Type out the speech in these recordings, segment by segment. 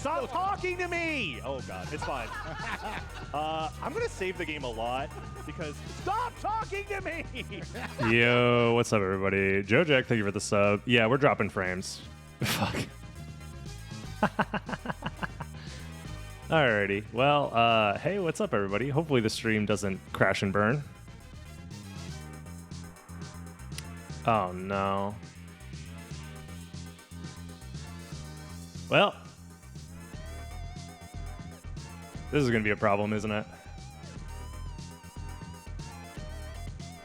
Stop talking to me! Oh god, it's fine. I'm gonna save the game a lot because stop talking to me! Yo, what's up, everybody? Joe Jack, thank you for the sub. Yeah, we're dropping frames. Fuck. Alrighty. Well, hey, what's up, everybody? Hopefully the stream doesn't crash and burn. Oh, no. Well, this is going to be a problem, isn't it?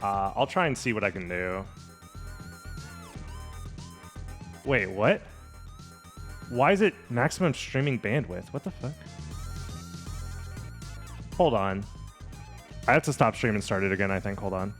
I'll try and see what I can do. Wait, what? Why is it maximum streaming bandwidth? What the fuck? Hold on. I have to stop stream and start it again, I think. Hold on.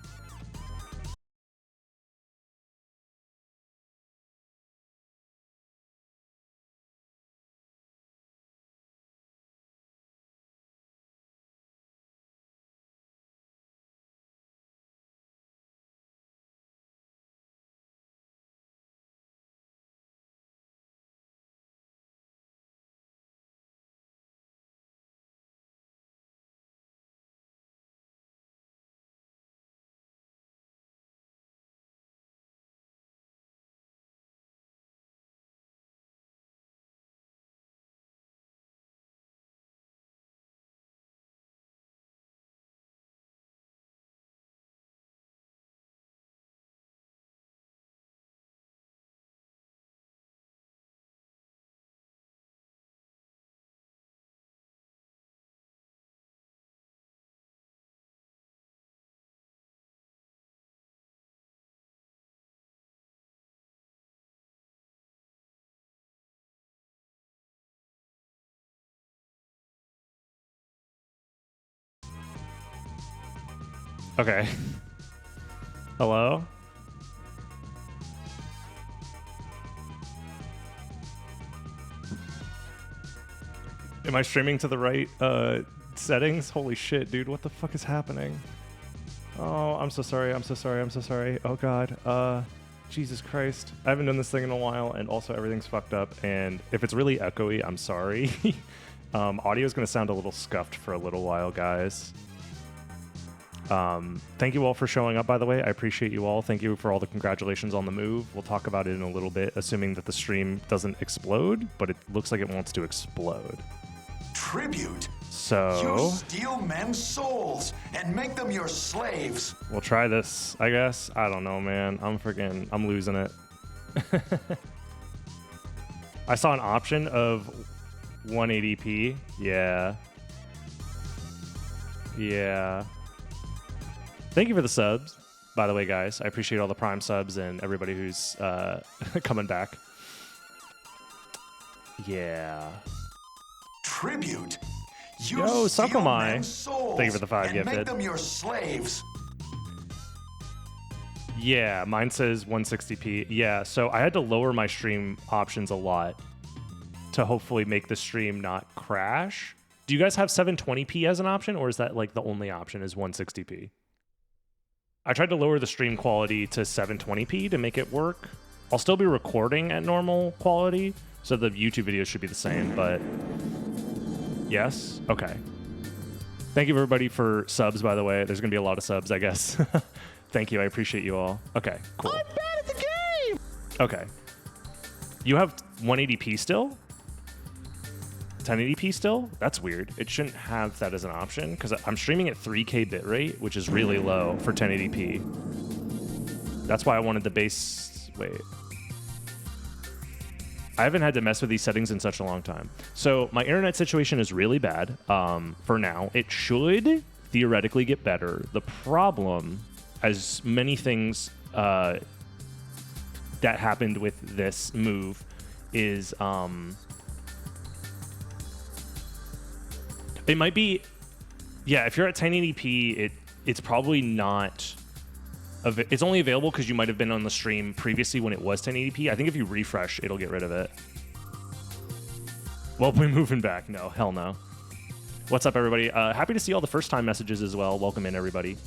Okay. Hello? Am I streaming to the right settings? Holy shit, dude. What the fuck is happening? Oh, I'm so sorry. I'm so sorry. I'm so sorry. Oh, God. Jesus Christ. I haven't done this thing in a while, and also everything's fucked up. And if it's really echoey, I'm sorry. Audio is going to sound a little scuffed for a little while, guys. Thank you all for showing up, by the way. I appreciate you all. Thank you for all the congratulations on the move. We'll talk about it in a little bit, assuming that the stream doesn't explode, but it looks like it wants to explode. Tribute. So You steal men's souls and make them your slaves. we'll try this, I guess. I don't know, man. I'm losing it. I saw an option of 180p. Yeah. Yeah. Thank you for the subs, by the way, guys. I appreciate all the Prime subs and everybody who's coming back. Yeah. Tribute. You Yo, steal Sucklemy. men's souls Thank you for the 5 and gifted. make them your slaves. Yeah, mine says 160p. Yeah, so I had to lower my stream options a lot to hopefully make the stream not crash. Do you guys have 720p as an option, or is that like the only option is 160p? I tried to lower the stream quality to 720p to make it work. I'll still be recording at normal quality, so the YouTube videos should be the same, but yes? Okay. Thank you, everybody, for subs, by the way. There's going to be a lot of subs, I guess. Thank you. I appreciate you all. Okay, cool. I'm bad at the game! Okay. You have 180p still? 1080p still? That's weird. It shouldn't have that as an option because I'm streaming at 3K bitrate, which is really low for 1080p. That's why I wanted the base... Wait. I haven't had to mess with these settings in such a long time. So my internet situation is really bad for now. It should theoretically get better. The problem, as many things that happened with this move, is... it might be, yeah, if you're at 1080p, it's probably not, it's only available because you might have been on the stream previously when it was 1080p. I think if you refresh, it'll get rid of it. Well, we're moving back. No, hell no. What's up, everybody? Happy to see all the first-time messages as well. Welcome in, everybody.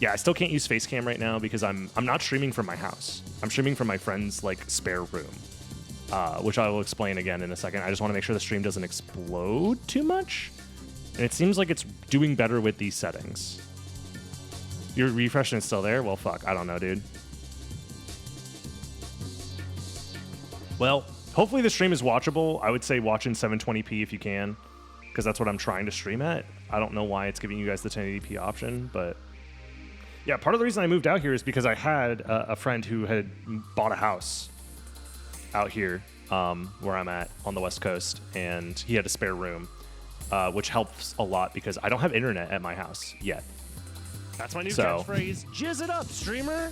Yeah, I still can't use Facecam right now because I'm not streaming from my house. I'm streaming from my friend's, like, spare room. which I will explain again in a second. I just want to make sure the stream doesn't explode too much. And it seems like it's doing better with these settings. Your refresh and it's still there? Well, fuck. I don't know, dude. Well, hopefully the stream is watchable. I would say watch in 720p if you can, because that's what I'm trying to stream at. I don't know why it's giving you guys the 1080p option, but yeah, part of the reason I moved out here is because I had a friend who had bought a house out here where I'm at on the West Coast, and he had a spare room, which helps a lot because I don't have internet at my house yet. That's my new catchphrase. Jizz it up, streamer.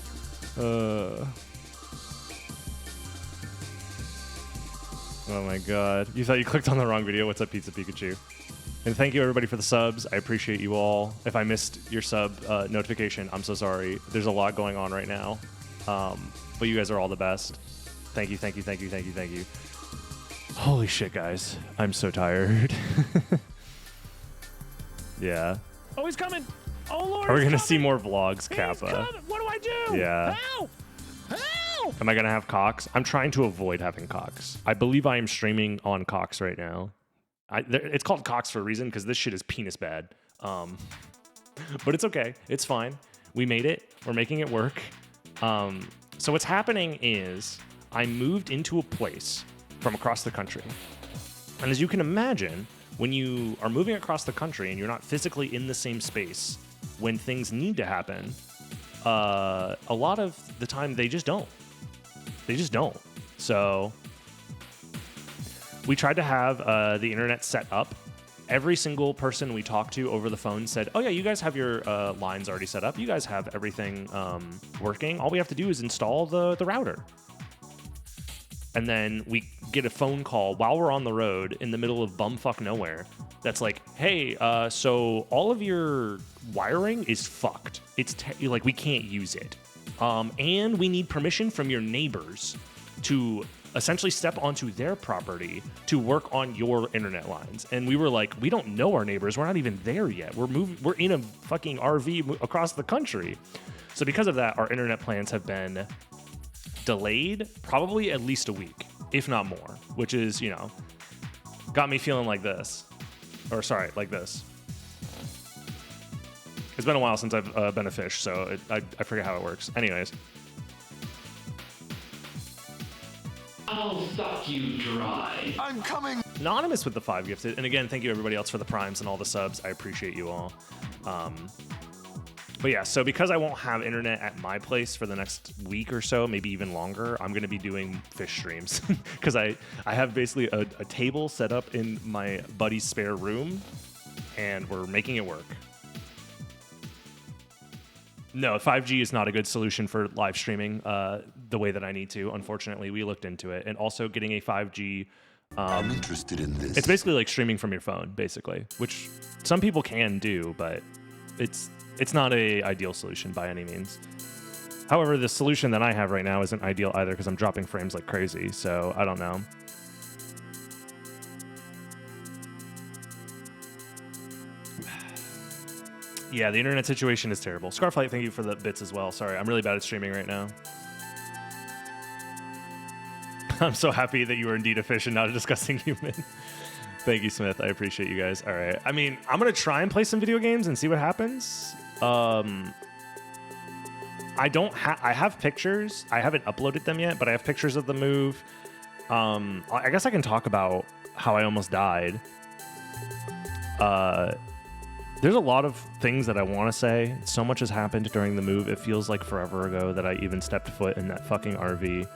Oh my god. You thought you clicked on the wrong video. What's up, Pizza Pikachu? And thank you, everybody, for the subs. I appreciate you all. If I missed your sub notification, I'm so sorry. There's a lot going on right now. But you guys are all the best. Thank you, thank you, thank you, thank you, thank you. Holy shit, guys. I'm so tired. Yeah. Oh, he's coming. Oh, Lord. Are we going to see more vlogs, Kappa? What do I do? Yeah. Help! Help! Am I going to have Cox? I'm trying to avoid having Cox. I believe I am streaming on Cox right now. It's called Cox for a reason because this shit is penis bad. But it's okay. It's fine. We made it. We're making it work. So what's happening is I moved into a place from across the country. And as you can imagine, when you are moving across the country and you're not physically in the same space when things need to happen, a lot of the time they just don't. They just don't. So we tried to have the internet set up. Every single person we talked to over the phone said, oh yeah, you guys have your lines already set up. You guys have everything working. All we have to do is install the router. And then we get a phone call while we're on the road in the middle of bumfuck nowhere that's like, hey, so all of your wiring is fucked. It's like we can't use it. And we need permission from your neighbors to essentially step onto their property to work on your internet lines. And we were like, we don't know our neighbors. We're not even there yet. We're in a fucking RV across the country. So because of that, our internet plans have been delayed probably at least a week, if not more, which is, you know, got me feeling like this. Or sorry, like this. It's been a while since I've been a fish, so I forget how it works. Anyways. I'll suck you dry. I'm coming. Anonymous with the 5 gifted. And again, thank you everybody else for the primes and all the subs. I appreciate you all. But yeah, so because I won't have internet at my place for the next week or so, maybe even longer, I'm going to be doing fish streams. Because I have basically a table set up in my buddy's spare room, and we're making it work. No, 5G is not a good solution for live streaming the way that I need to. Unfortunately, we looked into it. And also getting a 5G... I'm interested in this. It's basically like streaming from your phone, basically, which some people can do, but it's not a ideal solution by any means. However, the solution that I have right now isn't ideal either because I'm dropping frames like crazy, so I don't know. Yeah, the internet situation is terrible. Scarflight, thank you for the bits as well. Sorry, I'm really bad at streaming right now. I'm so happy that you were indeed a fish and not a disgusting human. Thank you, Smith. I appreciate you guys. All right. I mean, I'm going to try and play some video games and see what happens. I have pictures. I haven't uploaded them yet, but I have pictures of the move. I guess I can talk about how I almost died. There's a lot of things that I want to say. So much has happened during the move. It feels like forever ago that I even stepped foot in that fucking RV.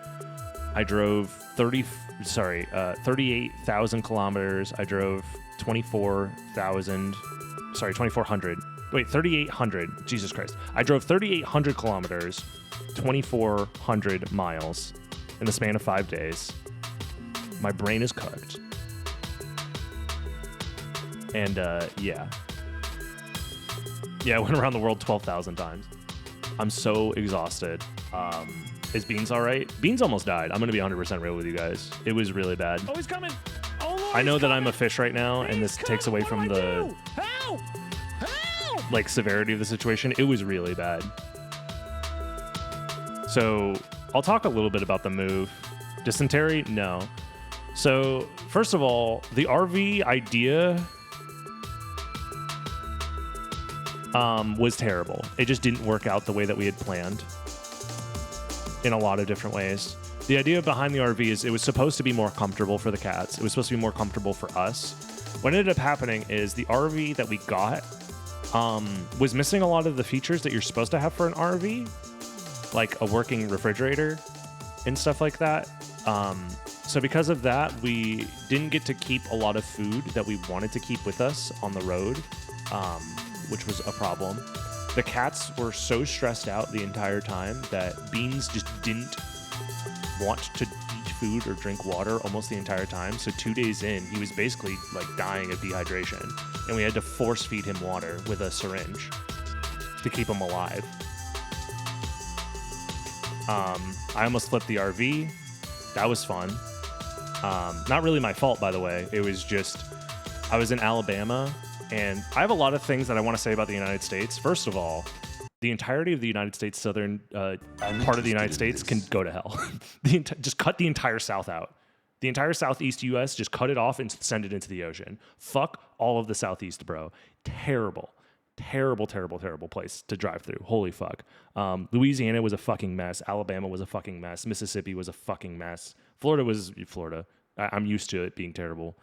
I drove 38,000 kilometers. I drove 2,400. Wait, 3,800. Jesus Christ. I drove 3,800 kilometers, 2,400 miles in the span of 5 days. My brain is cooked. And, yeah. Yeah, I went around the world 12,000 times. I'm so exhausted. Is Beans all right? Beans almost died. I'm going to be 100% real with you guys. It was really bad. Oh, he's coming. Oh, Lord, I know that I'm a fish right now, and this takes away from the Help! Help! like severity of the situation. It was really bad. So I'll talk a little bit about the move. Dysentery? No. So, first of all, the RV idea was terrible. It just didn't work out the way that we had planned in a lot of different ways. The idea behind the RV is it was supposed to be more comfortable for the cats. It was supposed to be more comfortable for us. What ended up happening is the RV that we got was missing a lot of the features that you're supposed to have for an RV, like a working refrigerator and stuff like that. So because of that, we didn't get to keep a lot of food that we wanted to keep with us on the road, which was a problem. The cats were so stressed out the entire time that Beans just didn't want to eat food or drink water almost the entire time. So 2 days in, he was basically like dying of dehydration, and we had to force feed him water with a syringe to keep him alive. I almost flipped the RV. That was fun. Not really my fault, by the way. It was just, I was in Alabama, and I have a lot of things that I want to say about the United States. First of all, the entirety of the United States, southern part of the United States can go to hell. Just cut the entire South out. The entire Southeast U.S., just cut it off and send it into the ocean. Fuck all of the Southeast, bro. Terrible. Terrible, terrible, terrible place to drive through. Holy fuck. Louisiana was a fucking mess. Alabama was a fucking mess. Mississippi was a fucking mess. Florida was Florida. I'm used to it being terrible.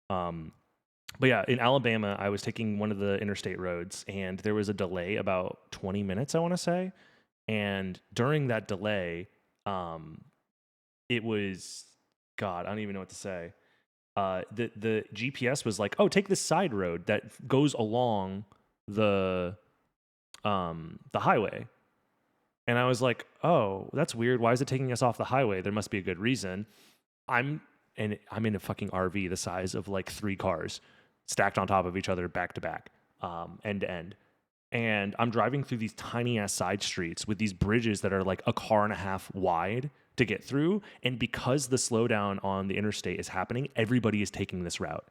But yeah, in Alabama, I was taking one of the interstate roads, and there was a delay about 20 minutes, I want to say. And during that delay, it was, God, I don't even know what to say. The GPS was like, oh, take this side road that goes along the highway. And I was like, oh, that's weird. Why is it taking us off the highway? There must be a good reason. I'm in a fucking RV the size of like 3 cars stacked on top of each other, back to back, end to end. And I'm driving through these tiny ass side streets with these bridges that are like a car and a half wide to get through. And because the slowdown on the interstate is happening, everybody is taking this route.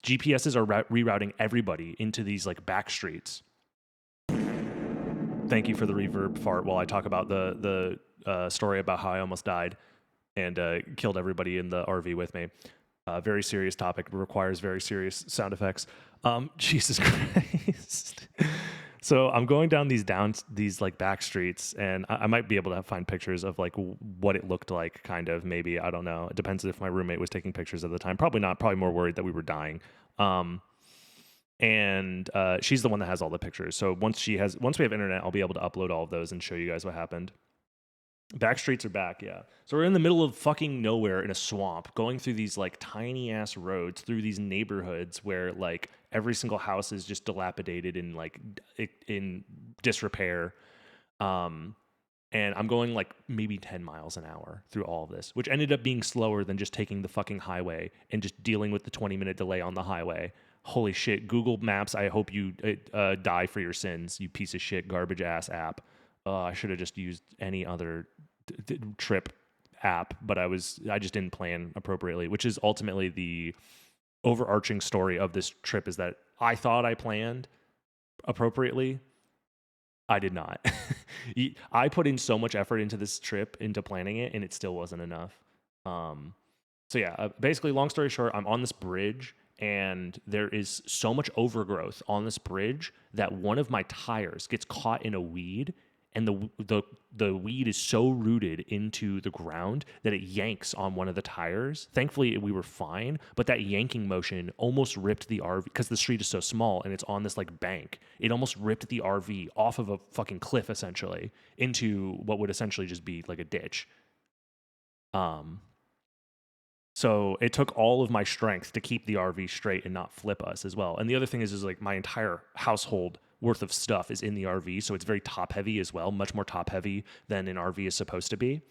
GPSs are rerouting everybody into these like back streets. Thank you for the reverb fart while I talk about the story about how I almost died and killed everybody in the RV with me. Very serious topic, requires very serious sound effects. Jesus Christ. So I'm going down these like back streets, and I might be able to find pictures of like what it looked like, kind of, maybe. I don't know. It depends if my roommate was taking pictures at the time. Probably not. Probably more worried that we were dying. And she's the one that has all the pictures. So once we have internet, I'll be able to upload all of those and show you guys what happened. Back streets are back, yeah. So we're in the middle of fucking nowhere in a swamp, going through these like tiny ass roads through these neighborhoods where like every single house is just dilapidated and like in disrepair. And I'm going like maybe 10 miles an hour through all of this, which ended up being slower than just taking the fucking highway and just dealing with the 20-minute delay on the highway. Holy shit, Google Maps, I hope you die for your sins, you piece of shit garbage ass app. I should have just used any other trip app, but I just didn't plan appropriately, which is ultimately the overarching story of this trip, is that I thought I planned appropriately. I did not. I put in so much effort into this trip, into planning it, and it still wasn't enough. So yeah, basically, long story short, I'm on this bridge, and there is so much overgrowth on this bridge that one of my tires gets caught in a weed, and the weed is so rooted into the ground that it yanks on one of the tires. Thankfully, we were fine, but that yanking motion almost ripped the RV, because the street is so small and it's on this like bank. It almost ripped the RV off of a fucking cliff, essentially, into what would essentially just be like a ditch. So it took all of my strength to keep the RV straight and not flip us as well. And the other thing is like my entire household worth of stuff is in the RV, so it's very top heavy as well, much more top heavy than an RV is supposed to be,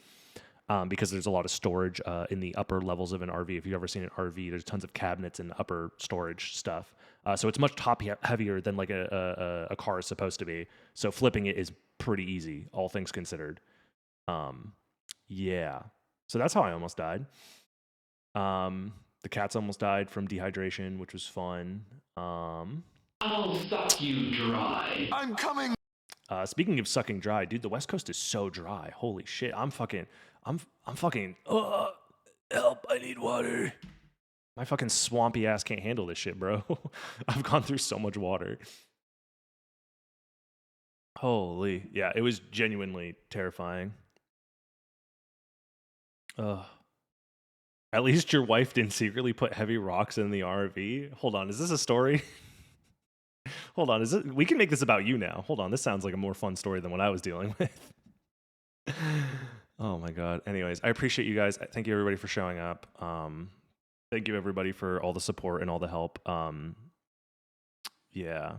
because there's a lot of storage in the upper levels of an RV. If you've ever seen an RV, there's tons of cabinets and upper storage stuff. So it's much top heavier than like a car is supposed to be. So flipping it is pretty easy, all things considered. Yeah. So that's how I almost died. The cats almost died from dehydration, which was fun. I'll suck you dry. I'm coming. Speaking of sucking dry, dude, the West Coast is so dry. Holy shit. I'm fucking, Help, I need water. My fucking swampy ass can't handle this shit, bro. I've gone through so much water. Holy. Yeah, it was genuinely terrifying. At least your wife didn't secretly put heavy rocks in the RV. Hold on, is this a story? Hold on, we can make this about you now. Hold on, this sounds like a more fun story than what I was dealing with. Oh my god. Anyways, I appreciate you guys. Thank you everybody for showing up. Thank you everybody for all the support and all the help. Yeah,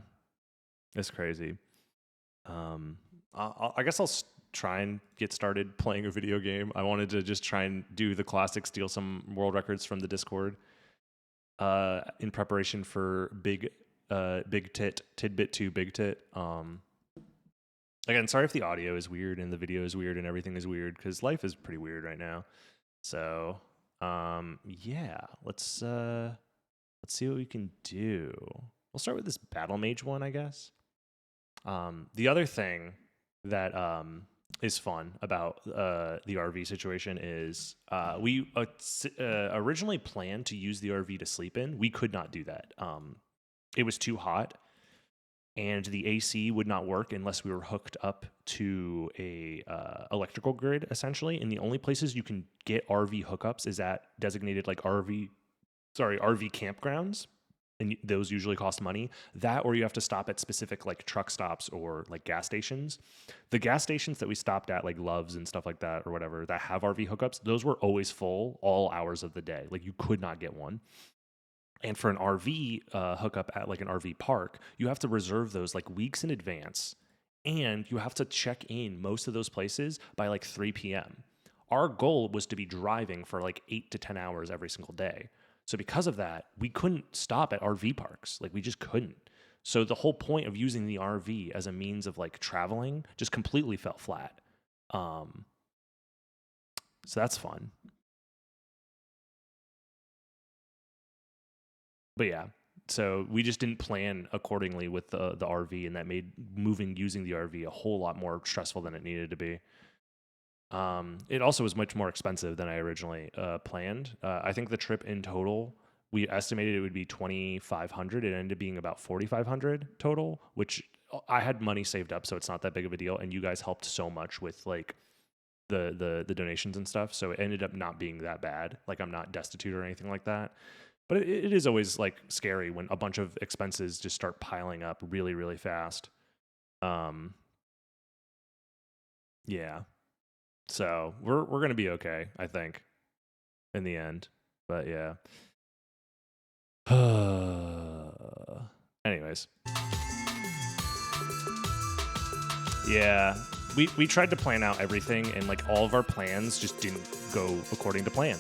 it's crazy. I guess I'll try and get started playing a video game. I wanted to just try and do the classic, steal some world records from the Discord in preparation for Big Tit, Tidbit 2 Big Tit. Again, sorry if the audio is weird and the video is weird and everything is weird, because life is pretty weird right now. So, yeah, let's see what we can do. We'll start with this Battle Mage one, I guess. The other thing that is fun about the RV situation is we originally planned to use the RV to sleep in. We could not do that. It was too hot, and the AC would not work unless we were hooked up to a electrical grid, essentially. And the only places you can get RV hookups is at designated like RV campgrounds. And those usually cost money. That, or you have to stop at specific like truck stops or like gas stations. The gas stations that we stopped at, like Love's and stuff like that or whatever, that have RV hookups, those were always full all hours of the day. Like you could not get one. And for an RV hookup at like an RV park, you have to reserve those like weeks in advance. And you have to check in most of those places by like 3 p.m. Our goal was to be driving for like 8 to 10 hours every single day. So because of that, we couldn't stop at RV parks. Like we just couldn't. So the whole point of using the RV as a means of like traveling just completely fell flat. So that's fun. But yeah, so we just didn't plan accordingly with the RV, and that made using the RV a whole lot more stressful than it needed to be. It also was much more expensive than I originally planned. I think the trip in total, we estimated it would be $2,500. It ended up being about $4,500 total, which I had money saved up, so it's not that big of a deal. And you guys helped so much with like the donations and stuff, so it ended up not being that bad. Like I'm not destitute or anything like that. But it is always like scary when a bunch of expenses just start piling up really, really fast. Yeah. So we're gonna be okay, I think, in the end. But yeah. Anyways. Yeah. We tried to plan out everything, and like all of our plans just didn't go according to plan.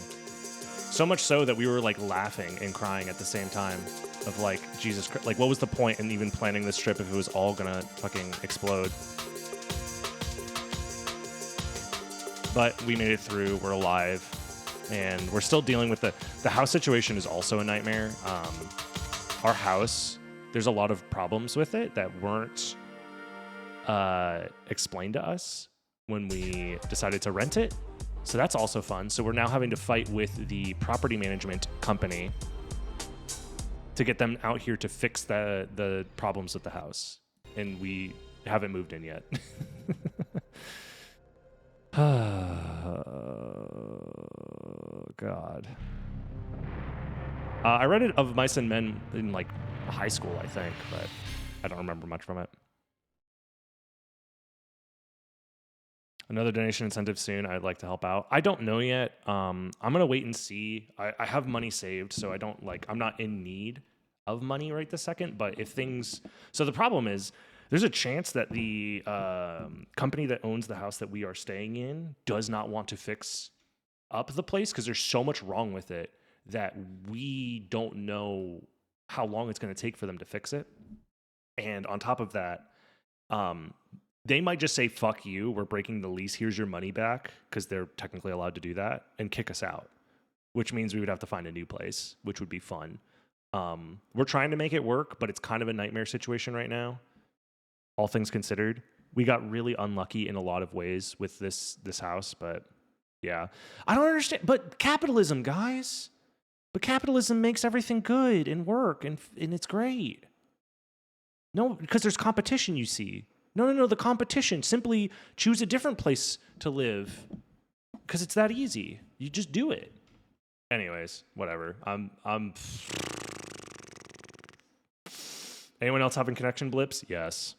So much so that we were like laughing and crying at the same time of like, Jesus Christ, like what was the point in even planning this trip if it was all gonna fucking explode? But we made it through, we're alive, and we're still dealing with the house situation is also a nightmare. Our house, there's a lot of problems with it that weren't explained to us when we decided to rent it. So that's also fun. So we're now having to fight with the property management company to get them out here to fix the problems with the house. And we haven't moved in yet. Oh, God. I read it Of Mice and Men in like high school, I think, but I don't remember much from it. Another donation incentive soon. I'd like to help out. I don't know yet. I'm gonna wait and see. I have money saved, so I'm not in need of money right this second. But if things, so the problem is, there's a chance that the company that owns the house that we are staying in does not want to fix up the place because there's so much wrong with it that we don't know how long it's going to take for them to fix it. And on top of that, they might just say, fuck you, we're breaking the lease, here's your money back, because they're technically allowed to do that, and kick us out, which means we would have to find a new place, which would be fun. We're trying to make it work, but it's kind of a nightmare situation right now, all things considered. We got really unlucky in a lot of ways with this house, but Yeah. I don't understand. But capitalism, guys. But capitalism makes everything good and work, and it's great. No, because there's competition, you see. No. The competition. Simply choose a different place to live. Because it's that easy. You just do it. Anyways, whatever. Anyone else having connection blips? Yes.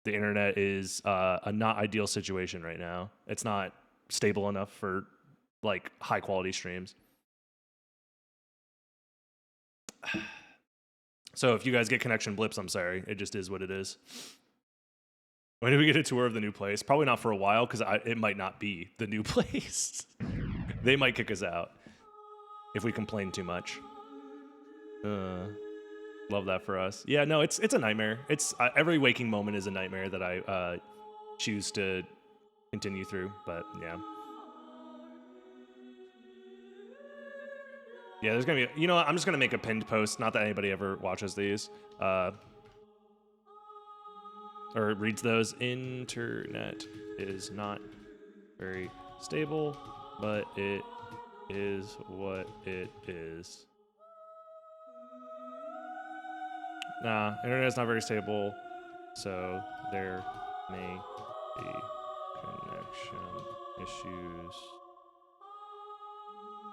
The internet is a not ideal situation right now. It's not stable enough for like high quality streams. So if you guys get connection blips, I'm sorry. It just is what it is. When do we get a tour of the new place? Probably not for a while because it might not be the new place. They might kick us out if we complain too much. Love that for us. Yeah, no, it's a nightmare. It's every waking moment is a nightmare that I choose to continue through. But yeah. Yeah, there's gonna be, you know what, I'm just gonna make a pinned post, not that anybody ever watches these, or reads those. Internet is not very stable, but it is what it is. Nah, internet is not very stable, so there may be connection issues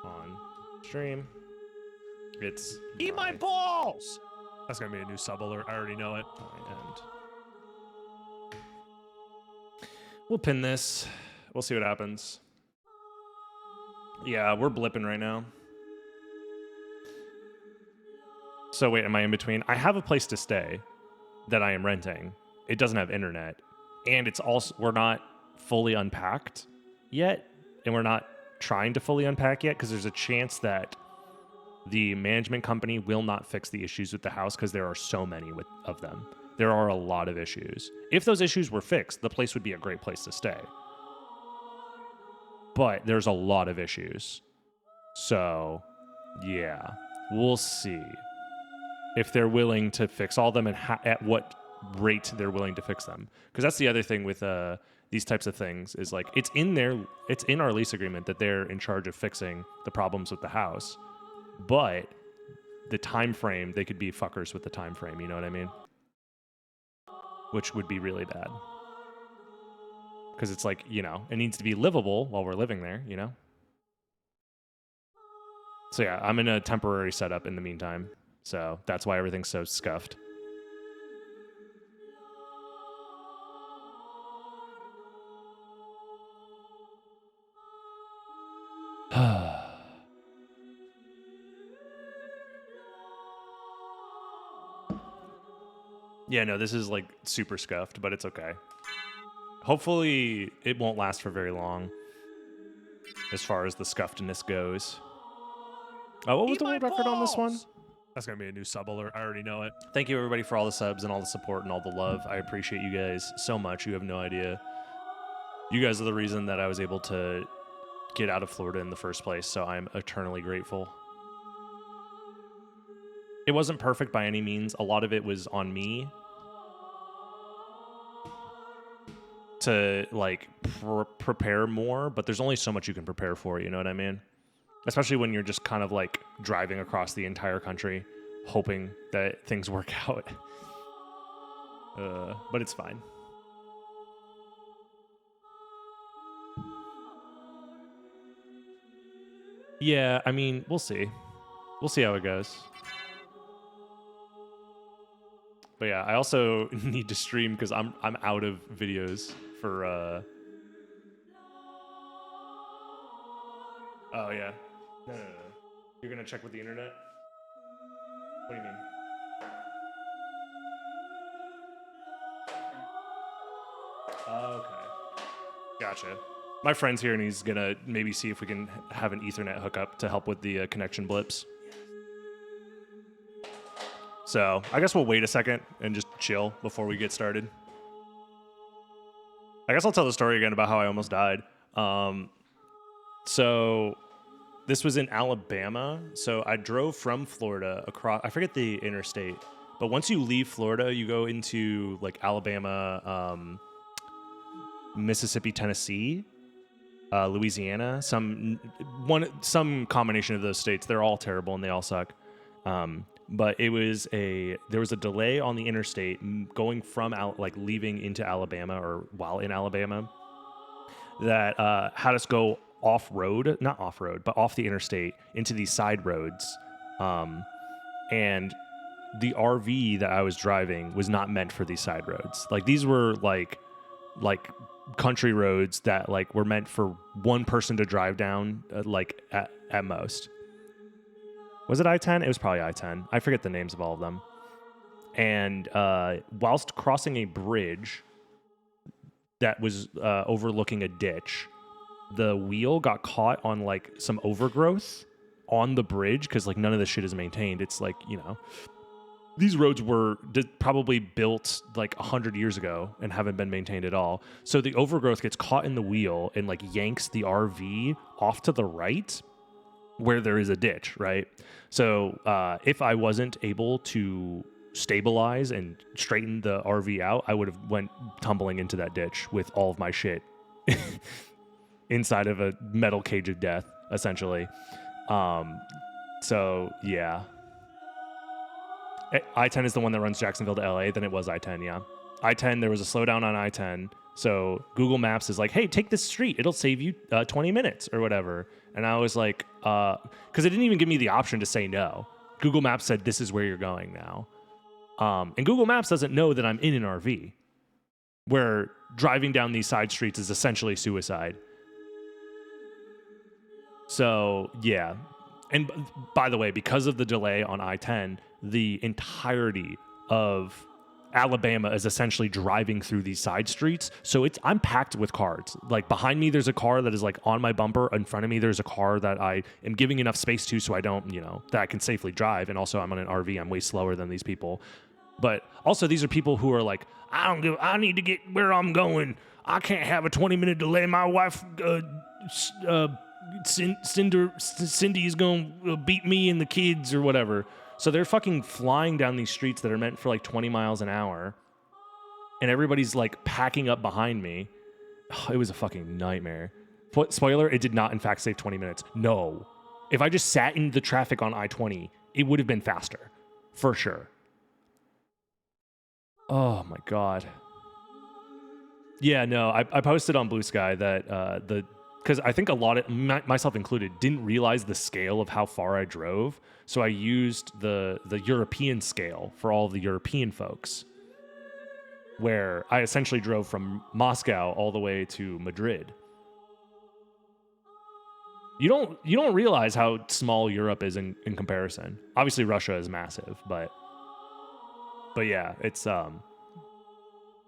on stream. It's Eat my balls! That's gonna be a new sub alert. I already know it. And we'll pin this. We'll see what happens. Yeah, we're blipping right now. So wait, am I in between? I have a place to stay that I am renting. It doesn't have internet. And it's also, we're not fully unpacked yet. And we're not trying to fully unpack yet because there's a chance that the management company will not fix the issues with the house because there are so many of them. There are a lot of issues. If those issues were fixed, the place would be a great place to stay. But there's a lot of issues. So, yeah, we'll see if they're willing to fix all of them and at what rate they're willing to fix them. Because that's the other thing with these types of things is like it's in our lease agreement that they're in charge of fixing the problems with the house. But the time frame, they could be fuckers with the time frame, you know what I mean? Which would be really bad. Because it's like, you know, it needs to be livable while we're living there, you know? So yeah, I'm in a temporary setup in the meantime. So that's why everything's so scuffed. Yeah, no, this is like super scuffed, but it's okay. Hopefully it won't last for very long as far as the scuffedness goes. Oh, what was the world record on this one? That's gonna be a new sub alert. I already know it. Thank you everybody for all the subs and all the support and all the love. I appreciate you guys so much. You have no idea. You guys are the reason that I was able to get out of Florida in the first place, so I'm eternally grateful. It wasn't perfect by any means. A lot of it was on me to like prepare more, but there's only so much you can prepare for, you know what I mean? Especially when you're just kind of like driving across the entire country hoping that things work out. But it's fine. Yeah, I mean, we'll see. We'll see how it goes. But yeah, I also need to stream because I'm out of videos for Oh yeah. No. You're gonna check with the internet? What do you mean? Okay. Gotcha. My friend's here and he's gonna maybe see if we can have an Ethernet hookup to help with the connection blips. So I guess we'll wait a second and just chill before we get started. I guess I'll tell the story again about how I almost died. So this was in Alabama. So I drove from Florida across, I forget the interstate, but once you leave Florida, you go into like Alabama, Mississippi, Tennessee. Louisiana, some combination of those states. They're all terrible and they all suck. But there was a delay on the interstate going from leaving into Alabama or while in Alabama that had us go not off road, but off the interstate into these side roads. And the RV that I was driving was not meant for these side roads. Like these were like country roads that like were meant for one person to drive down at most. Was it I-10? It was probably I-10. I forget the names of all of them. And whilst crossing a bridge that was overlooking a ditch, the wheel got caught on like some overgrowth on the bridge because like none of this shit is maintained. It's like, you know, these roads were probably built like 100 years ago and haven't been maintained at all. So the overgrowth gets caught in the wheel and like yanks the RV off to the right where there is a ditch, right? So if I wasn't able to stabilize and straighten the RV out, I would have went tumbling into that ditch with all of my shit inside of a metal cage of death, essentially. So yeah. I-10 is the one that runs Jacksonville to LA. Then it was I-10, yeah. I-10, there was a slowdown on I-10. So Google Maps is like, hey, take this street. It'll save you 20 minutes or whatever. And I was like, because it didn't even give me the option to say no. Google Maps said, this is where you're going now. And Google Maps doesn't know that I'm in an RV, where driving down these side streets is essentially suicide. So, yeah. And by the way, because of the delay on I-10, the entirety of Alabama is essentially driving through these side streets. So I'm packed with cars. Like behind me, there's a car that is like on my bumper. In front of me, there's a car that I am giving enough space to so I don't, that I can safely drive. And also I'm on an RV. I'm way slower than these people. But also these are people who are like, I need to get where I'm going. I can't have a 20-minute delay. My wife, Cindy is going to beat me and the kids or whatever. So they're fucking flying down these streets that are meant for like 20 miles an hour. And everybody's like packing up behind me. It was a fucking nightmare. Spoiler, it did not in fact save 20 minutes. No. If I just sat in the traffic on I-20, it would have been faster. For sure. Oh my God. Yeah, no, I posted on Blue Sky that because I think a lot of, myself included, didn't realize the scale of how far I drove. So I used the European scale for all of the European folks, where I essentially drove from Moscow all the way to Madrid. You don't realize how small Europe is in comparison. Obviously Russia is massive, but yeah, it's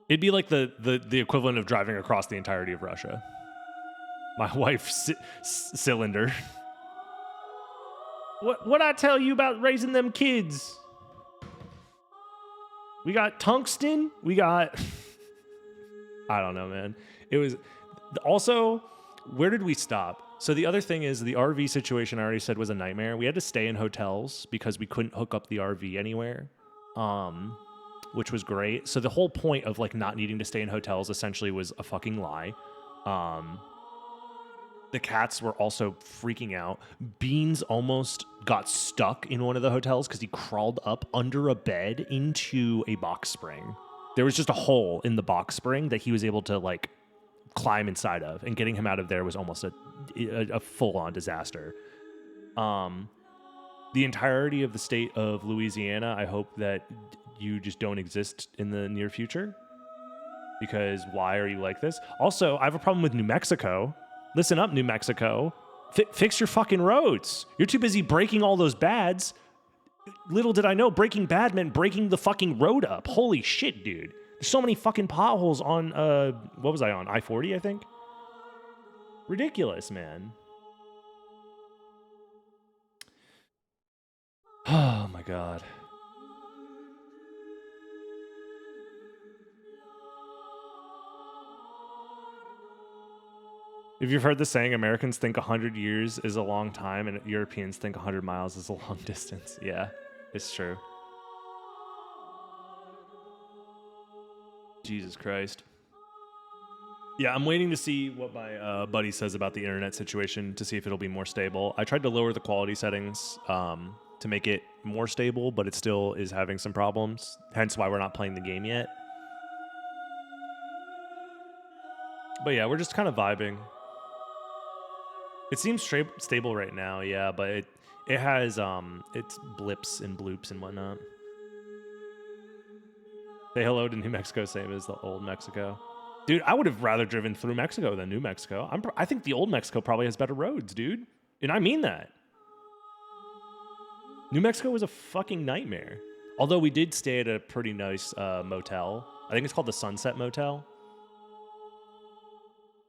it'd be like the equivalent of driving across the entirety of Russia. My wife's cylinder. What I tell you about raising them kids? We got tungsten. We got. I don't know, man. It was also. Where did we stop? So the other thing is the RV situation I already said was a nightmare. We had to stay in hotels because we couldn't hook up the RV anywhere, which was great. So the whole point of like not needing to stay in hotels essentially was a fucking lie. The cats were also freaking out. Beans almost got stuck in one of the hotels because he crawled up under a bed into a box spring. There was just a hole in the box spring that he was able to like climb inside of, and getting him out of there was almost a full-on disaster. The entirety of the state of Louisiana, I hope that you just don't exist in the near future, because why are you like this? Also, I have a problem with New Mexico. Listen up, New Mexico. Fix your fucking roads. You're too busy breaking all those bads. Little did I know, Breaking Bad meant breaking the fucking road up. Holy shit, dude. There's so many fucking potholes on, what was I on? I-40, I think? Ridiculous, man. Oh, my God. If you've heard the saying, Americans think 100 years is a long time and Europeans think 100 miles is a long distance. Yeah, it's true. Jesus Christ. Yeah, I'm waiting to see what my buddy says about the internet situation to see if it'll be more stable. I tried to lower the quality settings to make it more stable, but it still is having some problems. Hence why we're not playing the game yet. But yeah, we're just kind of vibing. It seems stable right now, yeah, but it has it's blips and bloops and whatnot. Say hello to New Mexico, same as the old Mexico. Dude, I would have rather driven through Mexico than New Mexico. I think the old Mexico probably has better roads, dude. And I mean that. New Mexico was a fucking nightmare. Although we did stay at a pretty nice motel. I think it's called the Sunset Motel.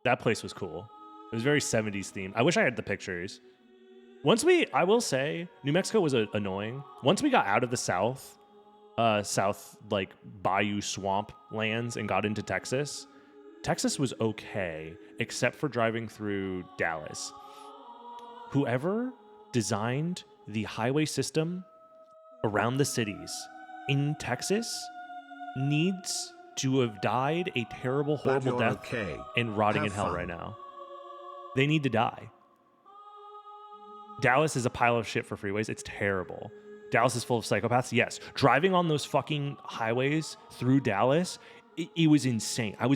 That place was cool. It was very 70s themed. I wish I had the pictures. I will say, New Mexico was annoying. Once we got out of the south like bayou swamp lands and got into Texas was okay, except for driving through Dallas. Whoever designed the highway system around the cities in Texas needs to have died a terrible, horrible death and rotting in hell right now. They need to die. Dallas is a pile of shit for freeways. It's terrible. Dallas is full of psychopaths. Yes. Driving on those fucking highways through Dallas, it was insane. I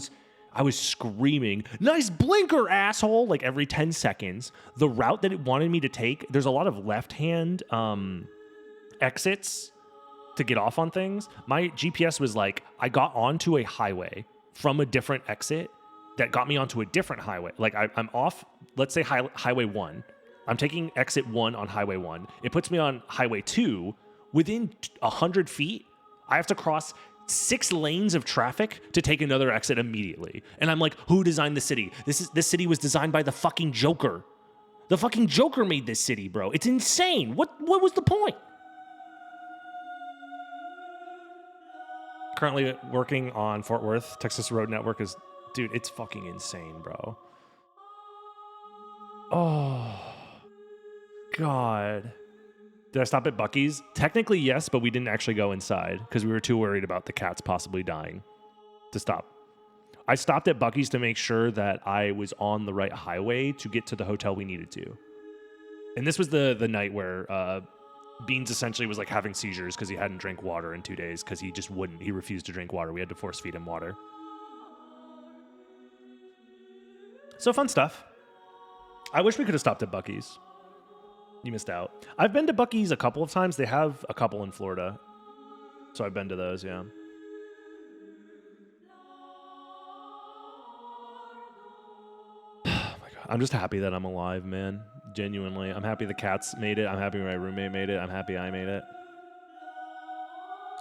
was screaming, nice blinker, asshole, like every 10 seconds. The route that it wanted me to take, there's a lot of left-hand exits to get off on things. My GPS was like, I got onto a highway from a different exit that got me onto a different highway. Like I'm off, let's say Highway 1. I'm taking exit 1 on Highway 1. It puts me on Highway 2. Within 100 feet, I have to cross 6 lanes of traffic to take another exit immediately. And I'm like, who designed the city? This city was designed by the fucking Joker. The fucking Joker made this city, bro. It's insane. What was the point? Currently working on Fort Worth. Texas Road Network is, dude, it's fucking insane, bro. Oh, God. Did I stop at Buc-ee's? Technically, yes, but we didn't actually go inside because we were too worried about the cats possibly dying to stop. I stopped at Buc-ee's to make sure that I was on the right highway to get to the hotel we needed to. And this was the night where Beans essentially was like having seizures because he hadn't drank water in 2 days because he just wouldn't. He refused to drink water. We had to force feed him water. So fun stuff. I wish we could have stopped at Buc-ee's. You missed out. I've been to Buc-ee's a couple of times. They have a couple in Florida. So I've been to those, yeah. Oh my God. I'm just happy that I'm alive, man. Genuinely. I'm happy the cats made it. I'm happy my roommate made it. I'm happy I made it.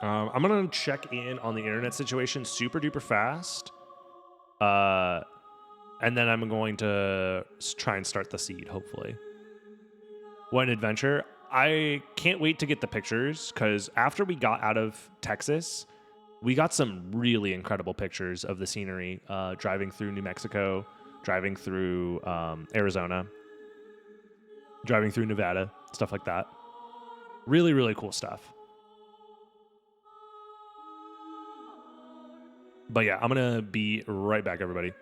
I'm going to check in on the internet situation super duper fast. And then I'm going to try and start the seed, hopefully. What an adventure. I can't wait to get the pictures because after we got out of Texas, we got some really incredible pictures of the scenery driving through New Mexico, driving through Arizona, driving through Nevada, stuff like that. Really, really cool stuff. But yeah, I'm going to be right back, everybody.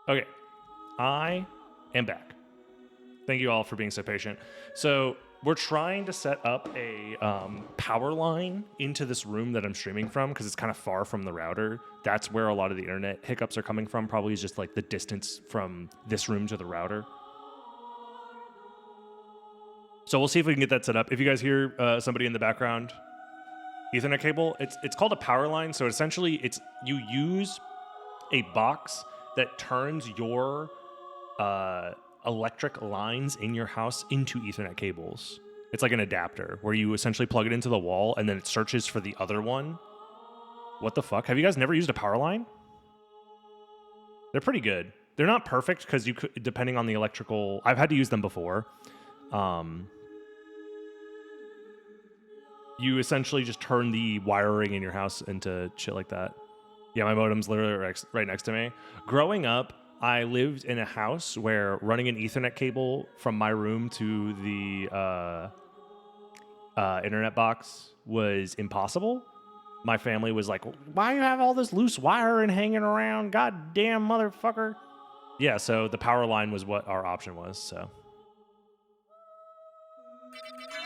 Okay, I am back. Thank you all for being so patient. So we're trying to set up a power line into this room that I'm streaming from because it's kind of far from the router. That's where a lot of the internet hiccups are coming from. Probably is just like the distance from this room to the router. So we'll see if we can get that set up. If you guys hear somebody in the background, Ethernet cable, it's called a power line. So essentially, you use a box that turns your electric lines in your house into Ethernet cables. It's like an adapter where you essentially plug it into the wall and then it searches for the other one. What the fuck? Have you guys never used a power line? They're pretty good. They're not perfect because you could, depending on the electrical. I've had to use them before. You essentially just turn the wiring in your house into shit like that. Yeah, my modem's literally right next to me. Growing up, I lived in a house where running an Ethernet cable from my room to the internet box was impossible. My family was like, why you have all this loose wiring hanging around? Goddamn motherfucker. Yeah, so the power line was what our option was, so.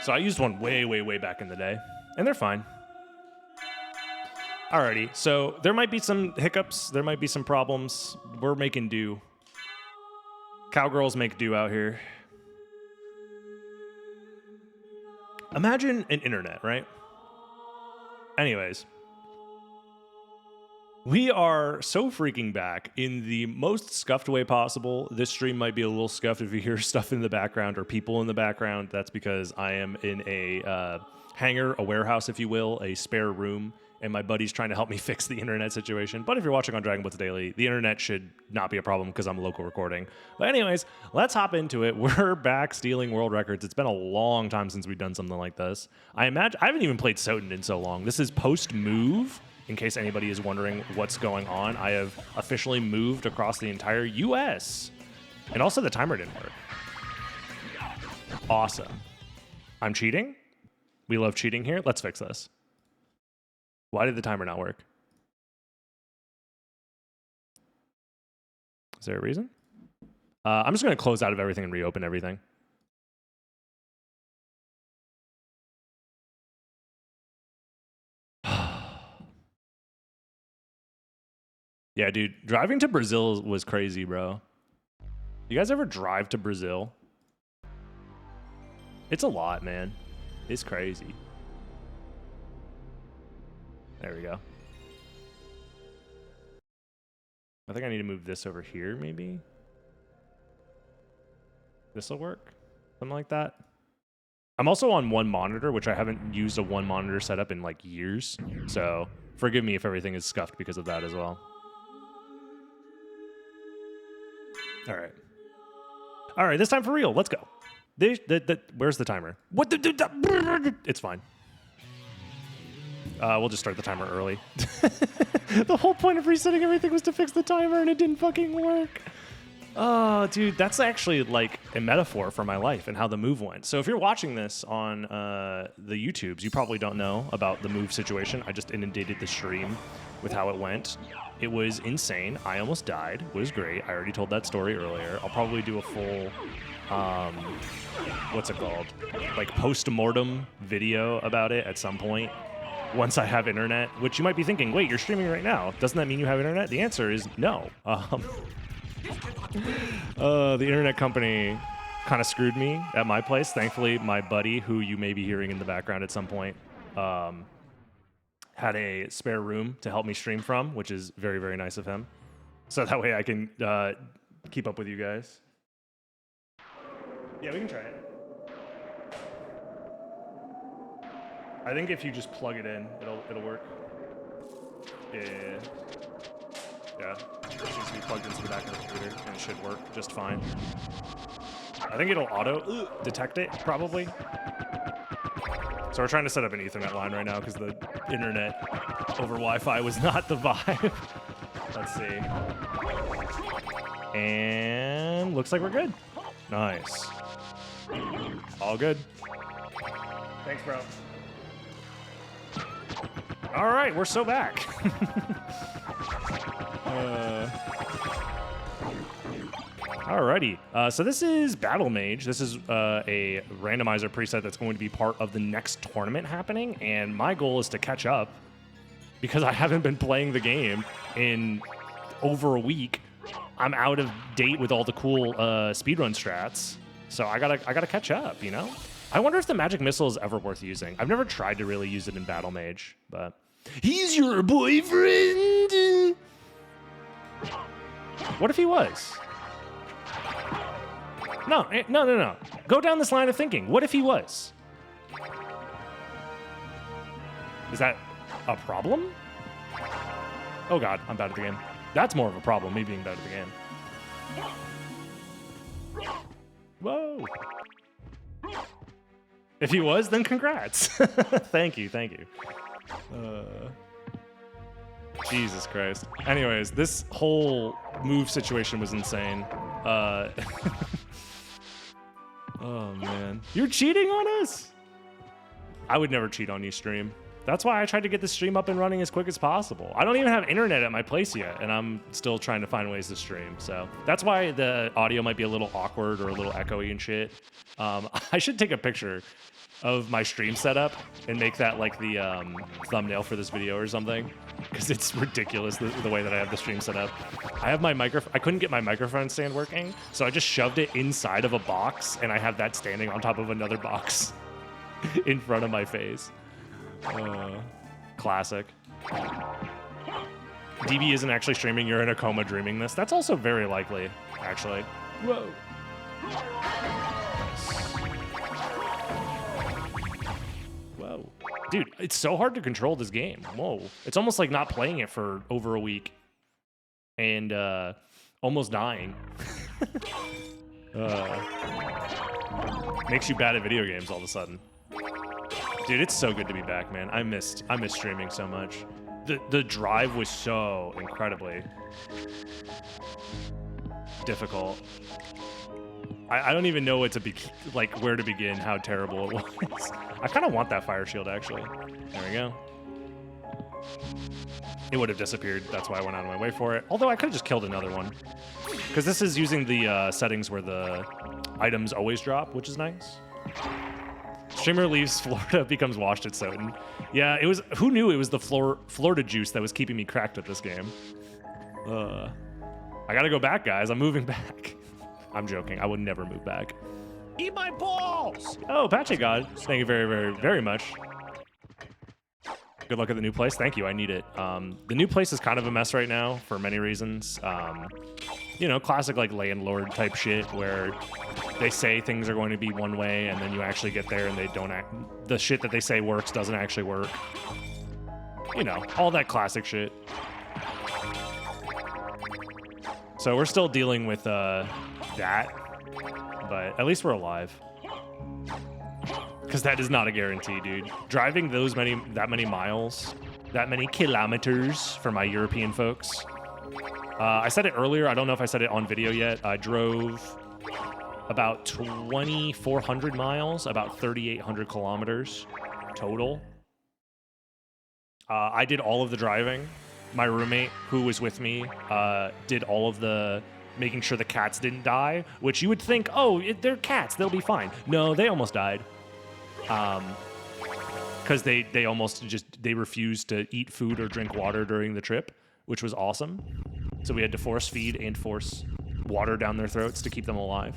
So I used one way, way, way back in the day, and they're fine. Alrighty, so there might be some hiccups, there might be some problems. We're making do. Cowgirls make do out here. Imagine an internet, right? Anyways. We are so freaking back in the most scuffed way possible. This stream might be a little scuffed if you hear stuff in the background or people in the background. That's because I am in a hangar, a warehouse, if you will, a spare room, and my buddy's trying to help me fix the internet situation. But if you're watching on Dragon Blitz Daily, the internet should not be a problem because I'm local recording. But anyways, let's hop into it. We're back stealing world records. It's been a long time since we've done something like this. I haven't even played Soten in so long. This is post-move. In case anybody is wondering what's going on, I have officially moved across the entire US. And also the timer didn't work. Awesome. I'm cheating? We love cheating here. Let's fix this. Why did the timer not work? Is there a reason? I'm just going to close out of everything and reopen everything. Yeah, dude, driving to Brazil was crazy, bro. You guys ever drive to Brazil? It's a lot, man. It's crazy. There we go. I think I need to move this over here, maybe. This'll work. Something like that. I'm also on one monitor, which I haven't used a one monitor setup in like years. So forgive me if everything is scuffed because of that as well. All right. All right, this time for real. Let's go. Where's the timer? What? It's fine. We'll just start the timer early. The whole point of resetting everything was to fix the timer, and it didn't fucking work. Oh, dude, that's actually like a metaphor for my life and how the move went. So if you're watching this on the YouTubes, you probably don't know about the move situation. I just inundated the stream with how it went. It was insane. I almost died. It was great. I already told that story earlier. I'll probably do a full, what's it called? Like post-mortem video about it at some point once I have internet, which you might be thinking, wait, you're streaming right now. Doesn't that mean you have internet? The answer is no. The internet company kind of screwed me at my place. Thankfully, my buddy, who you may be hearing in the background at some point, had a spare room to help me stream from, which is very, very nice of him. So that way I can keep up with you guys. Yeah, we can try it. I think if you just plug it in, it'll work. Yeah. It needs to be plugged into the back of the computer, and it should work just fine. I think it'll auto detect it, probably. So we're trying to set up an Ethernet line right now because the internet over Wi-Fi was not the vibe. Let's see. And looks like we're good. Nice. All good. Thanks, bro. All right, we're so back. Alrighty, so this is Battle Mage. This is a randomizer preset that's going to be part of the next tournament happening, and my goal is to catch up because I haven't been playing the game in over a week. I'm out of date with all the cool speedrun strats, so I gotta catch up, you know? I wonder if the magic missile is ever worth using. I've never tried to really use it in Battle Mage, but he's your boyfriend. What if he was? No. Go down this line of thinking. What if he was? Is that a problem? Oh God, I'm bad at the game. That's more of a problem, me being bad at the game. Whoa. If he was, then congrats. Thank you. Jesus Christ. Anyways, this whole move situation was insane. Oh man. You're cheating on us? I would never cheat on you, stream. That's why I tried to get the stream up and running as quick as possible. I don't even have internet at my place yet, and I'm still trying to find ways to stream. So that's why the audio might be a little awkward or a little echoey and shit. I should take a picture of my stream setup and make that like the thumbnail for this video or something, because it's ridiculous the way that I have the stream set up. I have my microphone. I couldn't get my microphone stand working, so I just shoved it inside of a box, and I have that standing on top of another box in front of my face. Classic. DB isn't actually streaming. You're in a coma dreaming this. That's also very likely, actually. Whoa. Whoa. Dude, it's so hard to control this game. Whoa. It's almost like not playing it for over a week and almost dying. Makes you bad at video games all of a sudden. Dude, it's so good to be back, man. I missed streaming so much. The drive was so incredibly difficult. I don't even know what to where to begin, how terrible it was. I kind of want that fire shield, actually. There we go. It would have disappeared. That's why I went out of my way for it. Although I could have just killed another one. Because this is using the settings where the items always drop, which is nice. Streamer leaves Florida, becomes washed at Soden. Yeah, it was. Who knew it was the Florida juice that was keeping me cracked at this game? I gotta go back, guys. I'm moving back. I'm joking. I would never move back. Eat my balls! Oh, Patchy God. Thank you very, very, very much. Good luck at the new place. Thank you. I need it. The new place is kind of a mess right now for many reasons. You know, classic like landlord type shit where they say things are going to be one way and then you actually get there and they don't act. The shit that they say works doesn't actually work. You know, all that classic shit. So we're still dealing with that, but at least we're alive. Because that is not a guarantee, dude. Driving that many miles, that many kilometers for my European folks. I said it earlier. I don't know if I said it on video yet. I drove about 2,400 miles, about 3,800 kilometers total. I did all of the driving. My roommate, who was with me, did all of the making sure the cats didn't die, which you would think, oh, they're cats, they'll be fine. No, they almost died. Because they refused to eat food or drink water during the trip, which was awesome. So we had to force feed and force water down their throats to keep them alive.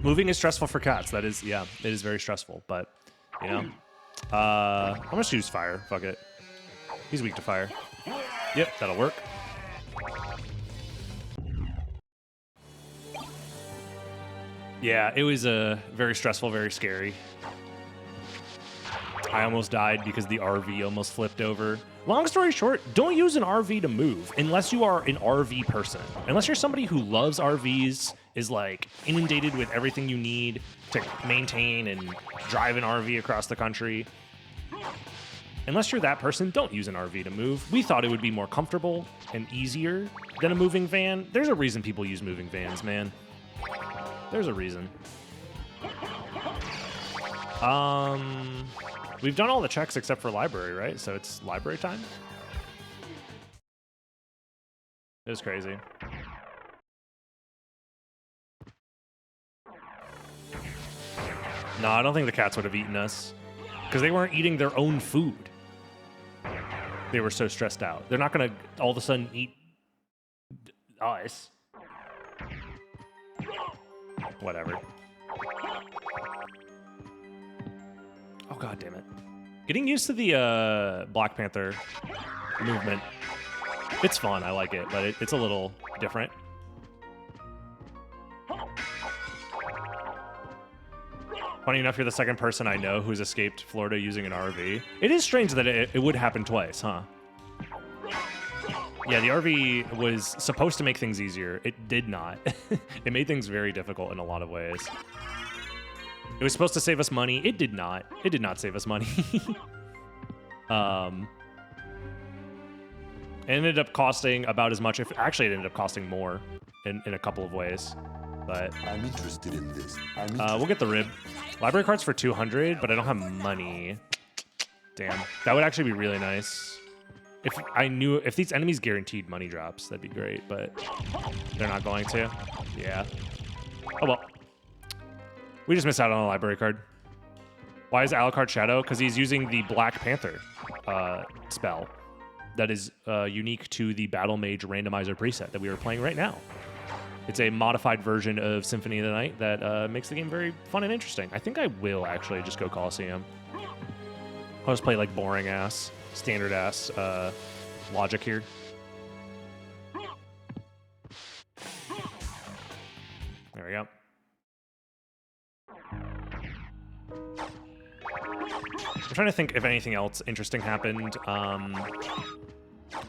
Moving is stressful for cats. That is, yeah, it is very stressful, but, you know. I'm gonna choose fire, fuck it. He's weak to fire. Yep, that'll work. Yeah, it was very stressful, very scary. I almost died because the RV almost flipped over. Long story short, don't use an RV to move unless you are an RV person. Unless you're somebody who loves RVs, is like inundated with everything you need to maintain and drive an RV across the country. Unless you're that person, don't use an RV to move. We thought it would be more comfortable and easier than a moving van. There's a reason people use moving vans, man. There's a reason. We've done all the checks except for library, right? So it's library time? It was crazy. No, I don't think the cats would have eaten us because they weren't eating their own food. They were so stressed out. They're not going to all of a sudden eat us. Whatever. Oh, God damn it. Getting used to the Black Panther movement. It's fun. I like it, but it's a little different. Funny enough, you're the second person I know who's escaped Florida using an RV. It is strange that it would happen twice, huh? Yeah, the RV was supposed to make things easier. It did not. It made things very difficult in a lot of ways. It was supposed to save us money. It did not. It did not save us money. It ended up costing about as much. Actually, it ended up costing more in a couple of ways. But I'm interested in this. we'll get the rib. Library cards for 200, but I don't have money. Damn, that would actually be really nice. If these enemies guaranteed money drops, that'd be great, but they're not going to. Yeah. Oh well. We just missed out on a library card. Why is Alucard Shadow? Because he's using the Black Panther spell that is unique to the Battle Mage Randomizer preset that we are playing right now. It's a modified version of Symphony of the Night that makes the game very fun and interesting. I think I will actually just go Colosseum. I'll just play like boring ass, standard ass logic here. There we go. I'm trying to think if anything else interesting happened.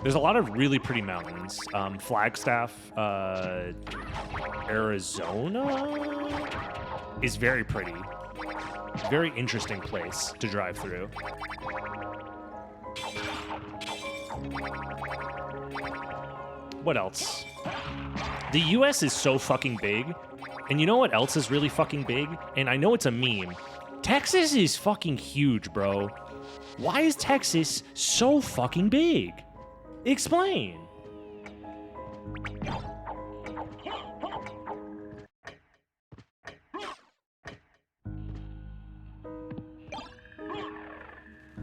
There's a lot of really pretty mountains. Flagstaff, Arizona is very pretty. Very interesting place to drive through. What else? The US is so fucking big. And you know what else is really fucking big? And I know it's a meme. Texas is fucking huge, bro. Why is Texas so fucking big? Explain.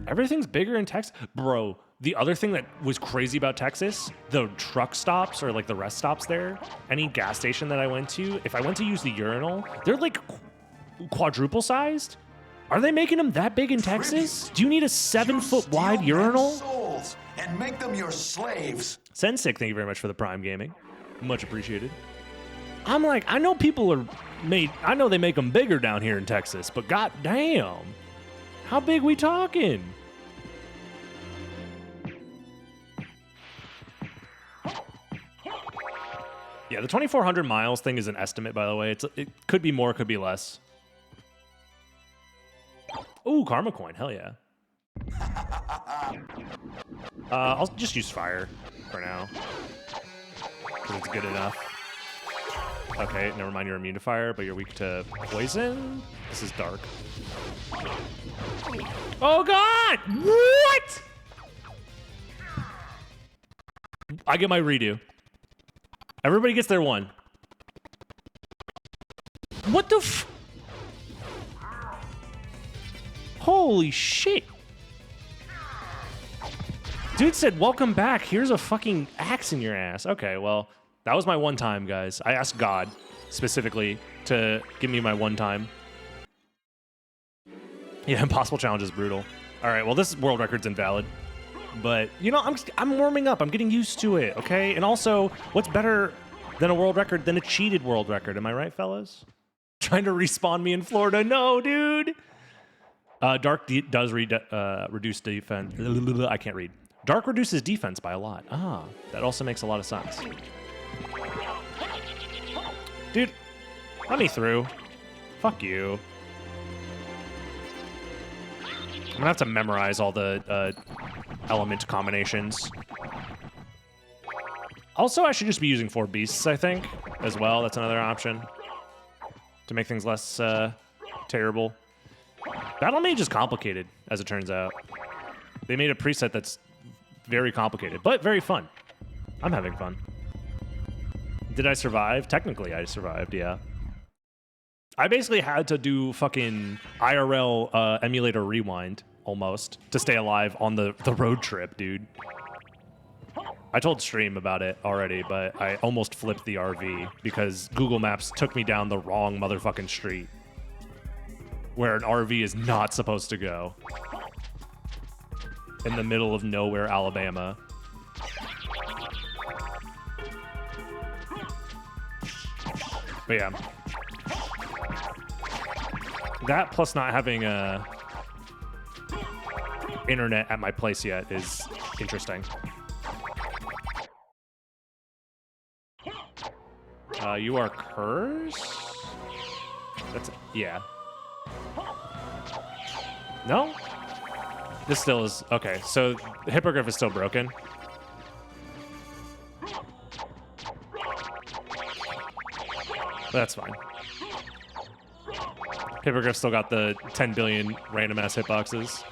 Everything's bigger in Texas. Bro, the other thing that was crazy about Texas, the truck stops or like the rest stops there, any gas station that I went to, if I went to use the urinal, they're like quadruple sized. Are they making them that big in Texas? Do you need a 7-foot wide Steal men's urinal? souls and make them your slaves. Sensic, thank you very much for the Prime Gaming. Much appreciated. I'm like, I know people are I know they make them bigger down here in Texas, but goddamn, how big we talking? Yeah, the 2,400 miles thing is an estimate, by the way. It could be more, could be less. Ooh, Karma Coin, hell yeah. I'll just use fire for now. Because it's good enough. Okay, never mind, you're immune to fire, but you're weak to poison? This is dark. Oh god! What? I get my redo. Everybody gets their one. What the f- Holy shit. Dude said, welcome back. Here's a fucking axe in your ass. Okay, well, that was my one time, guys. I asked God specifically to give me my one time. Yeah, impossible challenge is brutal. All right, well, this world record's invalid. But, you know, I'm warming up. I'm getting used to it, okay? And also, what's better than a world record than a cheated world record? Am I right, fellas? Trying to respawn me in Florida? No, dude. Dark does reduce defense. I can't read. Dark reduces defense by a lot. Ah, that also makes a lot of sense. Dude, let me through. Fuck you. I'm gonna have to memorize all the element combinations. Also, I should just be using 4 beasts, I think, as well. That's another option to make things less terrible. Battle Mage is complicated, as it turns out. They made a preset that's very complicated, but very fun. I'm having fun. Did I survive? Technically, I survived, yeah. I basically had to do fucking IRL emulator rewind almost to stay alive on the road trip, dude. I told Stream about it already, but I almost flipped the RV because Google Maps took me down the wrong motherfucking street where an RV is not supposed to go. In the middle of nowhere, Alabama. But yeah. That plus not having internet at my place yet is interesting. You are cursed? That's yeah. No? This still is okay, so the Hippogriff is still broken. That's fine. Hippogriff still got the 10 billion random ass hitboxes.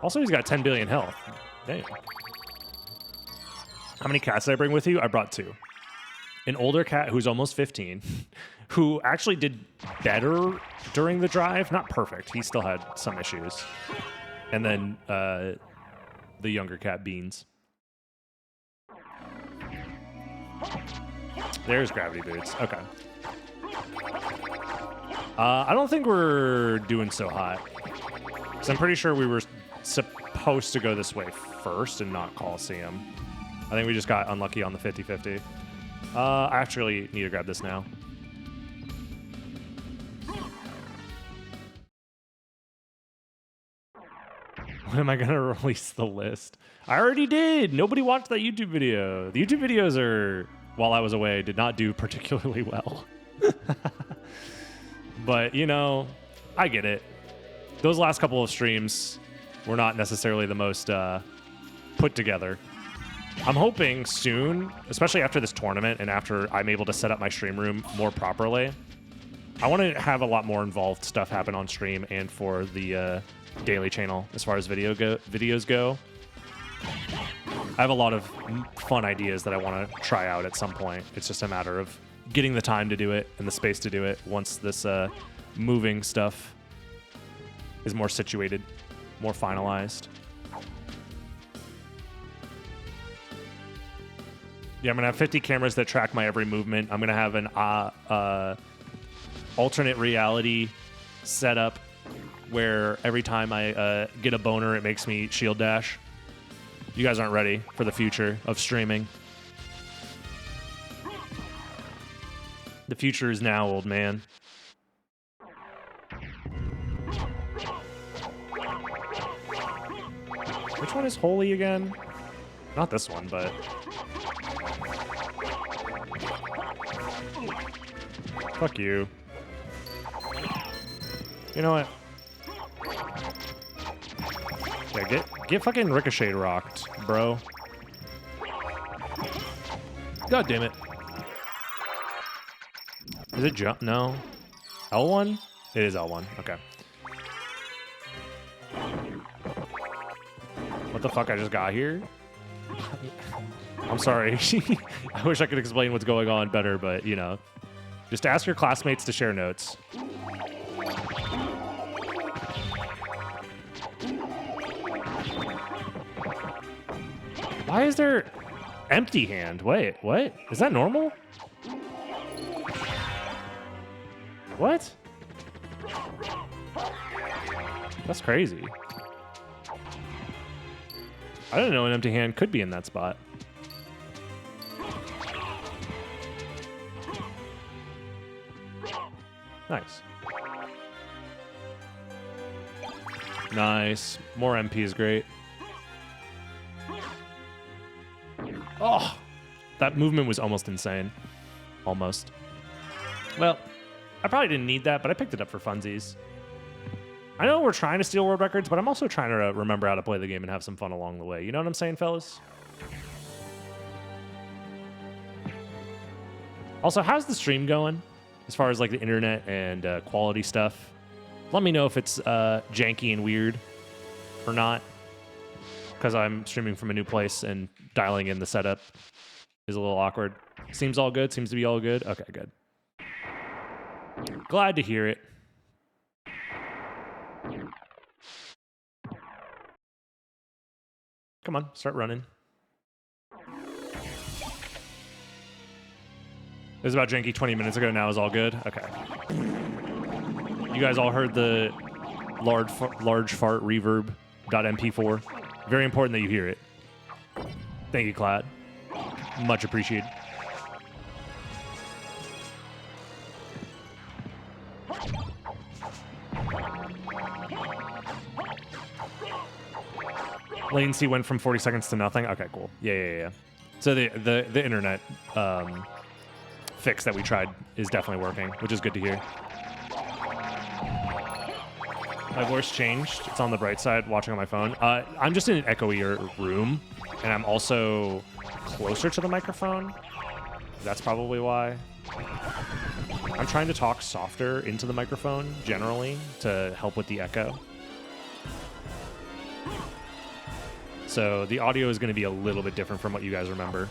Also, he's got 10 billion health. Damn. How many cats did I bring with you? I brought 2. An older cat who's almost 15, who actually did better during the drive. Not perfect. He still had some issues. And then the younger cat, Beans. There's Gravity Boots. Okay. I don't think we're doing so hot. Because I'm pretty sure we were supposed to go this way first and not Coliseum. I think we just got unlucky on the 50-50. I actually need to grab this now. When am I going to release the list? I already did. Nobody watched that YouTube video. The YouTube videos are, while I was away, did not do particularly well. But, you know, I get it. Those last couple of streams were not necessarily the most put together. I'm hoping soon, especially after this tournament and after I'm able to set up my stream room more properly, I want to have a lot more involved stuff happen on stream and for the daily channel as far as videos go. I have a lot of fun ideas that I want to try out at some point. It's just a matter of getting the time to do it and the space to do it once this moving stuff is more situated, more finalized. Yeah, I'm going to have 50 cameras that track my every movement. I'm going to have an alternate reality setup where every time I get a boner, it makes me shield dash. You guys aren't ready for the future of streaming. The future is now, old man. Which one is holy again? Not this one, but... Fuck you. You know what? Yeah, get fucking Ricochet rocked, bro. God damn it. Is it jump? No. L1? It is L1. Okay. What the fuck I just got here? I'm sorry. I wish I could explain what's going on better, but, you know. Just ask your classmates to share notes. Why is there empty hand? Wait, what? Is that normal? What? That's crazy. I didn't know an empty hand could be in that spot. Nice. Nice. More MP is great. Oh, that movement was almost insane. Almost. Well, I probably didn't need that, but I picked it up for funsies. I know we're trying to steal world records, but I'm also trying to remember how to play the game and have some fun along the way. You know what I'm saying, fellas? Also, how's the stream going? As far as like the internet and quality stuff? Let me know if it's janky and weird or not. Because I'm streaming from a new place and dialing in the setup is a little awkward. Seems all good? Seems to be all good? Okay, good. Glad to hear it. Come on, start running. It was about janky 20 minutes ago. Now is all good? Okay. You guys all heard the large fart reverb.mp4. Very important that you hear it. Thank you, Clad. Much appreciated. Latency went from 40 seconds to nothing. Okay, cool. Yeah. So the internet fix that we tried is definitely working, which is good to hear. My voice changed. It's on the bright side, watching on my phone. I'm just in an echoier room, and I'm also closer to the microphone. That's probably why. I'm trying to talk softer into the microphone, generally, to help with the echo. So the audio is going to be a little bit different from what you guys remember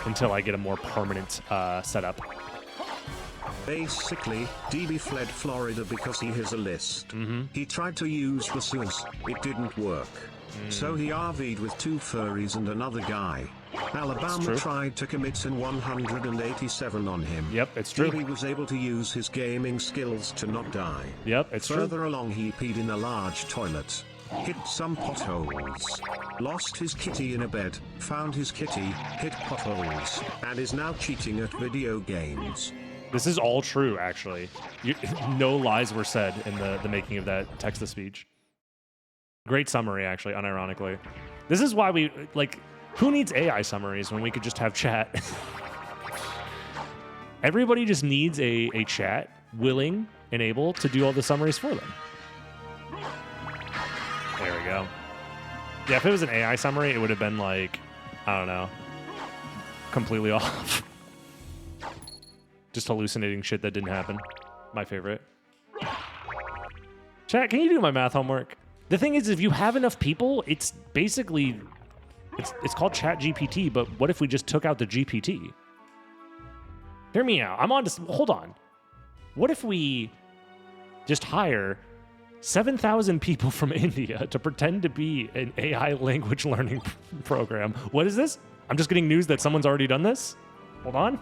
until I get a more permanent setup. Basically, DB fled Florida because he has a list. He tried to use the Suez. It didn't work. So he RV'd with 2 furries and another guy. Alabama tried to commit an 187 on him. Yep, it's true. DB was able to use his gaming skills to not die. Yep, it's true. Further along, he peed in a large toilet. Hit some potholes. Lost his kitty in a bed, found his kitty, hit potholes, and is now cheating at video games. This is all true, actually. No lies were said in the making of that text-to-speech. Great summary, actually, unironically. This is why we, like, who needs AI summaries when we could just have chat? Everybody just needs a chat willing and able to do all the summaries for them. There we go. Yeah, if it was an AI summary, it would have been like, I don't know, completely off. Just hallucinating shit that didn't happen. My favorite. Chat, can you do my math homework? The thing is, if you have enough people, it's basically, it's called ChatGPT, but what if we just took out the GPT? Hear me out. Hold on. What if we just hire 7,000 people from India to pretend to be an AI language learning program? What is this? I'm just getting news that someone's already done this? Hold on.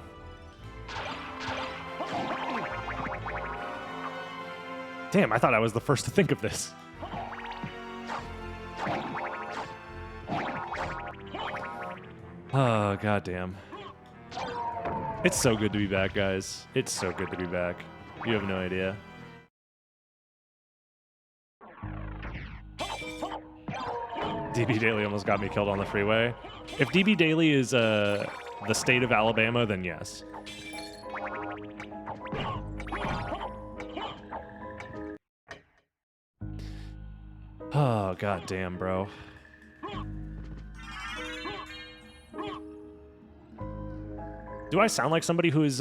Damn, I thought I was the first to think of this. Oh, goddamn. It's so good to be back, guys. It's so good to be back. You have no idea. DB Daily almost got me killed on the freeway. If DB Daily is the state of Alabama, then yes. Oh, goddamn, bro. Do I sound like somebody who's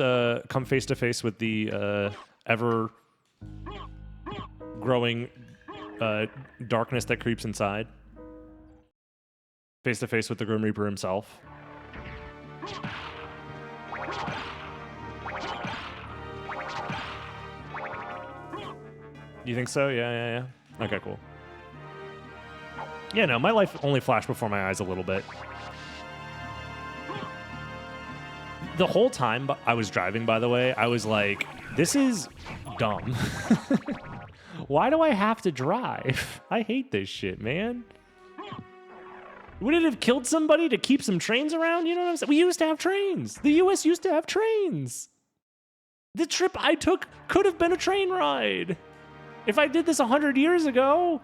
come face to face with the ever growing darkness that creeps inside? Face to face with the Grim Reaper himself? You think so? Yeah. Okay, cool. Yeah, no, my life only flashed before my eyes a little bit. The whole time I was driving, by the way, I was like, this is dumb. Why do I have to drive? I hate this shit, man. Would it have killed somebody to keep some trains around? You know what I'm saying? We used to have trains. The U.S. used to have trains. The trip I took could have been a train ride. If I did this 100 years ago.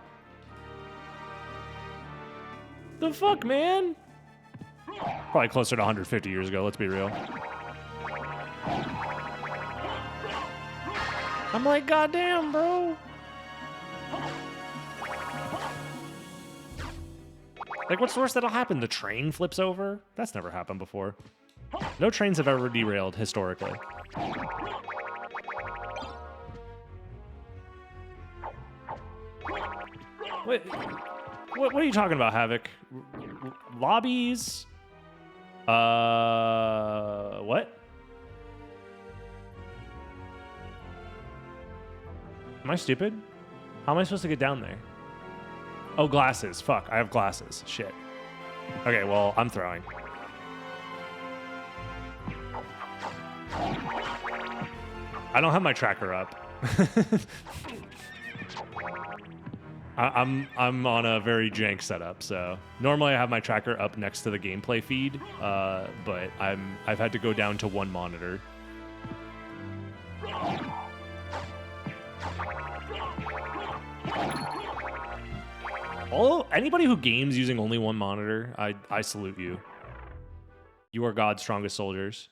The fuck, man? Probably closer to 150 years ago, let's be real. I'm like, goddamn, bro. Like, what's the worst that'll happen? The train flips over? That's never happened before. No trains have ever derailed historically. Wait, what are you talking about, Havoc? Lobbies? What? Am I stupid? How am I supposed to get down there? Oh, glasses. Fuck, I have glasses. Shit. Okay, well, I'm throwing. I don't have my tracker up. I'm on a very jank setup, so normally I have my tracker up next to the gameplay feed, but I've had to go down to one monitor. Anybody who games using only one monitor, I salute you. You are God's strongest soldiers.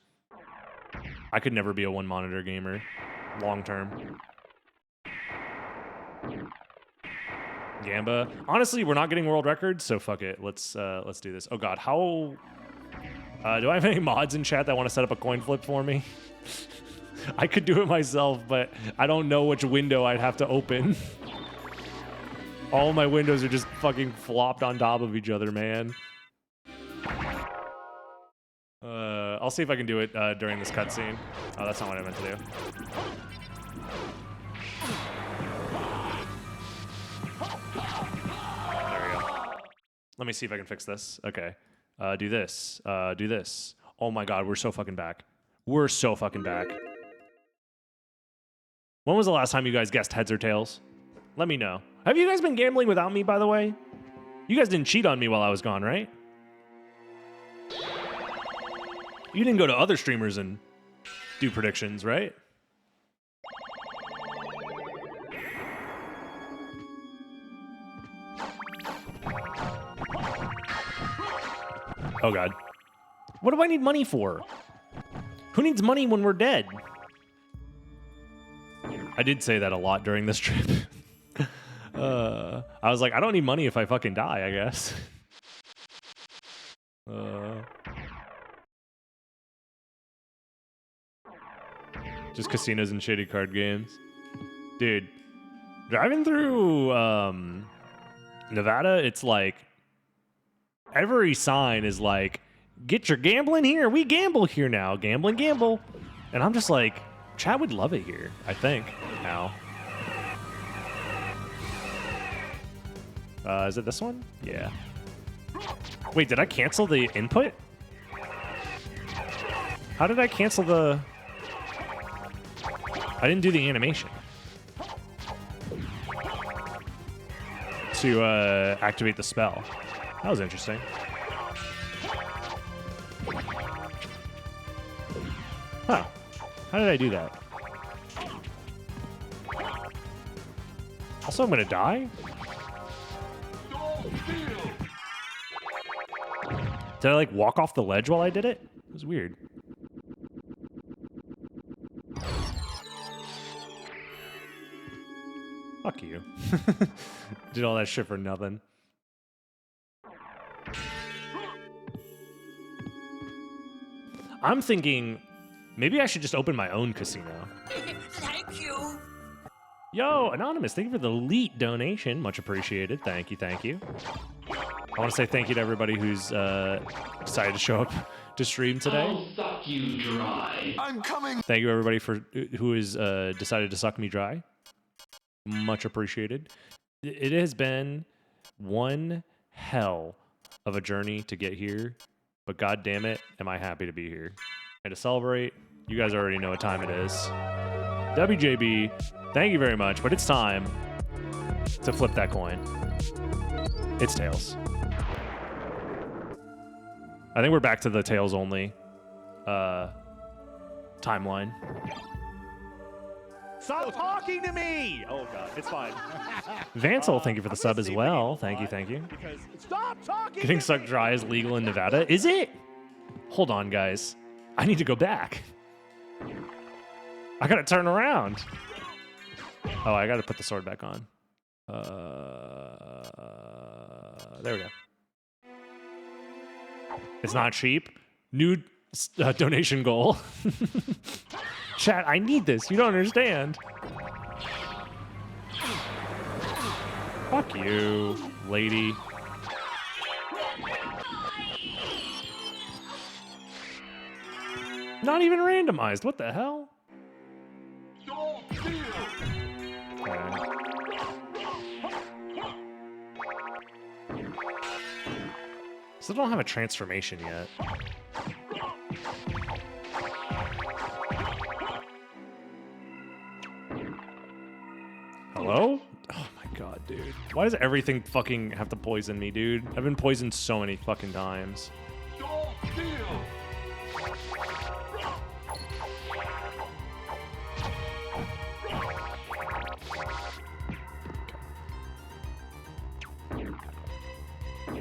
I could never be a one monitor gamer, long term. Gamba. Honestly, we're not getting world records, so fuck it. Let's do this. Oh god, how? Do I have any mods in chat that want to set up a coin flip for me? I could do it myself, but I don't know which window I'd have to open. All my windows are just fucking flopped on top of each other, man. I'll see if I can do it during this cutscene. Oh, that's not what I meant to do. There we go. Let me see if I can fix this. Okay. Do this. Do this. Oh my god, we're so fucking back. We're so fucking back. When was the last time you guys guessed heads or tails? Let me know. Have you guys been gambling without me, by the way? You guys didn't cheat on me while I was gone, right? You didn't go to other streamers and do predictions, right? Oh god. What do I need money for? Who needs money when we're dead? I did say that a lot during this trip. I was like, I don't need money if I fucking die, I guess. Just casinos and shitty card games. Dude, driving through Nevada, it's like every sign is like, get your gambling here. We gamble here now. Gambling, gamble. And I'm just like, Chad would love it here, I think, now. Is it this one? Yeah. Wait, did I cancel the input? How did I cancel the... I didn't do the animation. To activate the spell. That was interesting. Huh. How did I do that? Also, I'm gonna die? Did I, like, walk off the ledge while I did it? It was weird. Fuck you. Did all that shit for nothing. I'm thinking maybe I should just open my own casino. Thank you. Yo, Anonymous, thank you for the elite donation. Much appreciated. Thank you, thank you. I want to say thank you to everybody who's decided to show up to stream today. I'll suck you dry. I'm coming. Thank you, everybody, who has decided to suck me dry. Much appreciated. It has been one hell of a journey to get here, but god damn it, am I happy to be here. And to celebrate, you guys already know what time it is. WJB, thank you very much, but it's time to flip that coin. It's tails. I think we're back to the tails only timeline. Stop talking to me! Oh god, it's fine. Vansel, thank you for the I'm sub gonna as save well. the game Thank you, a thank you. lot because stop talking. Getting to sucked me! dry is legal in Nevada. Is it? Hold on, guys. I need to go back. I gotta turn around. Oh, I gotta put the sword back on. There we go. It's not cheap. New donation goal. Chat, I need this. You don't understand. Fuck you, lady. Not even randomized. What the hell? Okay. Okay. Still don't have a transformation yet. Hello? Oh my god, dude. Why does everything fucking have to poison me, dude? I've been poisoned so many fucking times.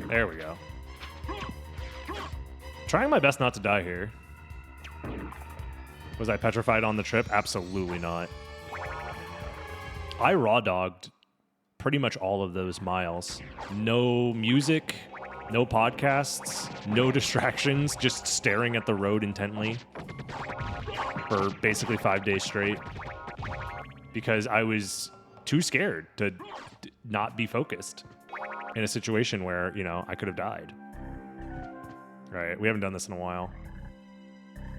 There we go. Trying my best not to die here. Was I petrified on the trip? Absolutely not. I raw dogged pretty much all of those miles. No music, no podcasts, no distractions, just staring at the road intently for basically 5 days straight because I was too scared to not be focused in a situation where, you know, I could have died. All right, we haven't done this in a while.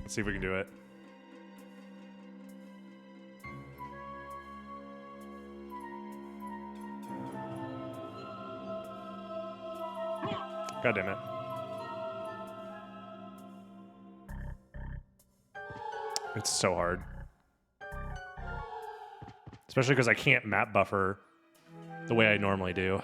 Let's see if we can do it. God damn it. It's so hard. Especially because I can't map buffer the way I normally do.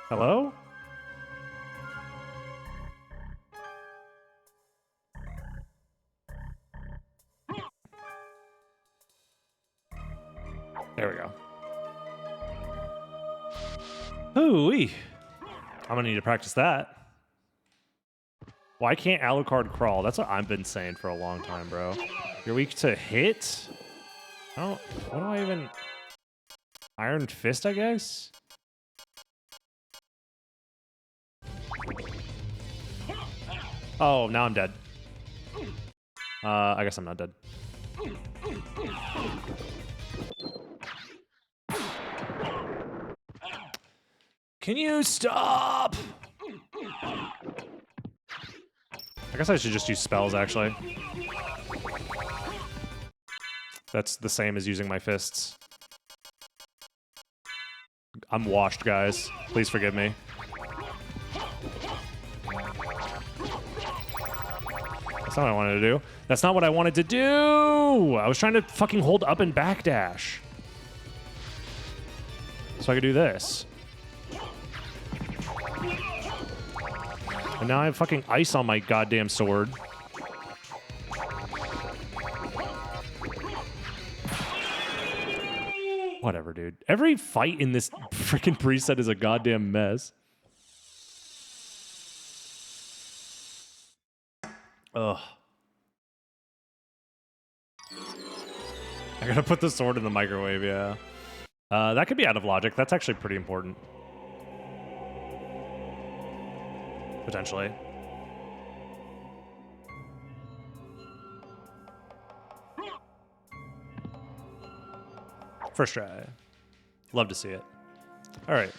Hello? There we go. Hooey. I'm gonna need to practice that. Why can't Alucard crawl? That's what I've been saying for a long time, bro. You're weak to hit? What do I even... Iron Fist, I guess? Oh, now I'm dead. I guess I'm not dead. Can you stop? I guess I should just use spells, actually. That's the same as using my fists. I'm washed, guys. Please forgive me. That's not what I wanted to do. That's not what I wanted to do! I was trying to fucking hold up and backdash. So I could do this. And now I have fucking ice on my goddamn sword. Whatever, dude. Every fight in this freaking preset is a goddamn mess. Ugh. I gotta put the sword in the microwave, yeah. That could be out of logic. That's actually pretty important. Potentially. First try. Love to see it. All right.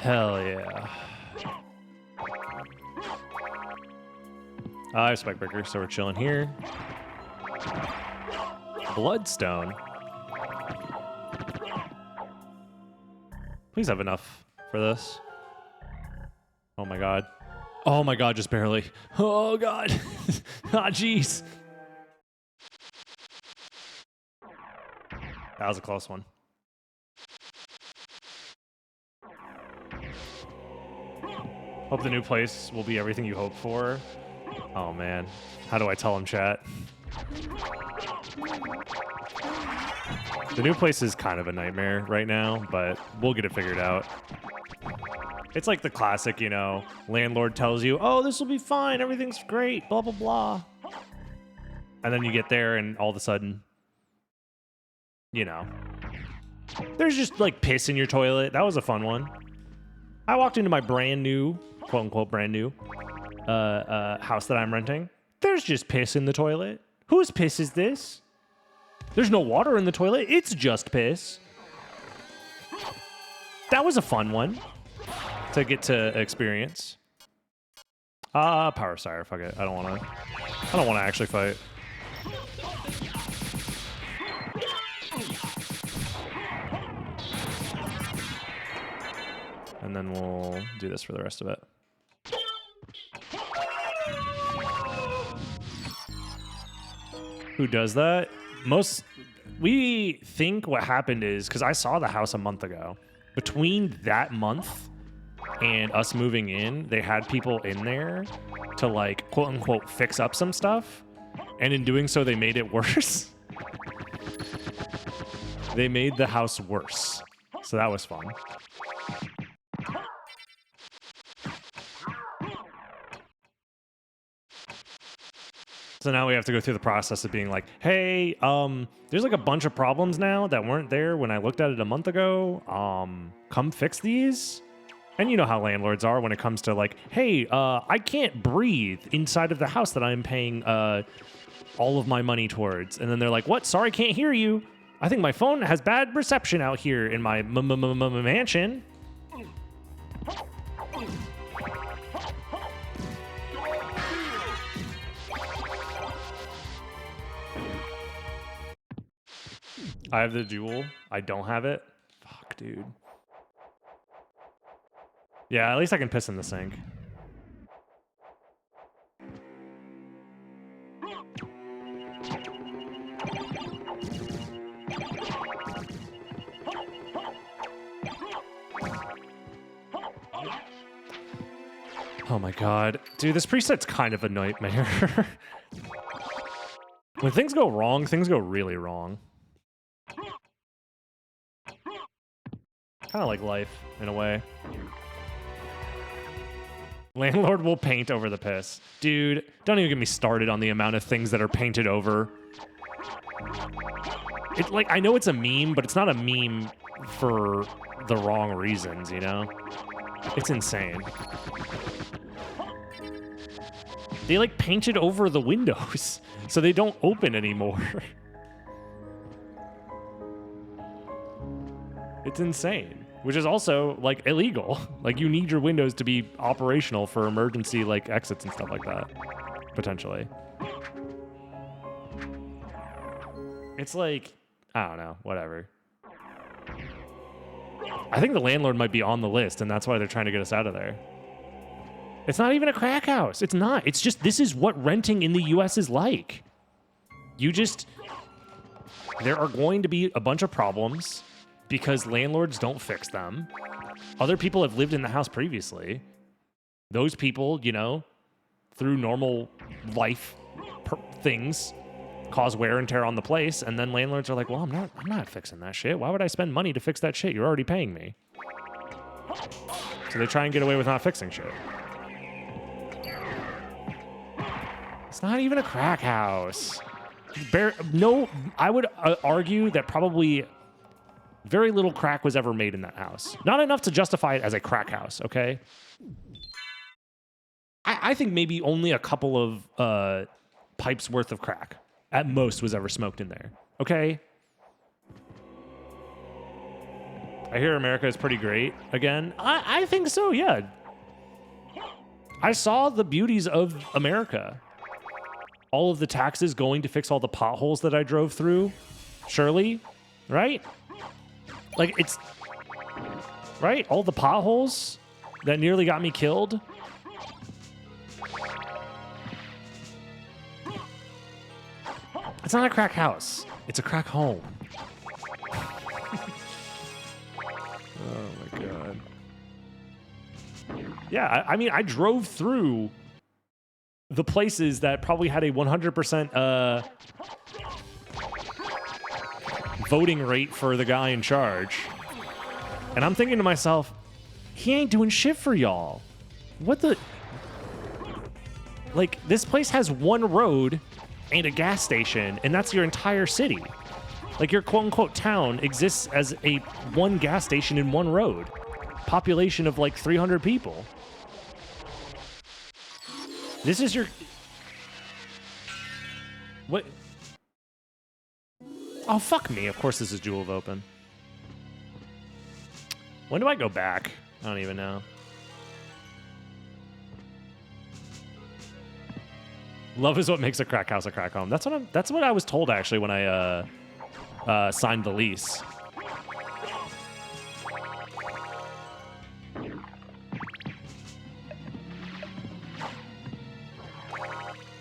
Hell yeah. I have Spikebreaker, so we're chilling here. Bloodstone. Please have enough for this. Oh my god. Oh my god, just barely. Oh god. Ah, jeez. That was a close one. Hope the new place will be everything you hope for. Oh man. How do I tell him, chat? The new place is kind of a nightmare right now, but we'll get it figured out. It's like the classic, you know, landlord tells you, oh, this will be fine, everything's great, blah, blah, blah. And then you get there and all of a sudden, you know, there's just like piss in your toilet. That was a fun one. I walked into my brand new, quote unquote brand new, house that I'm renting. There's just piss in the toilet. Whose piss is this? There's no water in the toilet. It's just piss. That was a fun one. to get to experience. Power Sire, fuck it. I don't wanna actually fight. And then we'll do this for the rest of it. Who does that? We think what happened is, because I saw the house a month ago. Between that month and us moving in, they had people in there to like, quote unquote, fix up some stuff. And in doing so, they made it worse. They made the house worse. So that was fun. So now we have to go through the process of being like, hey, there's like a bunch of problems now that weren't there when I looked at it a month ago. Come fix these. And you know how landlords are when it comes to like, hey, I can't breathe inside of the house that I'm paying all of my money towards. And then they're like, what? Sorry, can't hear you. I think my phone has bad reception out here in my mansion. I have the Jewel. I don't have it. Fuck, dude. Yeah, at least I can piss in the sink. Oh my god. Dude, this preset's kind of a nightmare. When things go wrong, things go really wrong. Kind of like life, in a way. Landlord will paint over the piss. Dude, don't even get me started on the amount of things that are painted over. It's like, I know it's a meme, but it's not a meme for the wrong reasons, you know? It's insane. They like painted over the windows so they don't open anymore. It's insane, which is also like illegal. Like you need your windows to be operational for emergency like exits and stuff like that, potentially. It's like, I don't know, whatever. I think the landlord might be on the list and that's why they're trying to get us out of there. It's not even a crack house. It's not. It's just, this is what renting in the US is like. There are going to be a bunch of problems because landlords don't fix them. Other people have lived in the house previously. Those people, you know, through normal life things, cause wear and tear on the place, and then landlords are like, well, I'm not fixing that shit. Why would I spend money to fix that shit? You're already paying me. So they try and get away with not fixing shit. It's not even a crack house. I would argue that probably very little crack was ever made in that house. Not enough to justify it as a crack house, okay? I think maybe only a couple of pipes worth of crack at most was ever smoked in there, okay? I hear America is pretty great again. I think so, yeah. I saw the beauties of America. All of the taxes going to fix all the potholes that I drove through. Surely, right? Like, it's... Right? All the potholes that nearly got me killed. It's not a crack house. It's a crack home. Oh, my God. Yeah, I mean, I drove through the places that probably had a 100% voting rate for the guy in charge. And I'm thinking to myself, he ain't doing shit for y'all. What the... Like, this place has one road and a gas station, and that's your entire city. Like, your quote-unquote town exists as one gas station and one road. Population of, like, 300 people. This is your... What? Oh, fuck me. Of course this is Jewel of Open. When do I go back? I don't even know. Love is what makes a crack house a crack home. That's what I was told actually when I signed the lease.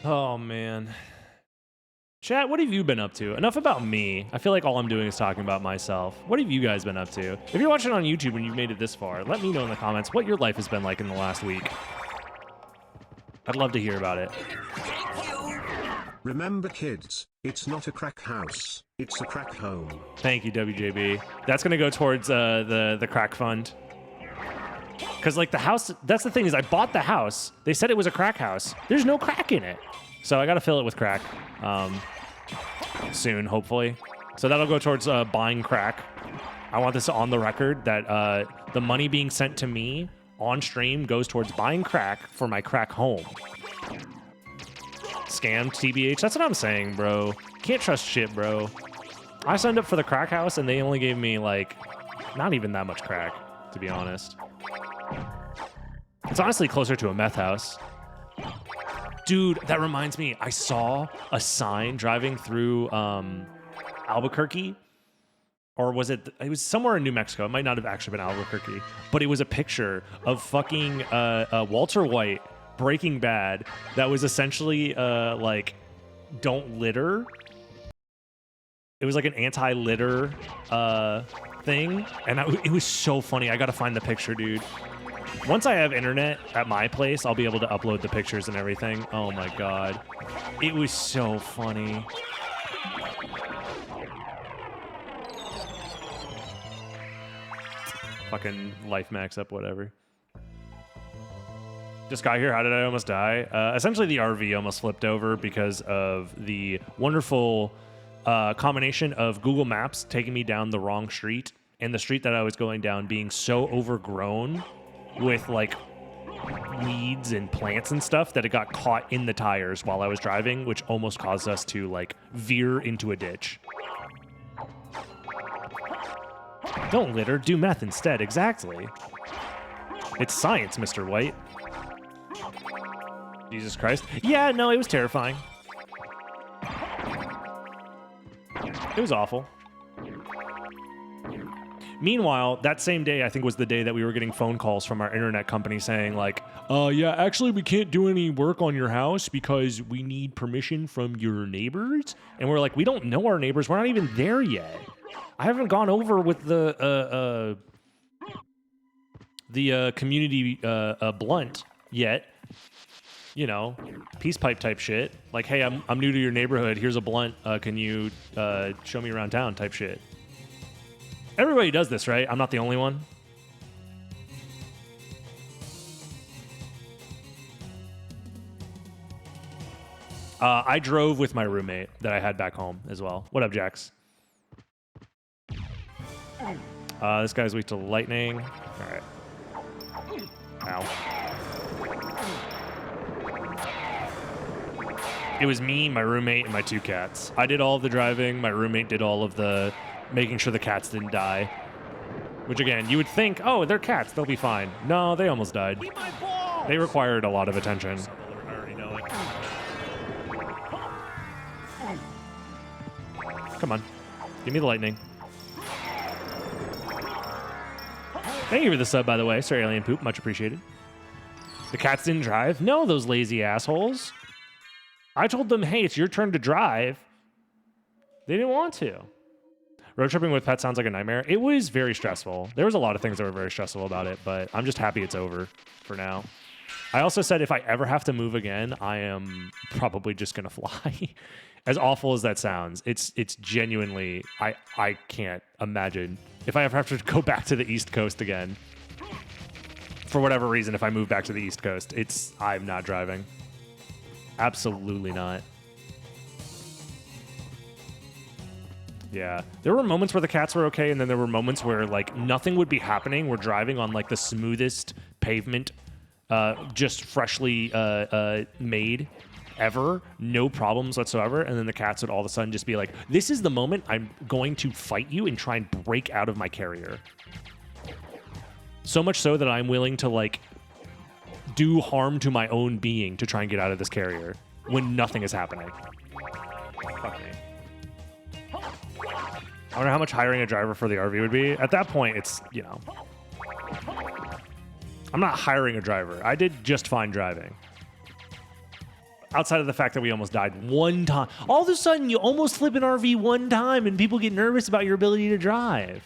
Oh man. Chat, what have you been up to? Enough about me. I feel like all I'm doing is talking about myself. What have you guys been up to? If you're watching on YouTube and you've made it this far, let me know in the comments what your life has been like in the last week. I'd love to hear about it. Thank you. Remember kids, it's not a crack house, it's a crack home. Thank you, WJB. That's gonna go towards the crack fund. Cause like the house, that's the thing is I bought the house. They said it was a crack house. There's no crack in it. So I gotta fill it with crack soon, hopefully. So that'll go towards buying crack. I want this on the record that the money being sent to me on stream goes towards buying crack for my crack home. Scammed, TBH. That's what I'm saying, bro. Can't trust shit, bro. I signed up for the crack house and they only gave me like not even that much crack, to be honest. It's honestly closer to a meth house. Dude, that reminds me, I saw a sign driving through Albuquerque. Or was it was somewhere in New Mexico. It might not have actually been Albuquerque. But it was a picture of fucking Walter White, Breaking Bad, that was essentially like, don't litter. It was like an anti-litter thing. And it was so funny. I gotta find the picture, dude. Once I have internet at my place, I'll be able to upload the pictures and everything. Oh my god. It was so funny. Fucking life max up, whatever. Just got here. How did I almost die? Essentially, the RV almost flipped over because of the wonderful combination of Google Maps taking me down the wrong street and the street that I was going down being so overgrown with like weeds and plants and stuff that it got caught in the tires while I was driving, which almost caused us to like veer into a ditch. Don't litter, do meth instead. Exactly. It's science, Mr. White. Jesus Christ. Yeah, no, it was terrifying. It was awful. Meanwhile, that same day, I think, was the day that we were getting phone calls from our internet company saying, like, yeah, actually, we can't do any work on your house because we need permission from your neighbors. And we're like, we don't know our neighbors. We're not even there yet. I haven't gone over with the community blunt yet. You know, peace pipe type shit. Like, hey, I'm new to your neighborhood. Here's a blunt. Can you show me around town type shit. Everybody does this, right? I'm not the only one. I drove with my roommate that I had back home as well. What up, Jax? This guy's weak to lightning. All right. Ow. It was me, my roommate, and my two cats. I did all of the driving. My roommate did all of the making sure the cats didn't die. Which, again, you would think, oh, they're cats. They'll be fine. No, they almost died. They required a lot of attention. I already know it. Come on. Give me the lightning. Thank you for the sub, by the way. Sorry, Alien Poop. Much appreciated. The cats didn't drive? No, those lazy assholes. I told them, hey, it's your turn to drive. They didn't want to. Road tripping with pets sounds like a nightmare. It was very stressful. There was a lot of things that were very stressful about it, but I'm just happy it's over for now. I also said if I ever have to move again, I am probably just going to fly. As awful as that sounds, it's genuinely, I can't imagine. If I ever have to go back to the East Coast again, for whatever reason, if I move back to the East Coast, I'm not driving. Absolutely not. Yeah. There were moments where the cats were okay, and then there were moments where, like, nothing would be happening. We're driving on, like, the smoothest pavement, just freshly made ever. No problems whatsoever. And then the cats would all of a sudden just be like, this is the moment I'm going to fight you and try and break out of my carrier. So much so that I'm willing to, like, do harm to my own being to try and get out of this carrier. when nothing is happening. Fuck me. I wonder how much hiring a driver for the RV would be. At that point, it's, you know, I'm not hiring a driver. I did just fine driving. Outside of the fact that we almost died one time. All of a sudden, you almost flip an RV one time and people get nervous about your ability to drive.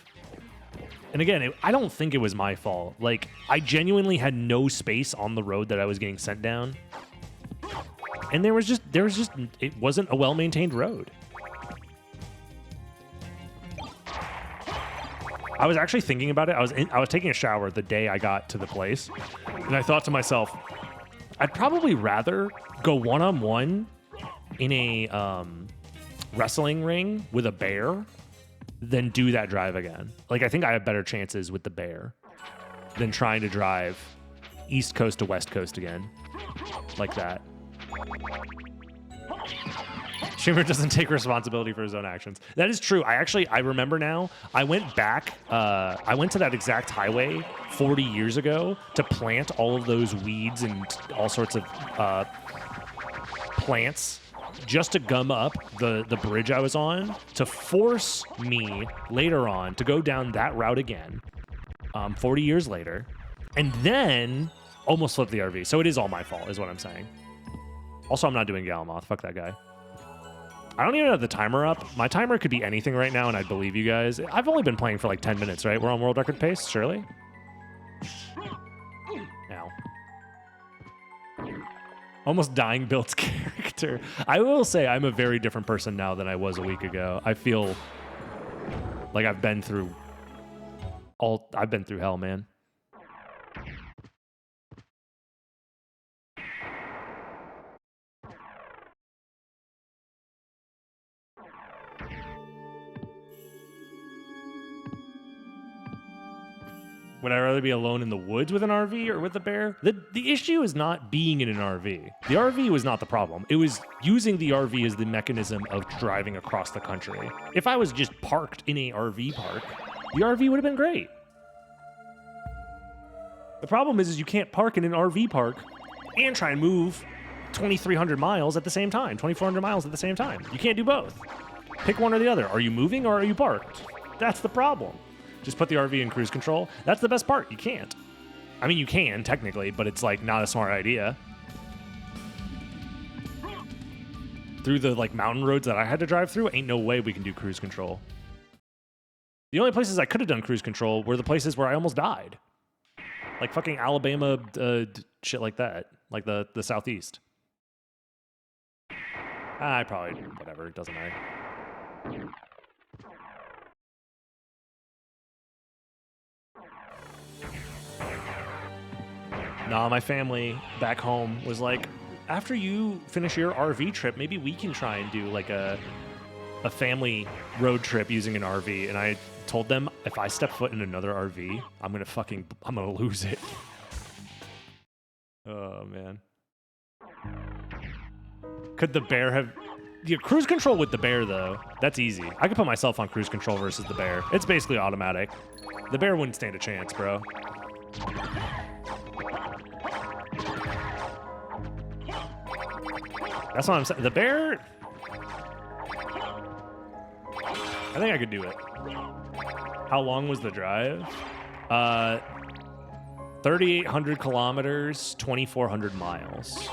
And again, I don't think it was my fault. Like, I genuinely had no space on the road that I was getting sent down. And there was just, it wasn't a well-maintained road. I was actually thinking about it. I was taking a shower the day I got to the place, and I thought to myself, I'd probably rather go one-on-one in a wrestling ring with a bear than do that drive again. Like, I think I have better chances with the bear than trying to drive East Coast to West Coast again like that. Streamer doesn't take responsibility for his own actions. That is true. I remember now. I went back. I went to that exact highway 40 years ago to plant all of those weeds and all sorts of plants just to gum up the bridge I was on to force me later on to go down that route again 40 years later, and then almost flip the RV. So it is all my fault is what I'm saying. Also, I'm not doing Galamoth. Fuck that guy. I don't even have the timer up. My timer could be anything right now, and I'd believe you guys. I've only been playing for like 10 minutes, right? We're on world record pace, surely? Ow. Almost dying Built's character. I will say I'm a very different person now than I was a week ago. I feel like I've been through hell, man. Would I rather be alone in the woods with an RV or with a bear? The issue is not being in an RV. The RV was not the problem. It was using the RV as the mechanism of driving across the country. If I was just parked in a RV park, the RV would have been great. The problem is you can't park in an RV park and try and move 2,300 miles at the same time, 2,400 miles at the same time. You can't do both. Pick one or the other. Are you moving or are you parked? That's the problem. Just put the RV in cruise control. That's the best part. You can't. I mean, you can, technically, but it's, like, not a smart idea. Through the, like, mountain roads that I had to drive through, ain't no way we can do cruise control. The only places I could have done cruise control were the places where I almost died. Like fucking Alabama, shit like that. Like the Southeast. I probably, whatever, it doesn't matter. Nah, my family back home was like, after you finish your RV trip, maybe we can try and do like a family road trip using an RV. And I told them, if I step foot in another RV, I'm gonna lose it. Oh man. Could the bear have... Yeah, cruise control with the bear, though. That's easy. I could put myself on cruise control versus the bear. It's basically automatic. The bear wouldn't stand a chance, bro. That's what I'm saying. The bear... I think I could do it. How long was the drive? 3,800 kilometers, 2,400 miles.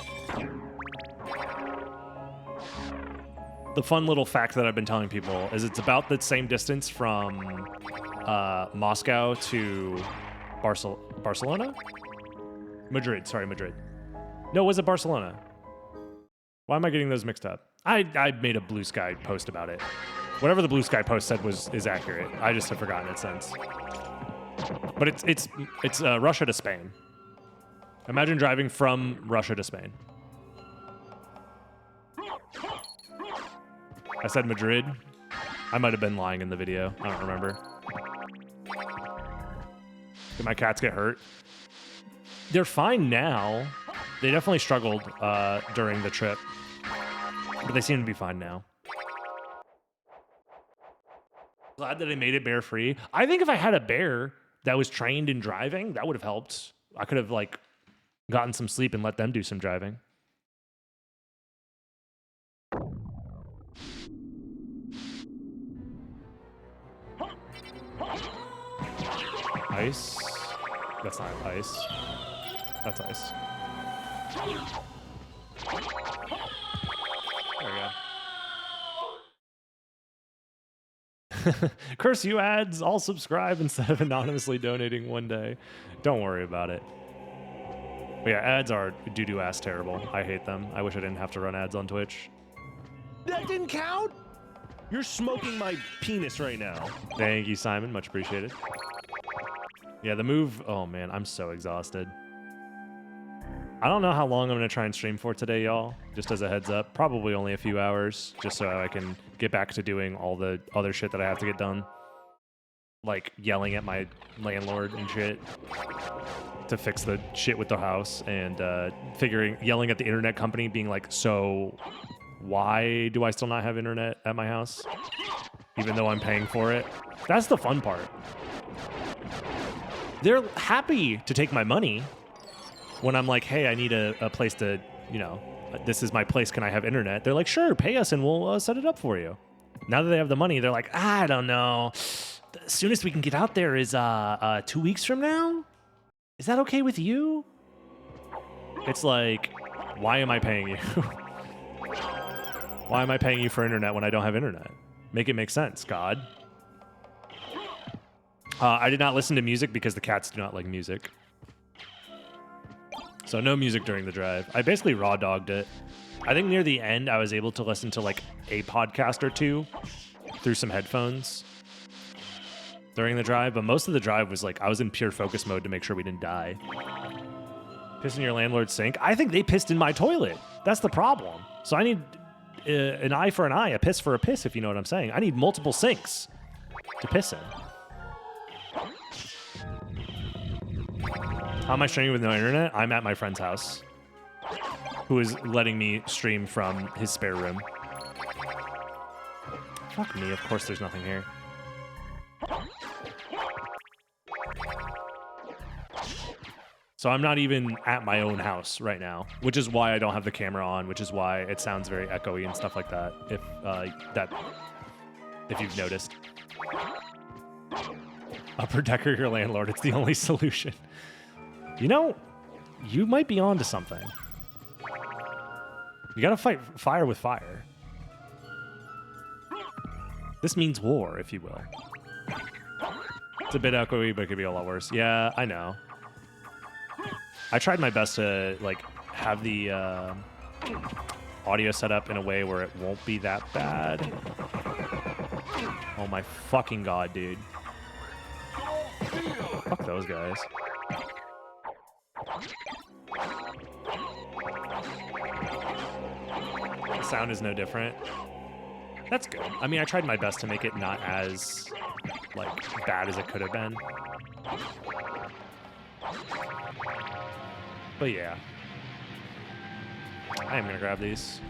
The fun little fact that I've been telling people is it's about the same distance from Moscow to Barcelona? Madrid, sorry, Madrid. No, was it Barcelona? Why am I getting those mixed up? I made a Blue Sky post about it. Whatever the Blue Sky post said is accurate. I just have forgotten it since. But it's Russia to Spain. Imagine driving from Russia to Spain. I said Madrid. I might have been lying in the video. I don't remember. Did my cats get hurt? They're fine now. They definitely struggled during the trip. But they seem to be fine now. Glad that I made it bear free. I think if I had a bear that was trained in driving, that would have helped. I could have like gotten some sleep and let them do some driving. Ice. That's not ice. That's ice. There we go. Curse you ads, I'll subscribe instead of anonymously donating one day. Don't worry about it. But yeah, ads are doo-doo ass terrible. I hate them. I wish I didn't have to run ads on Twitch. That didn't count? You're smoking my penis right now. Thank you, Simon. Much appreciated. Yeah, the move... Oh, man, I'm so exhausted. I don't know how long I'm going to try and stream for today, y'all. Just as a heads up. Probably only a few hours, just so I can get back to doing all the other shit that I have to get done. Like yelling at my landlord and shit to fix the shit with the house, and yelling at the internet company, being like, so why do I still not have internet at my house? Even though I'm paying for it. That's the fun part. They're happy to take my money when I'm like, hey, I need a place to, you know, this is my place, can I have internet? They're like, sure, pay us and we'll set it up for you. Now that they have the money, they're like, I don't know. The soonest we can get out there is 2 weeks from now? Is that okay with you? It's like, why am I paying you? Why am I paying you for internet when I don't have internet? Make it make sense, God. I did not listen to music because the cats do not like music. So no music during the drive. I basically raw dogged it. I think near the end, I was able to listen to like a podcast or two through some headphones during the drive, but most of the drive was like, I was in pure focus mode to make sure we didn't die. Piss in your landlord's sink? I think they pissed in my toilet. That's the problem. So I need an eye for an eye, a piss for a piss, if you know what I'm saying. I need multiple sinks to piss in. How am I streaming with no internet? I'm at my friend's house, who is letting me stream from his spare room. Fuck me, of course there's nothing here. So I'm not even at my own house right now, which is why I don't have the camera on, which is why it sounds very echoey and stuff like that, if you've noticed. Upper decker your landlord, it's the only solution. You know, you might be onto something. You gotta fight fire with fire. This means war, if you will. It's a bit echoey, but it could be a lot worse. Yeah, I know. I tried my best to like have the audio set up in a way where it won't be that bad. Oh my fucking god, dude. Fuck those guys. The sound is no different. That's good. I mean, I tried my best to make it not as, like, bad as it could have been. But yeah. I am gonna grab these.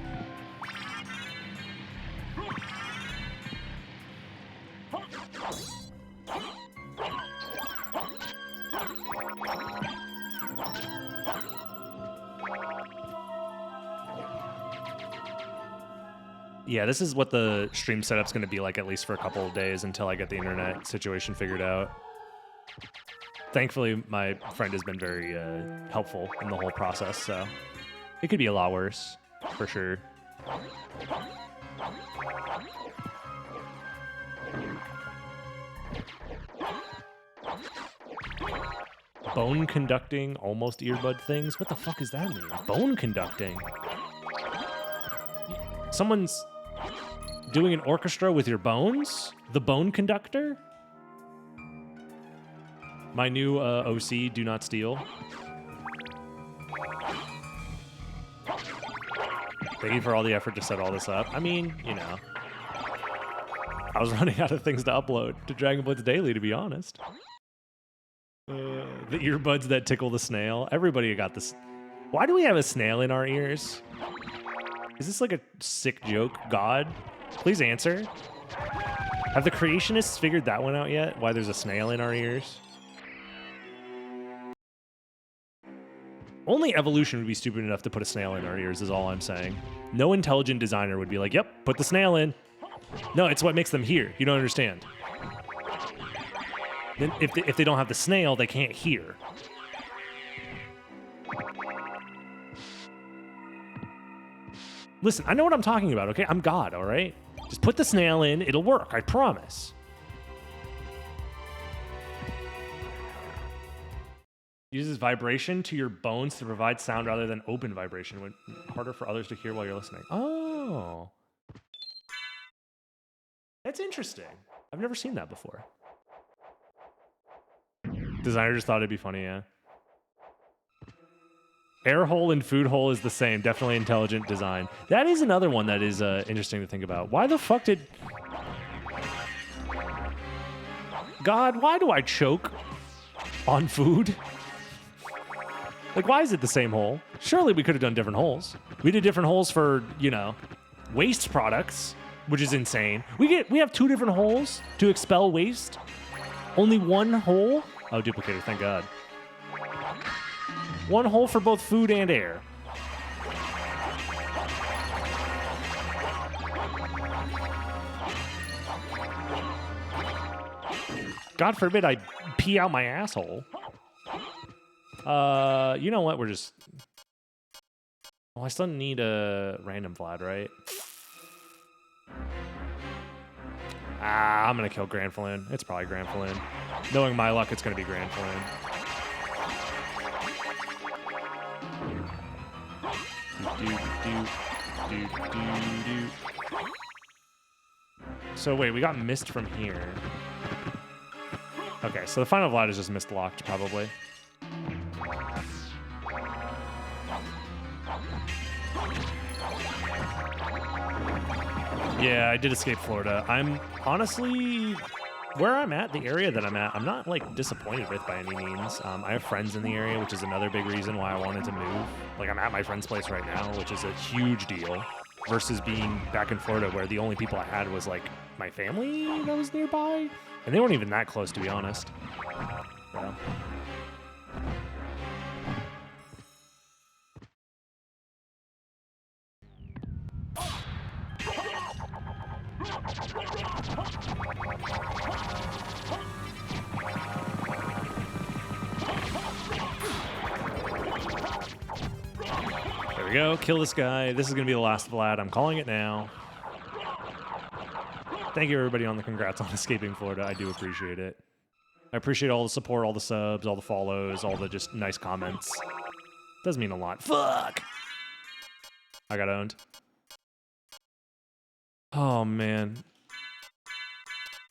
Yeah, this is what the stream setup's going to be like, at least for a couple of days until I get the internet situation figured out. Thankfully, my friend has been very helpful in the whole process, so it could be a lot worse, for sure. Bone conducting, almost earbud things? What the fuck does that mean? Bone conducting? Someone's doing an orchestra with your bones? The bone conductor? My new OC, Do Not Steal. Thank you for all the effort to set all this up. I mean, you know. I was running out of things to upload to Dragon Blitz Daily, to be honest. The earbuds that tickle the snail. Everybody got this. Why do we have a snail in our ears? Is this like a sick joke? God, please answer. Have the creationists figured that one out yet? Why there's a snail in our ears? Only evolution would be stupid enough to put a snail in our ears, is all I'm saying. No intelligent designer would be like, yep, put the snail in. No, it's what makes them hear. You don't understand. Then if they don't have the snail, they can't hear. Listen, I know what I'm talking about, okay? I'm God, all right? Just put the snail in, it'll work, I promise. Uses vibration to your bones to provide sound rather than open vibration, when harder for others to hear while you're listening. Oh. That's interesting. I've never seen that before. Designer just thought it'd be funny, yeah. Air hole and food hole is the same. Definitely intelligent design. That is another one that is interesting to think about. Why the fuck did... God, why do I choke on food? Like, why is it the same hole? Surely we could have done different holes. We did different holes for, you know, waste products, which is insane. We have 2 different holes to expel waste. Only 1 hole? Oh, duplicator, thank God. 1 hole for both food and air. God forbid I pee out my asshole. You know what? We're just... Oh, I still need a random Vlad, right? I'm gonna kill Grand Flynn. It's probably Grand Flynn. Knowing my luck, it's gonna be Grand Flynn. So wait, we got missed from here. Okay, so the final Vlad is just mist locked, probably. Yeah, I did escape Florida. I'm honestly, where I'm at, the area that I'm at, I'm not like disappointed with by any means. I have friends in the area, which is another big reason why I wanted to move. Like, I'm at my friend's place right now, which is a huge deal, versus being back in Florida where the only people I had was like my family that was nearby, and they weren't even that close, to be honest. So. There we go. Kill this guy. This is going to be the last Vlad. I'm calling it now. Thank you, everybody, on the congrats on escaping Florida. I do appreciate it. I appreciate all the support, all the subs, all the follows, all the just nice comments. Does mean a lot. Fuck! I got owned. Oh, man.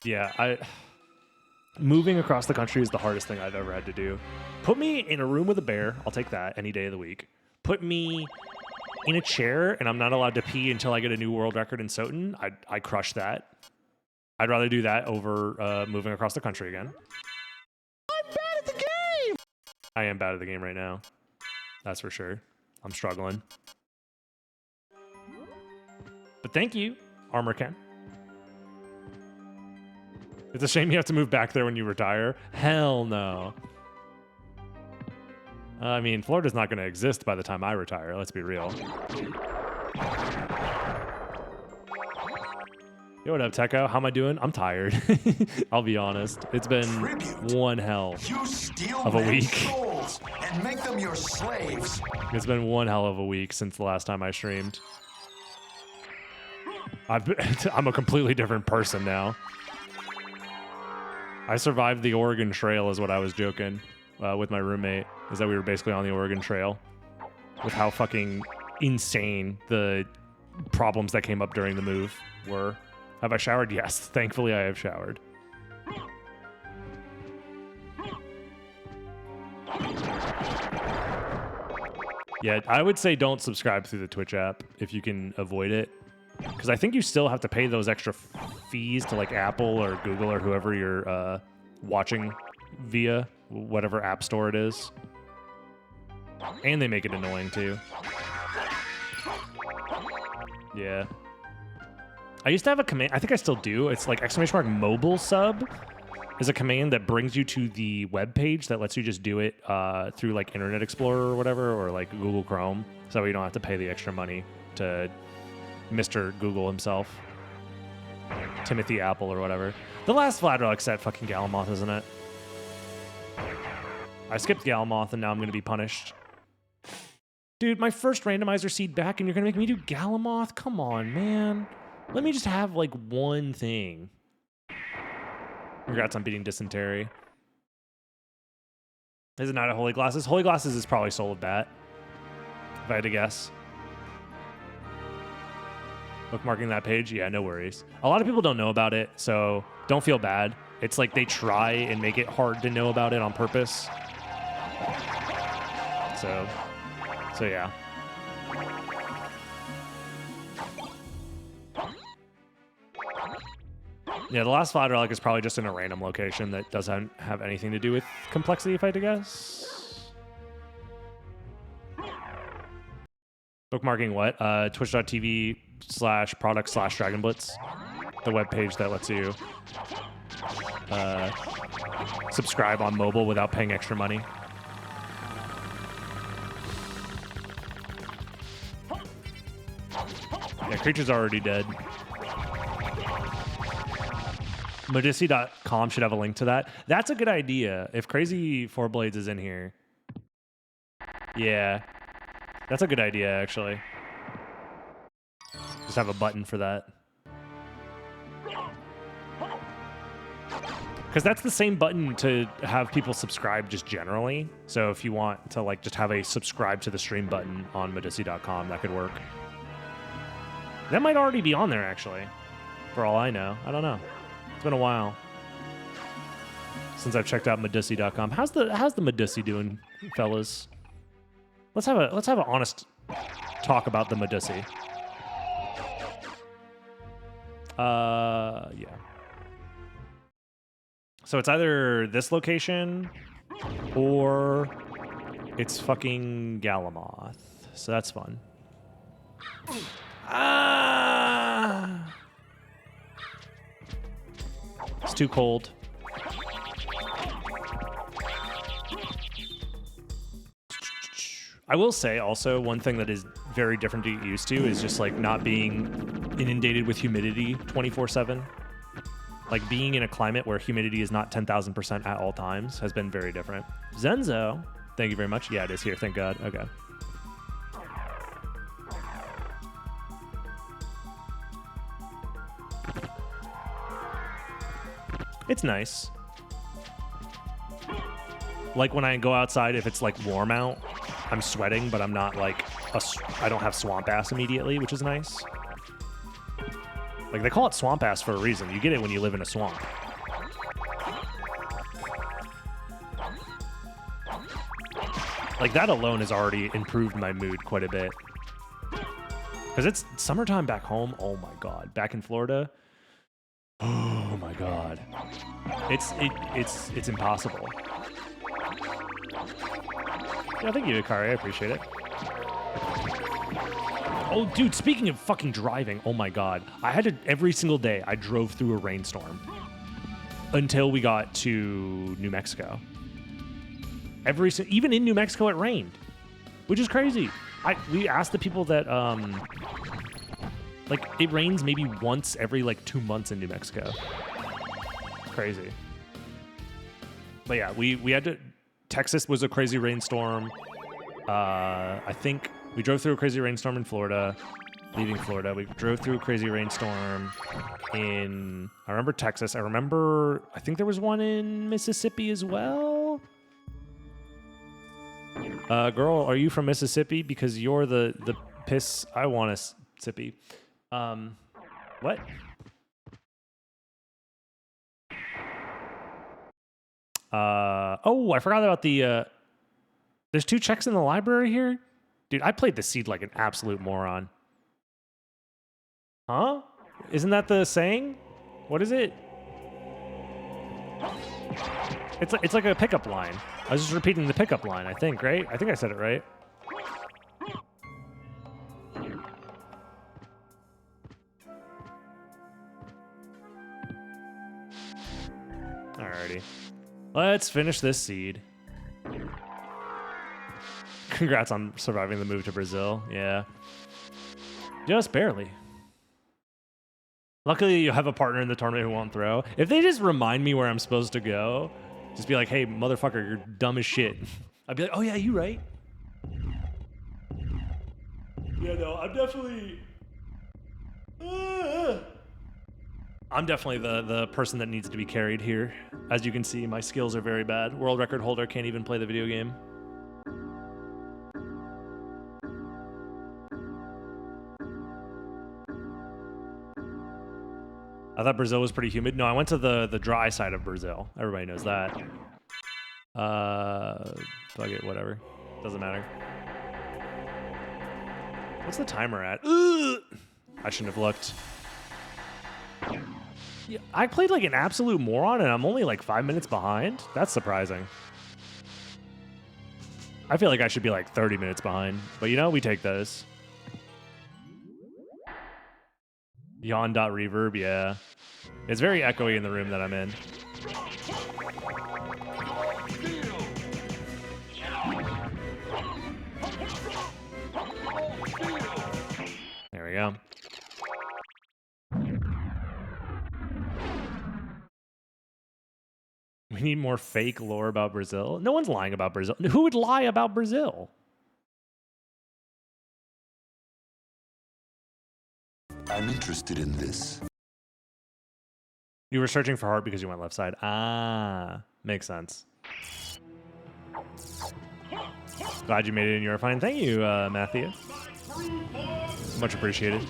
Yeah, moving across the country is the hardest thing I've ever had to do. Put me in a room with a bear. I'll take that any day of the week. Put me in a chair and I'm not allowed to pee until I get a new world record in Soten. I crush that. I'd rather do that over moving across the country again. I'm bad at the game! I am bad at the game right now. That's for sure. I'm struggling. But thank you, Armor Ken. It's a shame you have to move back there when you retire. Hell no. I mean, Florida's not going to exist by the time I retire. Let's be real. Yo, what up, Techo? How am I doing? I'm tired. I'll be honest. It's been one hell of a week. Souls and make them your slaves. It's been one hell of a week since the last time I streamed. I'm a completely different person now. I survived the Oregon Trail is what I was joking with my roommate, is that we were basically on the Oregon Trail with how fucking insane the problems that came up during the move were. Have I showered? Yes. Thankfully, I have showered. Yeah, I would say don't subscribe through the Twitch app if you can avoid it. Because I think you still have to pay those extra fees to like Apple or Google or whoever you're watching via, whatever app store it is. And they make it annoying too. Yeah. I used to have a command, I think I still do. It's like !mobile sub is a command that brings you to the web page that lets you just do it through like Internet Explorer or whatever, or like Google Chrome. So you don't have to pay the extra money to Mr. Google himself. Timothy Apple or whatever. The last Vlad Relic's at fucking Galamoth, isn't it? I skipped Galamoth, and now I'm going to be punished. Dude, my first randomizer seed back, and you're going to make me do Galamoth? Come on, man. Let me just have, like, one thing. Congrats on beating Dysentery. Is it not a Holy Glasses? Holy Glasses is probably Soul of Bat, if I had to guess. Bookmarking that page? Yeah, no worries. A lot of people don't know about it, so don't feel bad. It's like they try and make it hard to know about it on purpose. So yeah. Yeah, the last flat relic is probably just in a random location that doesn't have anything to do with complexity, if I had to guess. Bookmarking what? Twitch.tv/product/DragonBlitz. The webpage that lets you subscribe on mobile without paying extra money. Yeah, creature's already dead. Modissi.com should have a link to that. That's a good idea. If Crazy Four Blades is in here. Yeah. That's a good idea, actually. Just have a button for that. Because that's the same button to have people subscribe just generally. So if you want to like just have a subscribe to the stream button on Modissi.com, that could work. That might already be on there, actually. For all I know. I don't know. It's been a while since I've checked out Modissi.com. How's the Modissi doing, fellas? Let's have an honest talk about the Modissi. Yeah. So it's either this location or it's fucking Galamoth. So that's fun. It's too cold. I will say also one thing that is very different to get used to is just like not being inundated with humidity 24/7. Like being in a climate where humidity is not 10,000% at all times has been very different. Zenzo, thank you very much. Yeah, it is here. Thank God. Okay. It's nice. Like when I go outside, if it's like warm out, I'm sweating, but I'm not like, I don't have swamp ass immediately, which is nice. Like they call it swamp ass for a reason. You get it when you live in a swamp. Like that alone has already improved my mood quite a bit. Because it's summertime back home. Oh my God. Back in Florida. Oh my God. It's impossible. Yeah, thank you, Akari. I appreciate it. Oh, dude, speaking of fucking driving, oh my God. I had to, every single day, I drove through a rainstorm until we got to New Mexico. Even in New Mexico, it rained, which is crazy. We asked the people that, like, it rains maybe once every, like, 2 months in New Mexico. Crazy. But yeah, we had to, Texas was a crazy rainstorm. I think we drove through a crazy rainstorm in Florida, leaving Florida. We drove through a crazy rainstorm in, I remember Texas. I think there was one in Mississippi as well. Girl, are you from Mississippi? Because you're the piss I want to sippy. What? Oh, I forgot about the, there's 2 checks in the library here? Dude, I played the seed like an absolute moron. Huh? Isn't that the saying? What is it? It's like a pickup line. I was just repeating the pickup line, I think, right? I think I said it right. Alrighty. Let's finish this seed. Congrats on surviving the move to Brazil. Yeah. Just barely. Luckily, you have a partner in the tournament who won't throw. If they just remind me where I'm supposed to go, Just be like, hey, motherfucker, you're dumb as shit. I'd be like, oh yeah, you right. Yeah, no, I'm definitely the person that needs to be carried here. As you can see, my skills are very bad. World record holder can't even play the video game. I thought Brazil was pretty humid. No, I went to the dry side of Brazil. Everybody knows that. Fuck it, whatever. Doesn't matter. What's the timer at? Ugh! I shouldn't have looked. Yeah, I played like an absolute moron and I'm only like 5 minutes behind. That's surprising. I feel like I should be like 30 minutes behind. But you know, we take those. Yawn.reverb, yeah. It's very echoey in the room that I'm in. There we go. We need more fake lore about Brazil. No one's lying about Brazil. Who would lie about Brazil? I'm interested in this. You were searching for heart because you went left side. Ah, makes sense. Glad you made it in your fine. Thank you, Matthew. Much appreciated.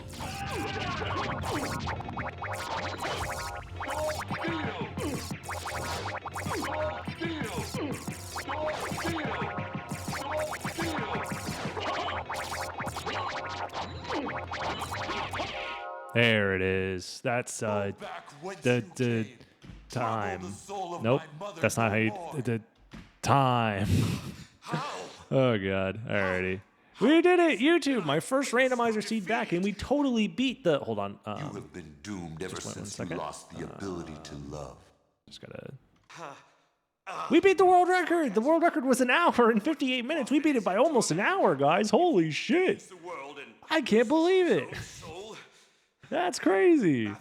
There it is. That's the time. Nope, that's not how you the time. Oh god. Alrighty. We did it, YouTube. My first randomizer seed back, and we totally beat the. Hold on. You have been doomed ever since you lost the ability to love. Just gotta. We beat the world record. The world record was an hour and 58 minutes. We beat it by almost an hour, guys. Holy shit! I can't believe it. That's crazy.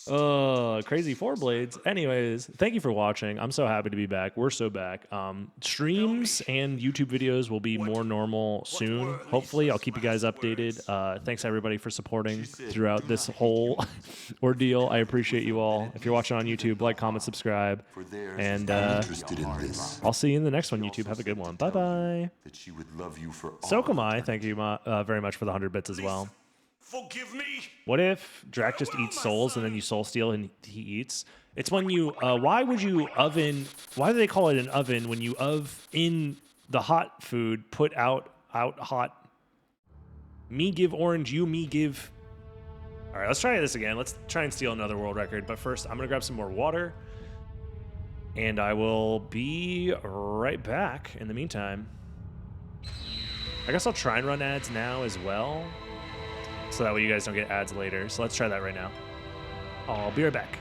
Crazy four blades. Anyways, thank you for watching. I'm so happy to be back. We're so back. Streams and YouTube videos will be more normal soon. Hopefully, I'll keep you guys updated. Thanks everybody for supporting throughout this whole ordeal. I appreciate you all. If you're watching on YouTube, like, comment, subscribe, and I'll see you in the next one. YouTube, have a good one. Bye bye. Sokomai, thank you very much for the 100 bits as well. Forgive me. What if Drac just eats souls and then you soul steal and he eats? It's when you, why would you oven, why do they call it an oven when you in the hot food, put out hot? Me give orange, you me give. All right, let's try this again. Let's try and steal another world record. But first, I'm gonna grab some more water and I will be right back in the meantime. I guess I'll try and run ads now as well, so that way you guys don't get ads later. So let's try that right now. I'll be right back.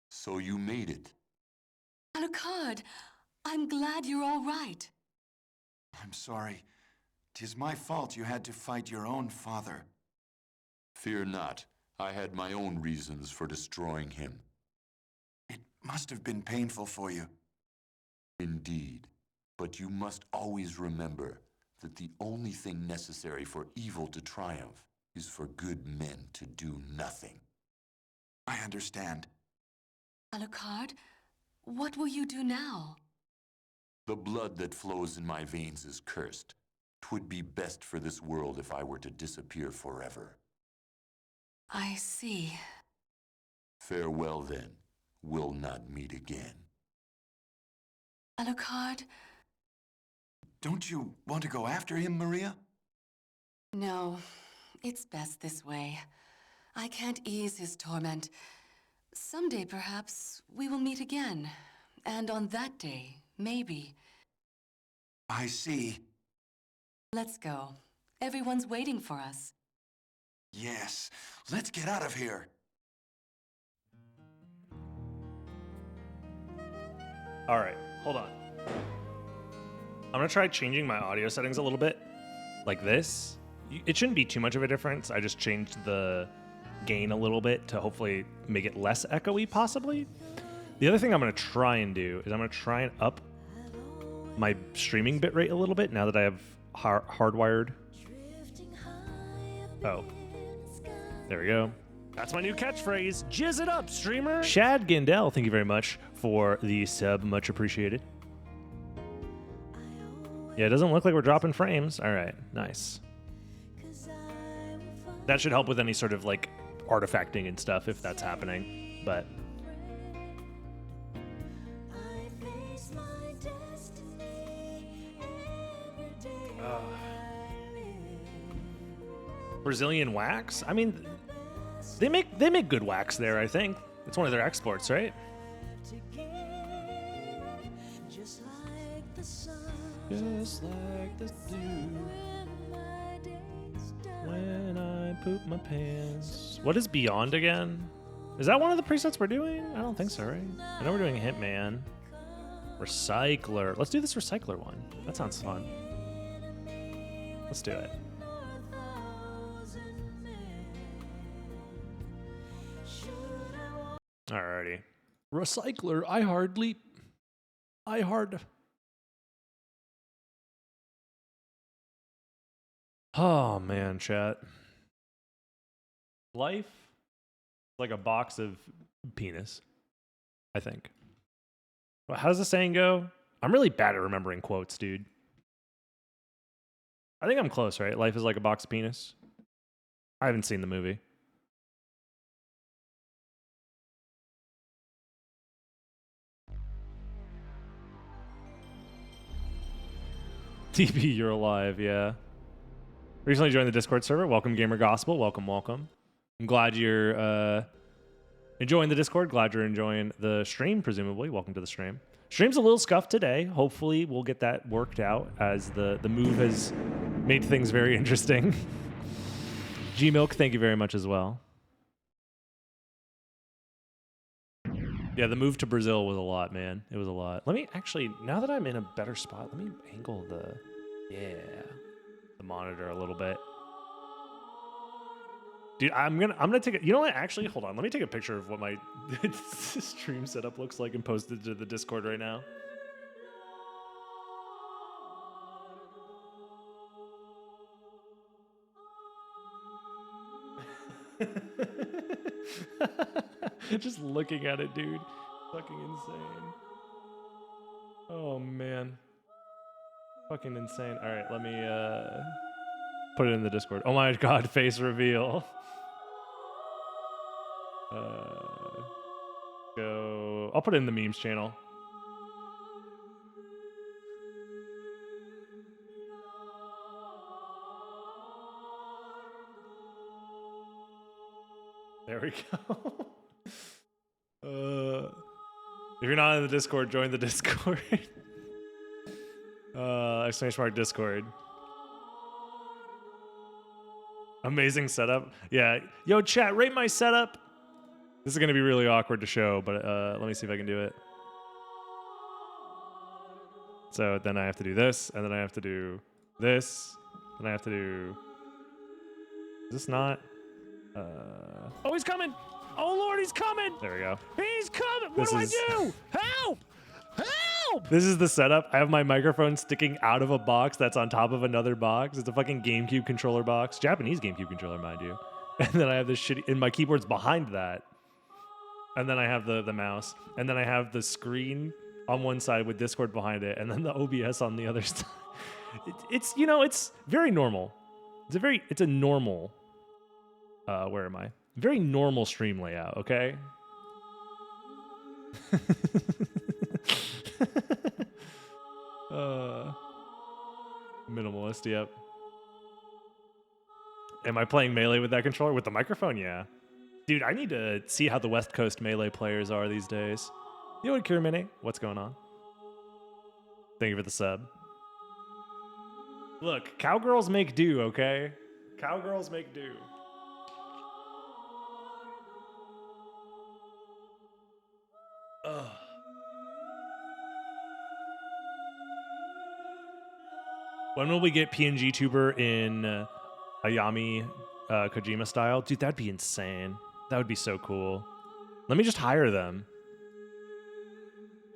So you made it. Alucard, I'm glad you're all right. I'm sorry. 'Tis my fault you had to fight your own father. Fear not. I had my own reasons for destroying him. It must have been painful for you. Indeed. But you must always remember that the only thing necessary for evil to triumph is for good men to do nothing. I understand. Alucard, what will you do now? The blood that flows in my veins is cursed. 'Twould be best for this world if I were to disappear forever. I see. Farewell then. We'll not meet again. Alucard? Don't you want to go after him, Maria? No, it's best this way. I can't ease his torment. Someday, perhaps, we will meet again. And on that day, maybe. I see. Let's go. Everyone's waiting for us. Yes, let's get out of here. All right, hold on. I'm gonna try changing my audio settings a little bit, like this. It shouldn't be too much of a difference. I just changed the gain a little bit to hopefully make it less echoey, possibly. The other thing I'm gonna try and do is I'm gonna try and up my streaming bitrate a little bit now that I have hardwired. Oh, there we go. That's my new catchphrase. Jizz it up, streamer. Shad Gindel, thank you very much for the sub. Much appreciated. Yeah, it doesn't look like we're dropping frames. All right, nice. That should help with any sort of like artifacting and stuff if that's happening. But Brazilian wax? I mean, they make good wax there, I think. It's one of their exports, right? Just like the dew when I poop my pants. What is Beyond again? Is that one of the presets we're doing? I don't think so, right? I know we're doing Hitman. Recycler. Let's do this Recycler one. That sounds fun. Let's do it. Alrighty. Recycler, I hard. Oh man, chat. Life is like a box of penis, I think. Well, how does the saying go? I'm really bad at remembering quotes, dude. I think I'm close, right? Life is like a box of penis. I haven't seen the movie. TP, you're alive, yeah. Recently joined the Discord server. Welcome, Gamer Gospel. Welcome, welcome. I'm glad you're enjoying the Discord. Glad you're enjoying the stream, presumably. Welcome to the stream. Stream's a little scuffed today. Hopefully, we'll get that worked out as the move has made things very interesting. G-Milk, thank you very much as well. Yeah, the move to Brazil was a lot, man. It was a lot. Let me actually, now that I'm in a better spot, let me angle the monitor a little bit. Dude, I'm gonna take a, you know what? Actually, hold on. Let me take a picture of what my stream setup looks like and post it to the Discord right now. Just looking at it, dude. Fucking insane. Oh man. Fucking insane. All right, let me put it in the Discord. Oh my god, face reveal. Go. I'll put it in the memes channel. There we go. If you're not in the Discord, join the Discord. Exclamation mark Discord. Amazing setup. Yeah. Yo, chat, rate my setup. This is going to be really awkward to show, but let me see if I can do it. So then I have to do this, and then I have to do this, and I have to do... Is this not... Oh, he's coming! Oh, Lord, he's coming! There we go. He's coming! What do I do? Help! Help! This is the setup. I have my microphone sticking out of a box that's on top of another box. It's a fucking GameCube controller box. Japanese GameCube controller, mind you. And then I have this shitty... And my keyboard's behind that. And then I have the mouse. And then I have the screen on one side with Discord behind it. And then the OBS on the other side. It's, you know, it's very normal. It's a normal... where am I? Very normal stream layout, okay? Minimalist, yep. Am I playing Melee with that controller? With the microphone? Yeah. Dude, I need to see how the West Coast Melee players are these days. Yo, Kirimine, what's going on? Thank you for the sub. Look, cowgirls make do, okay? Cowgirls make do. Ugh. When will we get PNG Tuber in Ayami Kojima style? Dude, that'd be insane. That would be so cool. Let me just hire them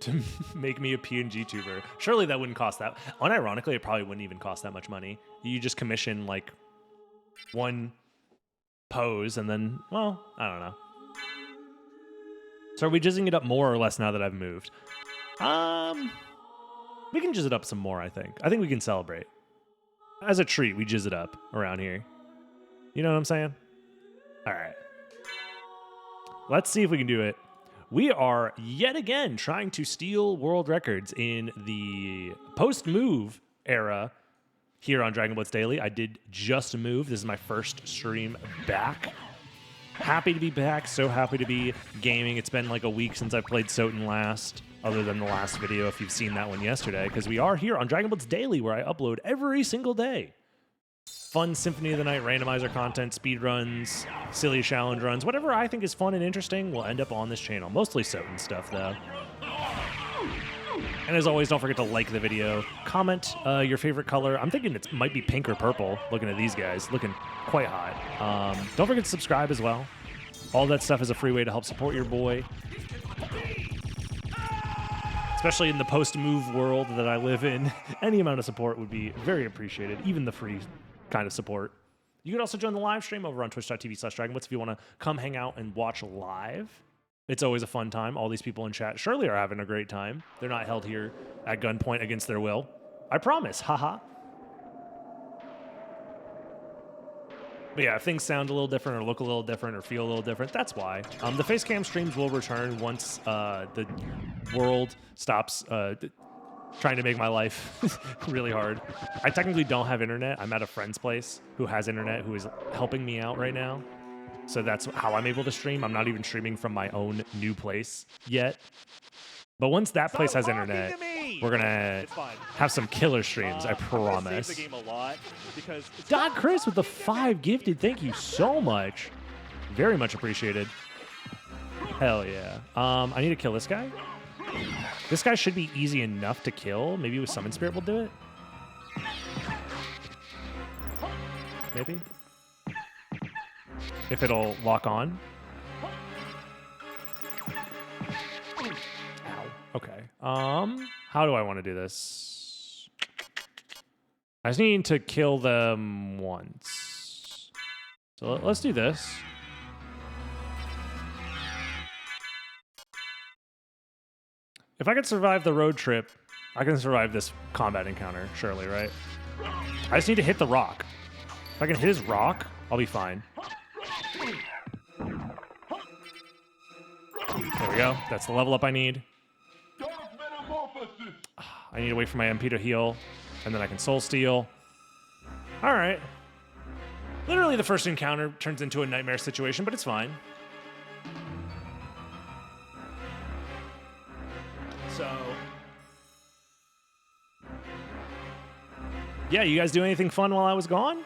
to make me a PNG Tuber. Surely that wouldn't cost that. Unironically, it probably wouldn't even cost that much money. You just commission like one pose and then, well, I don't know. So are we jizzing it up more or less now that I've moved? We can jizz it up some more, I think. I think we can celebrate. As a treat, we jizz it up around here. You know what I'm saying? All right. Let's see if we can do it. We are yet again trying to steal world records in the post-move era here on Dragon Blitz Daily. I did just move. This is my first stream back. Happy to be back. So happy to be gaming. It's been like a week since I played Soten last, other than the last video if you've seen that one yesterday, because we are here on Dragon Blitz Daily where I upload every single day. Fun Symphony of the Night randomizer content, speed runs, silly challenge runs, whatever I think is fun and interesting will end up on this channel. Mostly Soten stuff, though. And as always, don't forget to like the video. Comment your favorite color. I'm thinking it might be pink or purple, looking at these guys. Looking quite hot. Don't forget to subscribe as well. All that stuff is a free way to help support your boy. Especially in the post-move world that I live in. Any amount of support would be very appreciated, even the free kind of support. You can also join the live stream over on twitch.tv/DragonBlitz if you want to come hang out and watch live. It's always a fun time. All these people in chat surely are having a great time. They're not held here at gunpoint against their will. I promise. Haha. But yeah, if things sound a little different or look a little different or feel a little different, that's why. The Facecam streams will return once the world stops trying to make my life really hard. I technically don't have internet. I'm at a friend's place who has internet, who is helping me out right now. So that's how I'm able to stream. I'm not even streaming from my own new place yet. But once that place has internet, we're going to have some killer streams, I promise. Save the game a lot because Doc Chris with the 5 gifted. Thank you so much. Very much appreciated. Hell yeah. I need to kill this guy. This guy should be easy enough to kill. Maybe with Summon Spirit we'll do it. Maybe. If it'll lock on. Ow. Okay. How do I want to do this? I just need to kill them once. So let's do this. If I could survive the road trip, I can survive this combat encounter, surely, right? I just need to hit the rock. If I can hit his rock, I'll be fine. There we go. That's the level up I need. I need to wait for my MP to heal, and then I can soul steal. All right. Literally, the first encounter turns into a nightmare situation, but it's fine. So, yeah, you guys do anything fun while I was gone?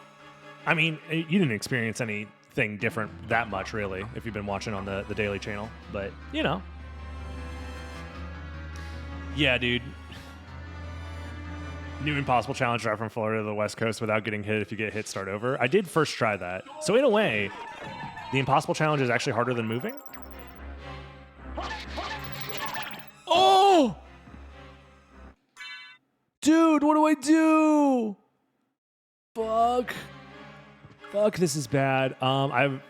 I mean, you didn't experience anything different that much, really, if you've been watching on the Daily channel. But, you know. Yeah, dude. New Impossible Challenge drive from Florida to the West Coast without getting hit. If you get hit, start over. I did first try that. So, in a way, the Impossible Challenge is actually harder than moving. Oh! Dude, what do I do? Fuck. Fuck, this is bad. I have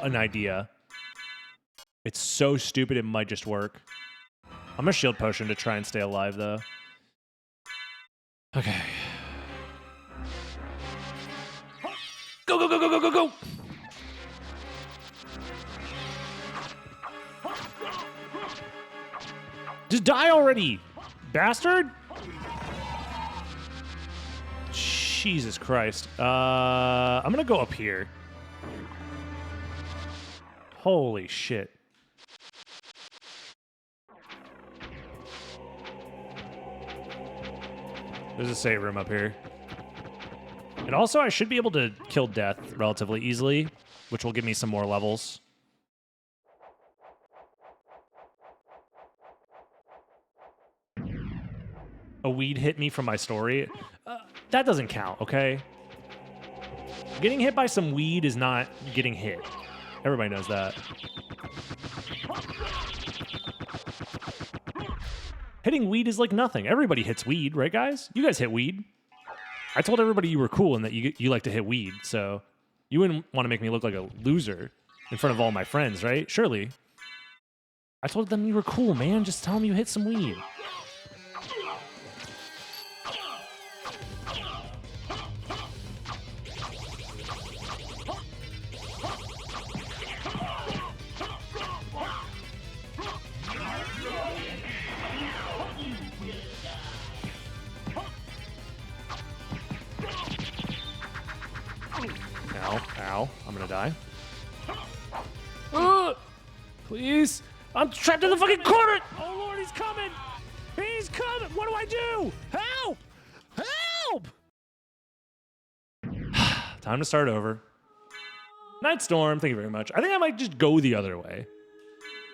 an idea. It's so stupid it might just work. I'm gonna shield potion to try and stay alive, though. Okay. Go, go, go, go, go, go, go! Just die already, bastard! Jesus Christ. I'm gonna go up here. Holy shit. There's a save room up here. And also, I should be able to kill death relatively easily, which will give me some more levels. A weed hit me from my story. That doesn't count, okay? Getting hit by some weed is not getting hit. Everybody knows that. Hitting weed is like nothing. Everybody hits weed, right, guys? You guys hit weed. I told everybody you were cool and that you like to hit weed, so you wouldn't want to make me look like a loser in front of all my friends, right? Surely. I told them you were cool, man. Just tell them you hit some weed. Ow, I'm gonna die. Please! I'm trapped in the fucking corner! Oh lord, he's coming! He's coming! What do I do? Help! Help! Time to start over. Night Storm, thank you very much. I think I might just go the other way.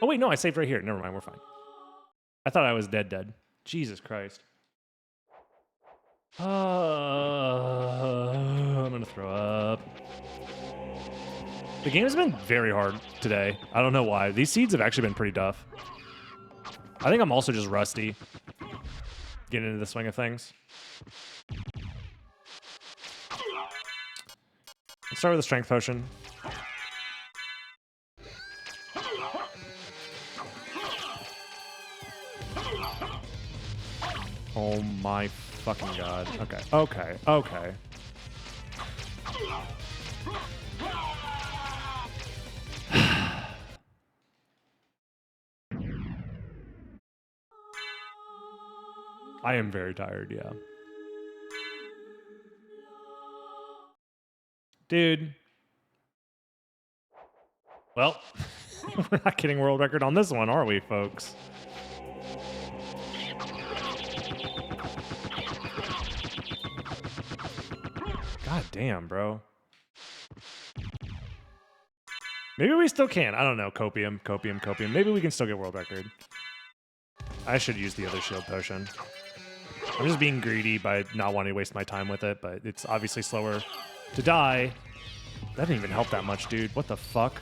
Oh wait, no, I saved right here. Never mind, we're fine. I thought I was dead. Jesus Christ. I'm gonna throw up. The game has been very hard today. I don't know why. These seeds have actually been pretty tough. I think I'm also just rusty. Getting into the swing of things. Let's start with a strength potion. Oh my fucking god. Okay. I am very tired, yeah. Dude. Well, we're not getting world record on this one, are we, folks? God damn, bro. Maybe we still can. I don't know. Copium. Maybe we can still get world record. I should use the other shield potion. I'm just being greedy by not wanting to waste my time with it, but it's obviously slower to die. That didn't even help that much, dude. What the fuck?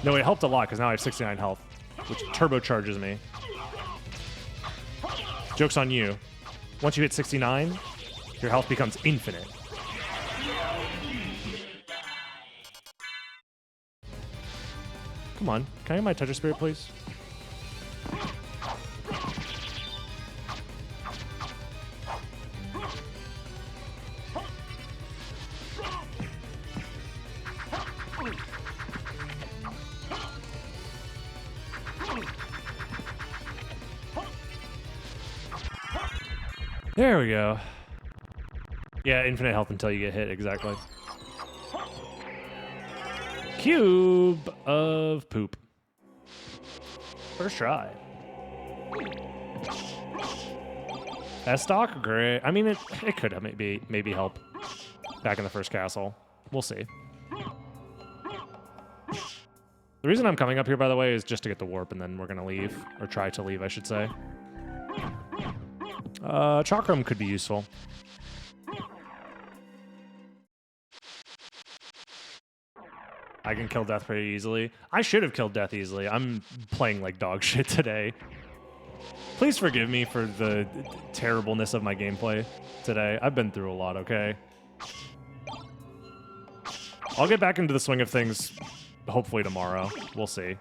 No, it helped a lot because now I have 69 health, which turbocharges me. Joke's on you. Once you hit 69, your health becomes infinite. Come on. Can I get my Tetra Spirit, please? There we go. Yeah, infinite health until you get hit, exactly. Cube of poop. First try. S-Stock? Great. I mean, it could have maybe help back in the first castle. We'll see. The reason I'm coming up here, by the way, is just to get the warp, and then we're going to leave. Or try to leave, I should say. Chakram could be useful. I can kill death pretty easily. I should have killed death easily. I'm playing like dog shit today. Please forgive me for the terribleness of my gameplay today. I've been through a lot, okay? I'll get back into the swing of things hopefully tomorrow. We'll see.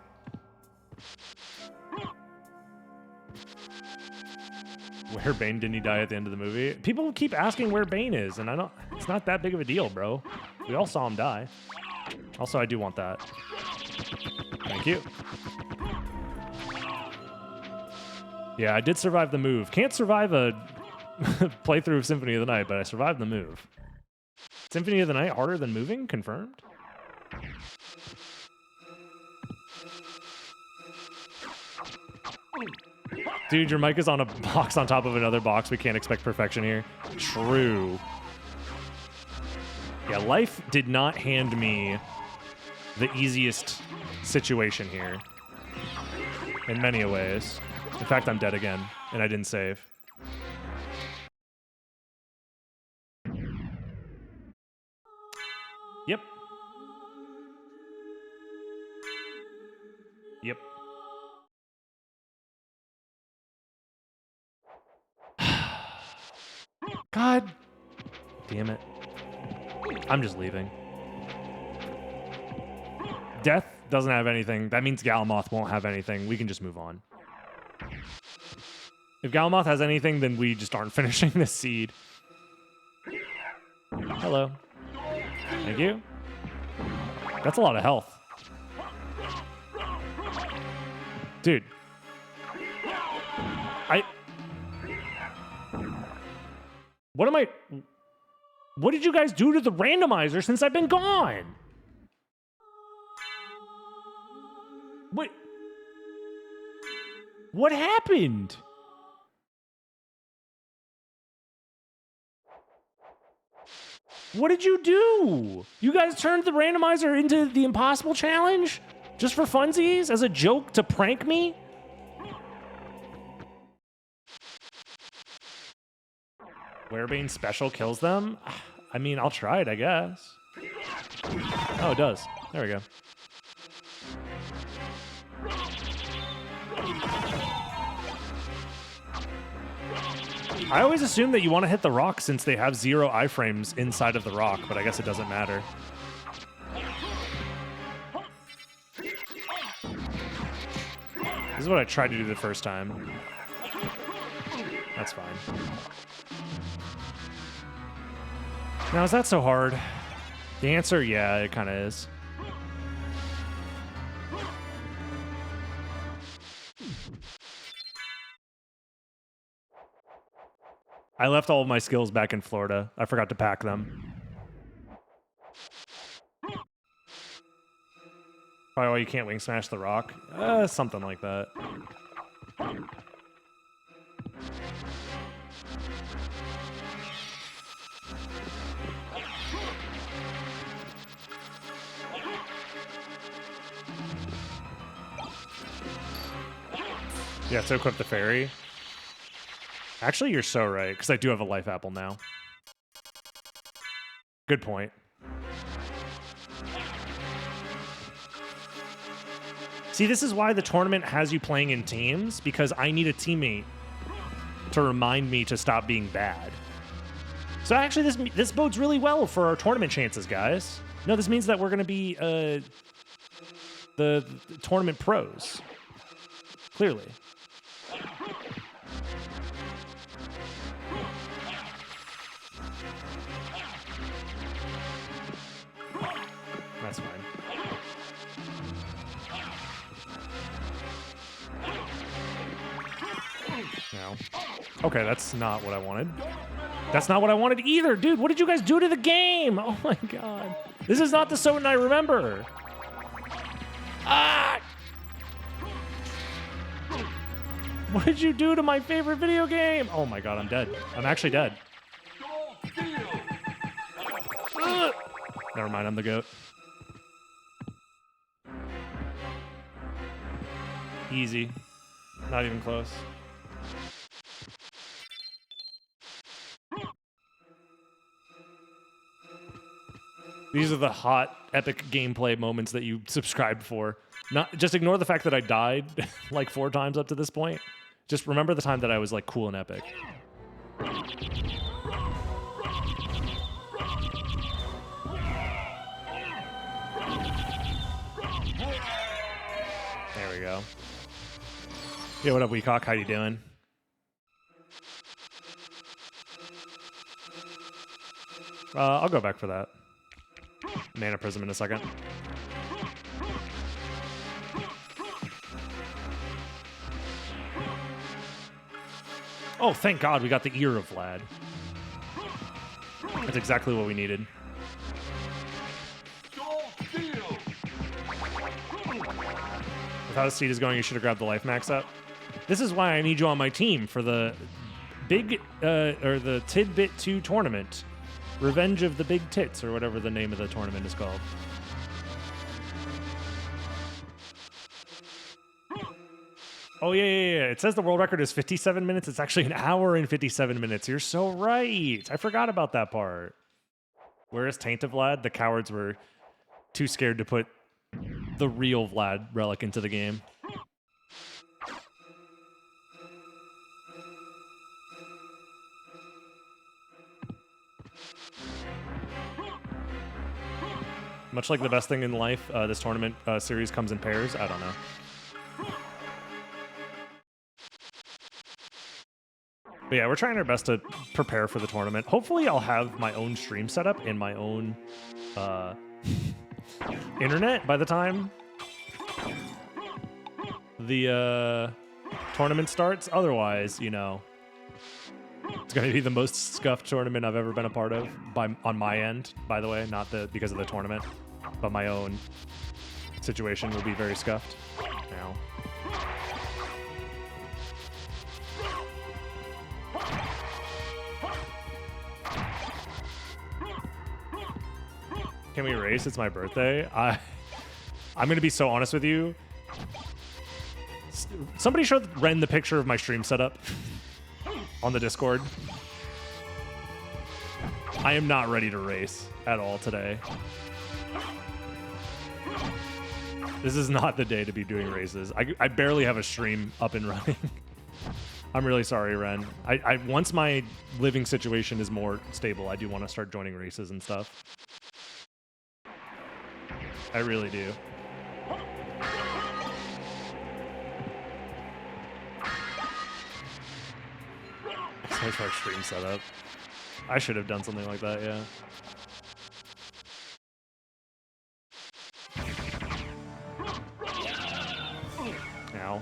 Where Bane didn't he die at the end of the movie? People keep asking where Bane is, and it's not that big of a deal, bro. We all saw him die. Also, I do want that. Thank you. Yeah, I did survive the move. Can't survive a playthrough of Symphony of the Night, but I survived the move. Symphony of the Night harder than moving? Confirmed? Dude, your mic is on a box on top of another box. We can't expect perfection here. True. Yeah, life did not hand me the easiest situation here. In many ways. In fact, I'm dead again, and I didn't save. Yep. Yep. God damn it. I'm just leaving. Death doesn't have anything. That means Galamoth won't have anything. We can just move on. If Galamoth has anything, then we just aren't finishing this seed. Hello. Thank you. That's a lot of health. Dude. What did you guys do to the randomizer since I've been gone? What happened? What did you do? You guys turned the randomizer into the impossible challenge? Just for funsies? As a joke to prank me? Werebane special kills them? I mean, I'll try it, I guess. Oh, it does. There we go. I always assume that you want to hit the rock since they have 0 iframes inside of the rock, but I guess it doesn't matter. This is what I tried to do the first time. That's fine. Now, is that so hard? The answer, yeah, it kind of is. I left all of my skills back in Florida. I forgot to pack them. Probably why you can't wing smash the rock. Something like that. Yeah, to equip the fairy. Actually, you're so right, because I do have a life apple now. Good point. See, this is why the tournament has you playing in teams, because I need a teammate to remind me to stop being bad. So actually, this bodes really well for our tournament chances, guys. No, this means that we're going to be the tournament pros. Clearly. That's fine. No. Okay, that's not what I wanted. That's not what I wanted either. Dude, what did you guys do to the game? Oh my god. This is not the Soten I remember. Ah! What did you do to my favorite video game? Oh my god, I'm dead. I'm actually dead. Never mind, I'm the goat. Easy. Not even close. These are the hot, epic gameplay moments that you subscribed for. Not just ignore the fact that I died like 4 times up to this point. Just remember the time that I was like cool and epic. There we go. Yeah, what up, Weecock? How you doing? I'll go back for that. Mana Prism in a second. Oh, thank God we got the Ear of Vlad. That's exactly what we needed. how the seed is going, you should have grabbed the life max up. This is why I need you on my team for the big, or the Tidbit 2 tournament. Revenge of the Big Tits, or whatever the name of the tournament is called. Oh, yeah. It says the world record is 57 minutes. It's actually an hour and 57 minutes. You're so right. I forgot about that part. Whereas Tainted Vlad, the cowards were too scared to put the real Vlad relic into the game. Much like the best thing in life, this tournament series comes in pairs. I don't know. But yeah, we're trying our best to prepare for the tournament. Hopefully I'll have my own stream setup and my own internet by the time the tournament starts. Otherwise, you know, it's going to be the most scuffed tournament I've ever been a part of on my end, by the way, not because of the tournament, but my own situation will be very scuffed now. Can we race? It's my birthday. I'm going to be so honest with you. Somebody showed Ren the picture of my stream setup on the Discord. I am not ready to race at all today. This is not the day to be doing races. I barely have a stream up and running. I'm really sorry, Ren. Once my living situation is more stable, I do want to start joining races and stuff. I really do. So much more stream setup. I should have done something like that, yeah. Ow.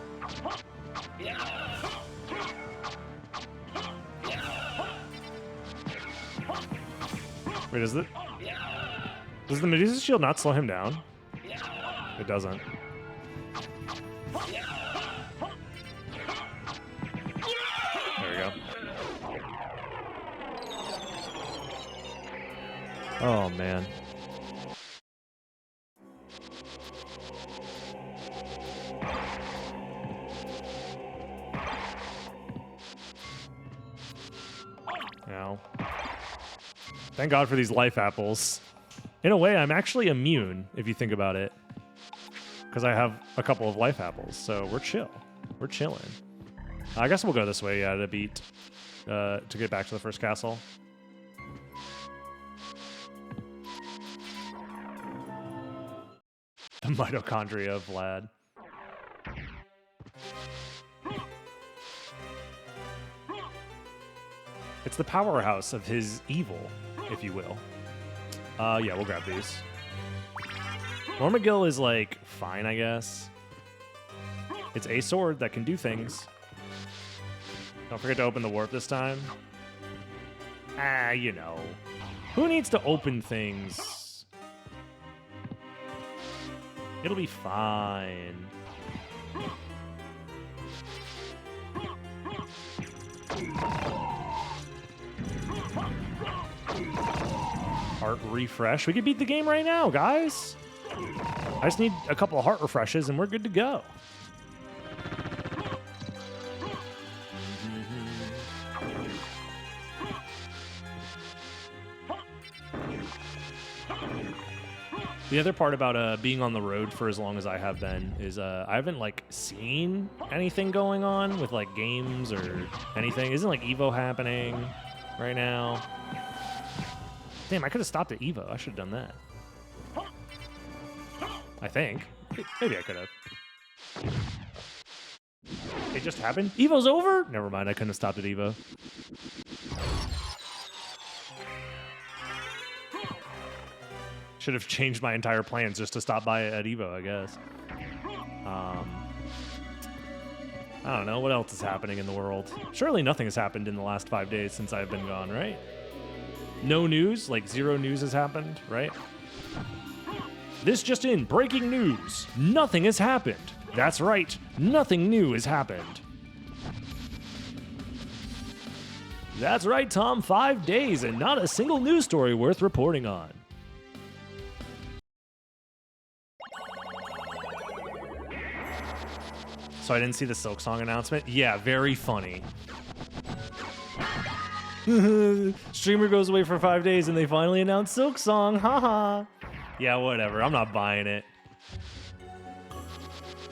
Wait, does the Medusa shield not slow him down? It doesn't. There we go. Oh, man. Ow. Thank God for these life apples. In a way, I'm actually immune, if you think about it. Because I have a couple of life apples, so we're chill. We're chilling. I guess we'll go this way, yeah, to beat... to get back to the first castle. The mitochondria of Vlad. It's the powerhouse of his evil, if you will. Yeah, we'll grab these. Normagill is, like, fine, I guess. It's a sword that can do things. Don't forget to open the warp this time. Ah, you know. Who needs to open things? It'll be fine. Heart refresh. We could beat the game right now, guys. I just need a couple of heart refreshes and we're good to go. The other part about being on the road for as long as I have been is I haven't like seen anything going on with like games or anything. Isn't like Evo happening right now? Damn, I could have stopped at Evo. I should have done that. I think. Maybe I could have. It just happened? Evo's over? Never mind, I couldn't have stopped at Evo. Should have changed my entire plans just to stop by at Evo, I guess. I don't know. What else is happening in the world? Surely nothing has happened in the last 5 days since I've been gone, right? No news? Like zero news has happened, right? This just in. Breaking news. Nothing has happened. That's right, nothing new has happened. That's right, Tom, 5 days and not a single news story worth reporting on. So I didn't see the Silk Song announcement? Yeah, very funny. Streamer goes away for 5 days and they finally announce Silk Song, haha. Yeah, whatever, I'm not buying it.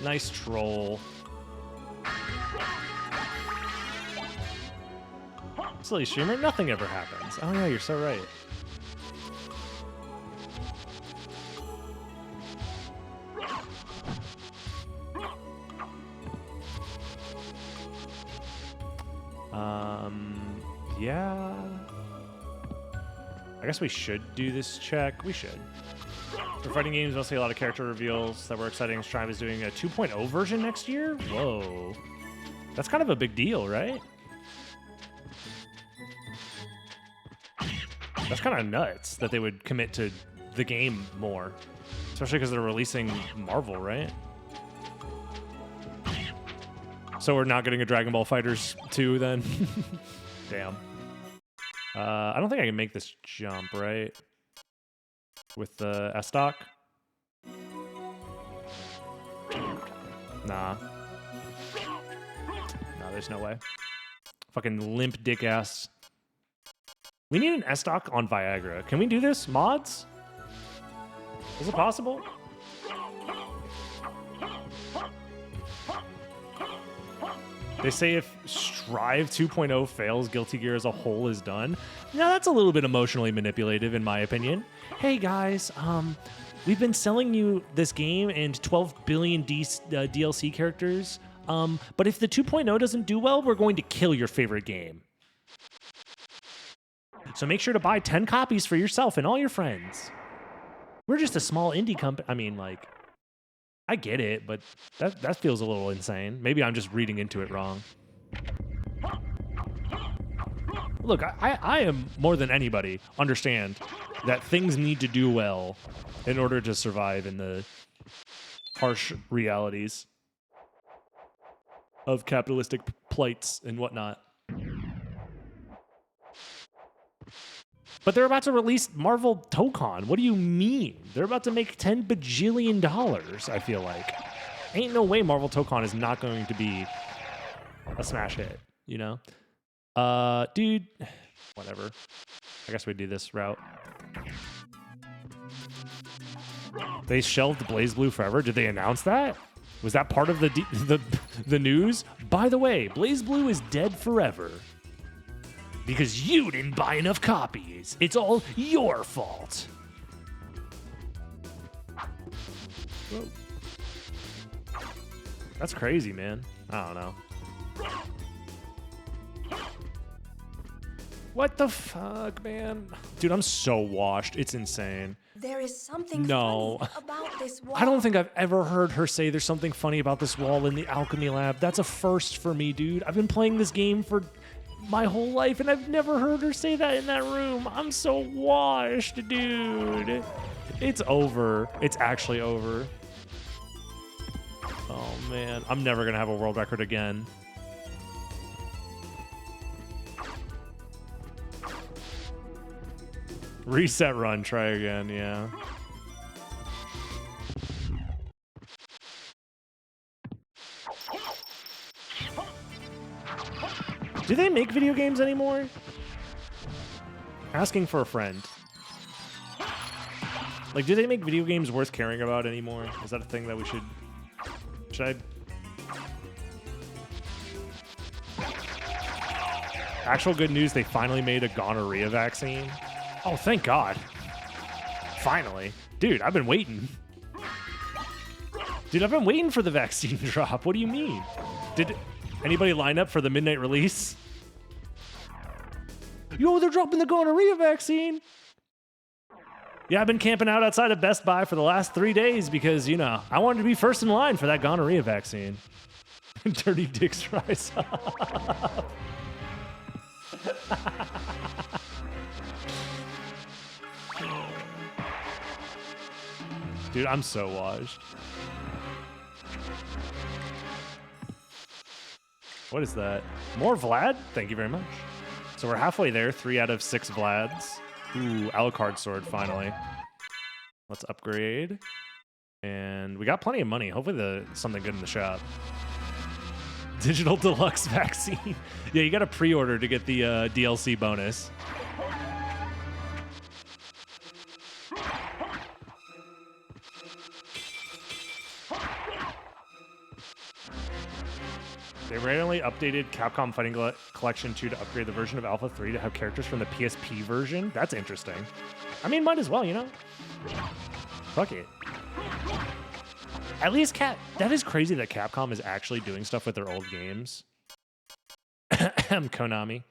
Nice troll. Silly streamer, nothing ever happens. Oh yeah, you're so right. Yeah. I guess we should do this check. We should. For fighting games, mostly a lot of character reveals that were exciting. Strive is doing a 2.0 version next year? Whoa. That's kind of a big deal, right? That's kind of nuts that they would commit to the game more. Especially because they're releasing Marvel, right? So we're not getting a Dragon Ball FighterZ 2 then? Damn. I don't think I can make this jump, right? With the S-Dock? Nah. No, there's no way. Fucking limp dick ass. We need an S-Dock on Viagra. Can we do this? Mods? Is it possible? They say if Strive 2.0 fails, Guilty Gear as a whole is done. Now that's a little bit emotionally manipulative in my opinion. Hey guys, we've been selling you this game and 12 billion DLC characters, but if the 2.0 doesn't do well, we're going to kill your favorite game. So make sure to buy 10 copies for yourself and all your friends. We're just a small indie company. I mean, like, I get it, but that feels a little insane. Maybe I'm just reading into it wrong. Look, I am more than anybody understand that things need to do well in order to survive in the harsh realities of capitalistic plights and whatnot. But they're about to release Marvel Tokon. What do you mean? They're about to make $10 bajillion, I feel like. Ain't no way Marvel Tokon is not going to be a smash hit, you know? Dude, whatever. I guess we do this route. They shelved BlazBlue forever? Did they announce that? Was that part of the news? By the way, BlazBlue is dead forever. Because you didn't buy enough copies. It's all your fault. Whoa. That's crazy, man. I don't know. What the fuck, man? Dude, I'm so washed. It's insane. There is something No. funny about this wall. I don't think I've ever heard her say there's something funny about this wall in the alchemy lab. That's a first for me, dude. I've been playing this game for my whole life, and I've never heard her say that in that room. I'm so washed, dude. It's over. It's actually over. Oh, man. I'm never going to have a world record again. Reset run. Try again, yeah. Do they make video games anymore? Asking for a friend. Like, do they make video games worth caring about anymore? Is that a thing that we should... Should I... Actual good news, they finally made a gonorrhea vaccine. Oh, thank God. Finally. Dude, I've been waiting. Dude, I've been waiting for the vaccine drop. What do you mean? Did anybody line up for the midnight release? Yo, they're dropping the gonorrhea vaccine. Yeah, I've been camping out outside of Best Buy for the last 3 days because, you know, I wanted to be first in line for that gonorrhea vaccine. Dirty dicks rise up. Dude, I'm so washed. What is that? More Vlad? Thank you very much. So we're halfway there. 3 out of 6 Vlads. Ooh, Alucard sword, finally. Let's upgrade. And we got plenty of money. Hopefully something good in the shop. Digital Deluxe vaccine. Yeah, you got to pre-order to get the DLC bonus. They randomly updated Capcom Fighting Collection 2 to upgrade the version of Alpha 3 to have characters from the PSP version. That's interesting. I mean, might as well, you know? Fuck it. At least that is crazy that Capcom is actually doing stuff with their old games. Konami.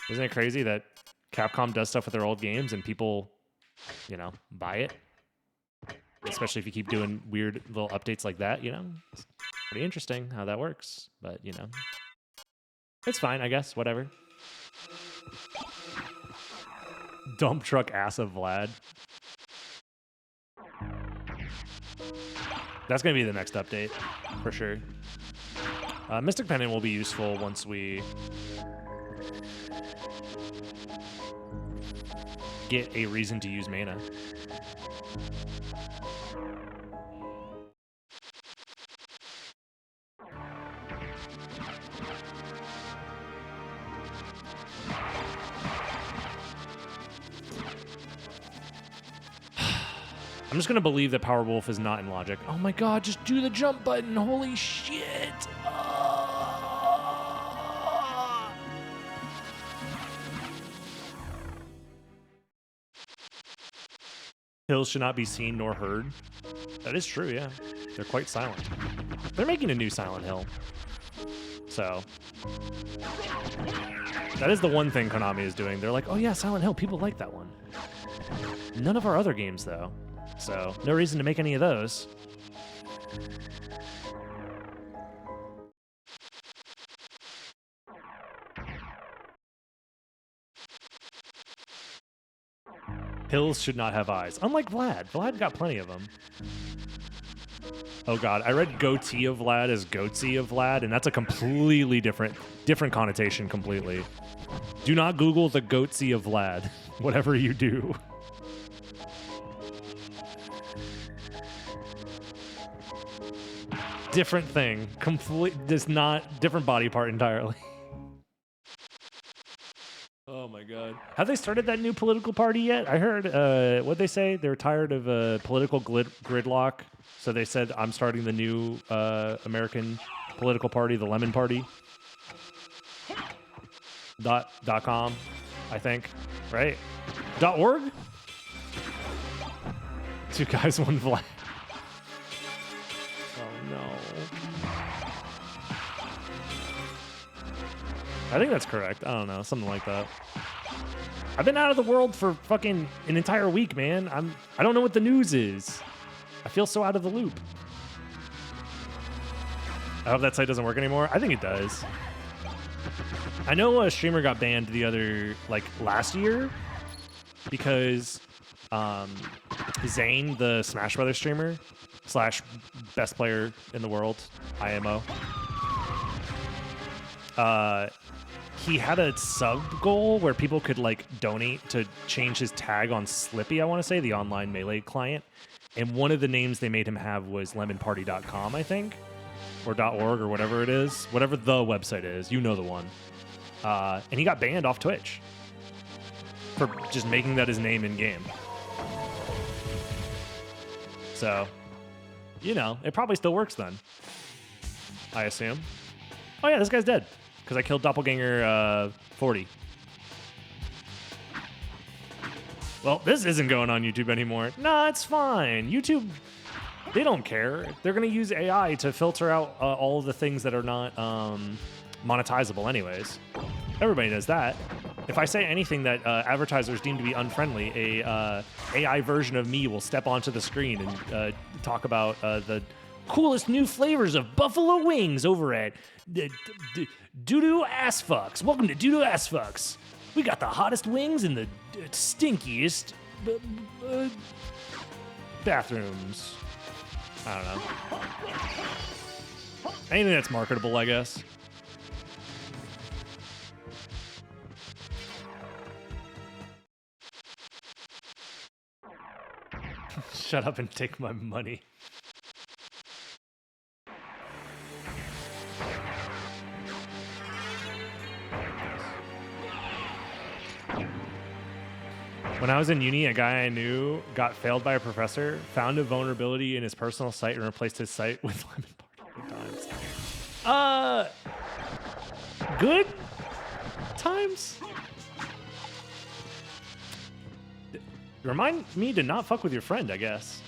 Isn't it crazy that Capcom does stuff with their old games and people, you know, buy it? Especially if you keep doing weird little updates like that, you know? It's pretty interesting how that works, but, you know. It's fine, I guess, whatever. Dump truck ass of Vlad. That's going to be the next update, for sure. Mystic Pendant will be useful once we get a reason to use mana. I'm just gonna believe that Powerwolf is not in Logic. Oh my god, just do the jump button. Holy shit. Hills should not be seen nor heard. That is true, yeah. They're quite silent. They're making a new Silent Hill. So that is the one thing Konami is doing. They're like, oh yeah, Silent Hill, people like that one. None of our other games though. So, no reason to make any of those. Hills should not have eyes. Unlike Vlad. Vlad got plenty of them. Oh god, I read goatee of Vlad as goatsy of Vlad, and that's a completely different connotation completely. Do not Google the goatsy of Vlad, whatever you do. Different thing. Just not different body part entirely. Oh my god. Have they started that new political party yet? I heard, what'd they say? They're tired of political gridlock. So they said, I'm starting the new American political party, the Lemon Party. .com, I think. Right? .org? 2 guys, 1 Vlad. I think that's correct. I don't know, something like that. I've been out of the world for fucking an entire week, man. I don't know what the news is. I feel so out of the loop. I hope that site doesn't work anymore. I think it does. I know a streamer got banned last year because Zane, the Smash Brothers streamer / best player in the world, IMO. He had a sub goal where people could donate to change his tag on Slippy, I want to say, the online Melee client. And one of the names they made him have was lemonparty.com, I think, or .org or whatever it is, whatever the website is, you know the one. And he got banned off Twitch for just making that his name in game. So, you know, it probably still works then, I assume. Oh yeah, this guy's dead. Because I killed Doppelganger 40. Well, this isn't going on YouTube anymore. Nah, it's fine. YouTube, they don't care. They're going to use AI to filter out all of the things that are not monetizable anyways. Everybody knows that. If I say anything that advertisers deem to be unfriendly, a AI version of me will step onto the screen and talk about the coolest new flavors of buffalo wings over at Doo-Doo Ass Fucks. Welcome to Doo-Doo Ass Fucks. We got the hottest wings in the stinkiest bathrooms. I don't know. Anything that's marketable, I guess. Shut up and take my money. When I was in uni, a guy I knew got failed by a professor, found a vulnerability in his personal site, and replaced his site with Lemon Party times. Good times? Remind me to not fuck with your friend, I guess.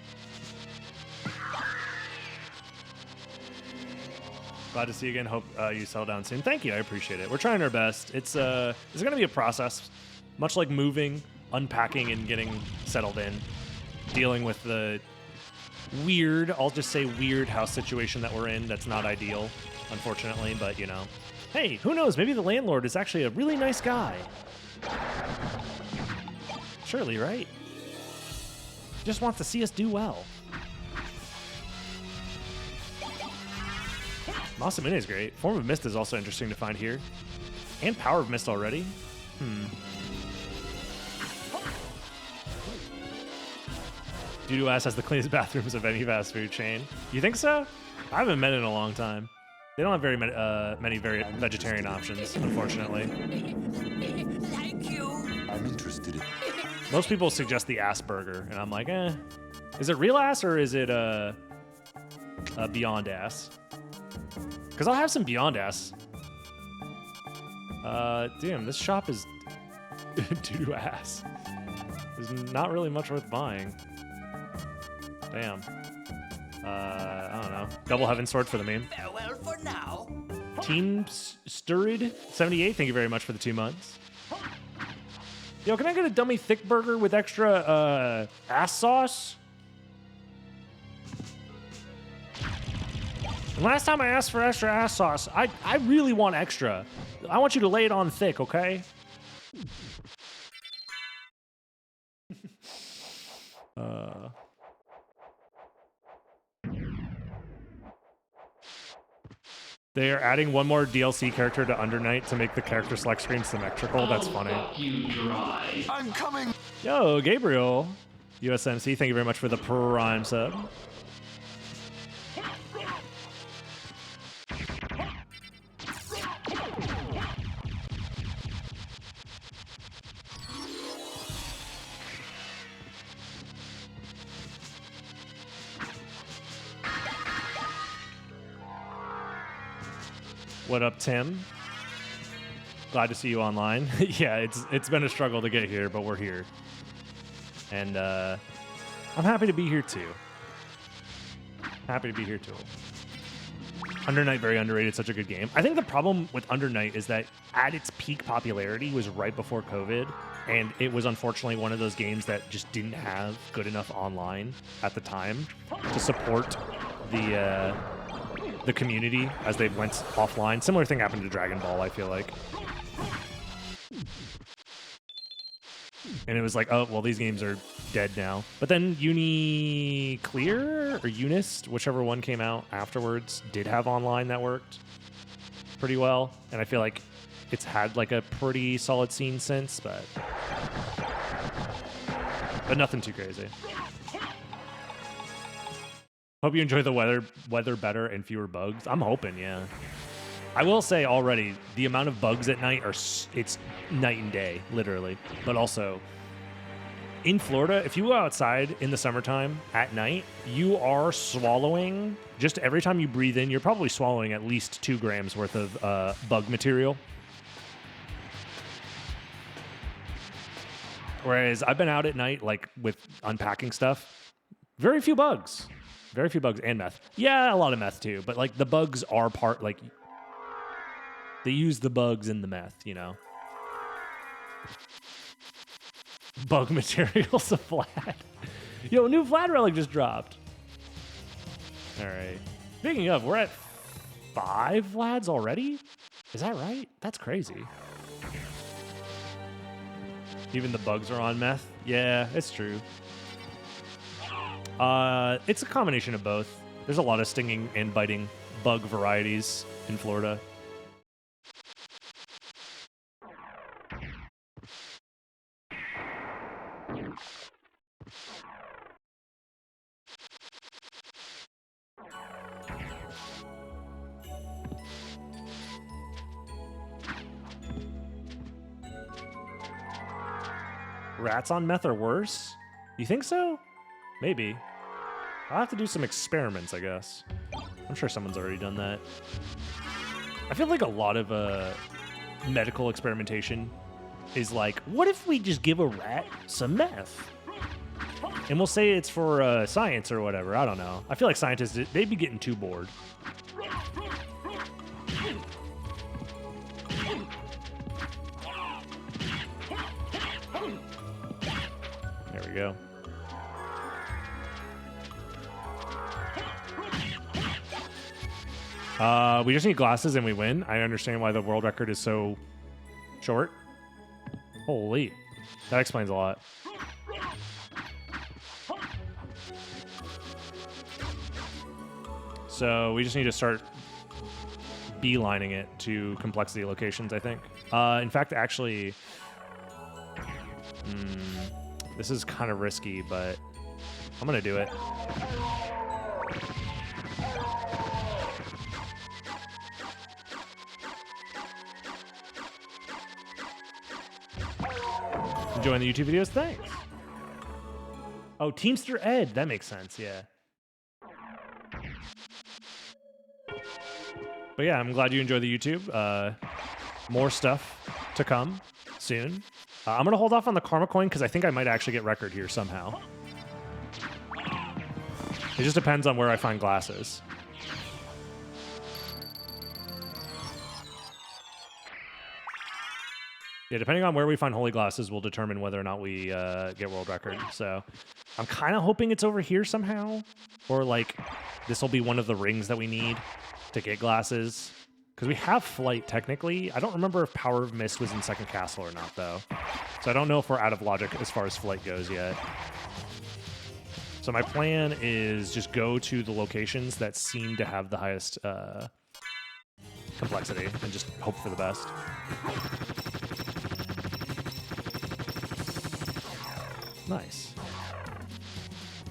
Glad to see you again. Hope you settle down soon. Thank you. I appreciate it. We're trying our best. It's going to be a process, much like moving, unpacking, and getting settled in, dealing with the weird, I'll just say weird house situation that we're in. That's not ideal, unfortunately, but you know. Hey, who knows? Maybe the landlord is actually a really nice guy. Surely, right? Just wants to see us do well. Moss of Mina is great. Form of Mist is also interesting to find here. And Power of Mist already. Doo-Doo Ass has the cleanest bathrooms of any fast food chain. You think so? I haven't met it in a long time. They don't have very many very vegetarian options, unfortunately. I'm interested in... Most people suggest the ass burger, and I'm like, eh. Is it real ass or is it a Beyond Ass? Because I'll have some Beyond Ass. Damn, this shop is Doo-Doo Ass. There's not really much worth buying. Damn. I don't know. Double Heaven Sword for the meme. Farewell for now. Team Sturrid 78, thank you very much for the 2 months. Yo, can I get a dummy thick burger with extra ass sauce? And last time I asked for extra ass sauce, I really want extra. I want you to lay it on thick, okay? They are adding one more DLC character to Under Night to make the character select screen symmetrical. That's funny. Fuck you dry. I'm coming! Yo, Gabriel, USMC, thank you very much for the Prime sub. What up, Tim? Glad to see you online. Yeah, it's been a struggle to get here, but we're here. And I'm happy to be here too. Happy to be here too. Under Night, very underrated, such a good game. I think the problem with Under Night is that at its peak popularity was right before COVID, and it was unfortunately one of those games that just didn't have good enough online at the time to support the community as they went offline. Similar thing happened to Dragon Ball, I feel like. And it was like, oh, well, these games are dead now. But then Uniclear or Unist, whichever one came out afterwards, did have online that worked pretty well. And I feel like it's had like a pretty solid scene since, but nothing too crazy. Hope you enjoy the weather better and fewer bugs. I'm hoping, yeah. I will say already, the amount of bugs at night it's night and day, literally. But also, in Florida, if you go outside in the summertime at night, you are swallowing, just every time you breathe in, you're probably swallowing at least 2 grams worth of bug material. Whereas I've been out at night, like with unpacking stuff, very few bugs. Very few bugs and meth. Yeah, a lot of meth too, but like the bugs are part, like they use the bugs in the meth, you know. Bug materials of Vlad. Yo, new Vlad relic just dropped. All right. Speaking of, we're at 5 Vlads already? Is that right? That's crazy. Even the bugs are on meth? Yeah, it's true. It's a combination of both. There's a lot of stinging and biting bug varieties in Florida. Rats on meth are worse? You think so? Maybe. I'll have to do some experiments, I guess. I'm sure someone's already done that. I feel like a lot of medical experimentation is like, what if we just give a rat some meth? And we'll say it's for science or whatever. I don't know. I feel like scientists, they'd be getting too bored. There we go. We just need glasses and we win. I understand why the world record is so short. Holy. That explains a lot. So we just need to start beelining it to complexity locations, I think. In fact, actually, this is kind of risky, but I'm going to do it. Enjoying the YouTube videos? Thanks. Oh, Teamster Ed. That makes sense, yeah. But yeah, I'm glad you enjoy the YouTube. More stuff to come soon. I'm going to hold off on the Karma Coin because I think I might actually get record here somehow. It just depends on where I find glasses. Yeah, depending on where we find holy glasses will determine whether or not we get world record. So I'm kind of hoping it's over here somehow. Or like this will be one of the rings that we need to get glasses. Because we have flight technically. I don't remember if Power of Mist was in second castle or not though. So I don't know if we're out of logic as far as flight goes yet. So my plan is just go to the locations that seem to have the highest complexity and just hope for the best. Nice.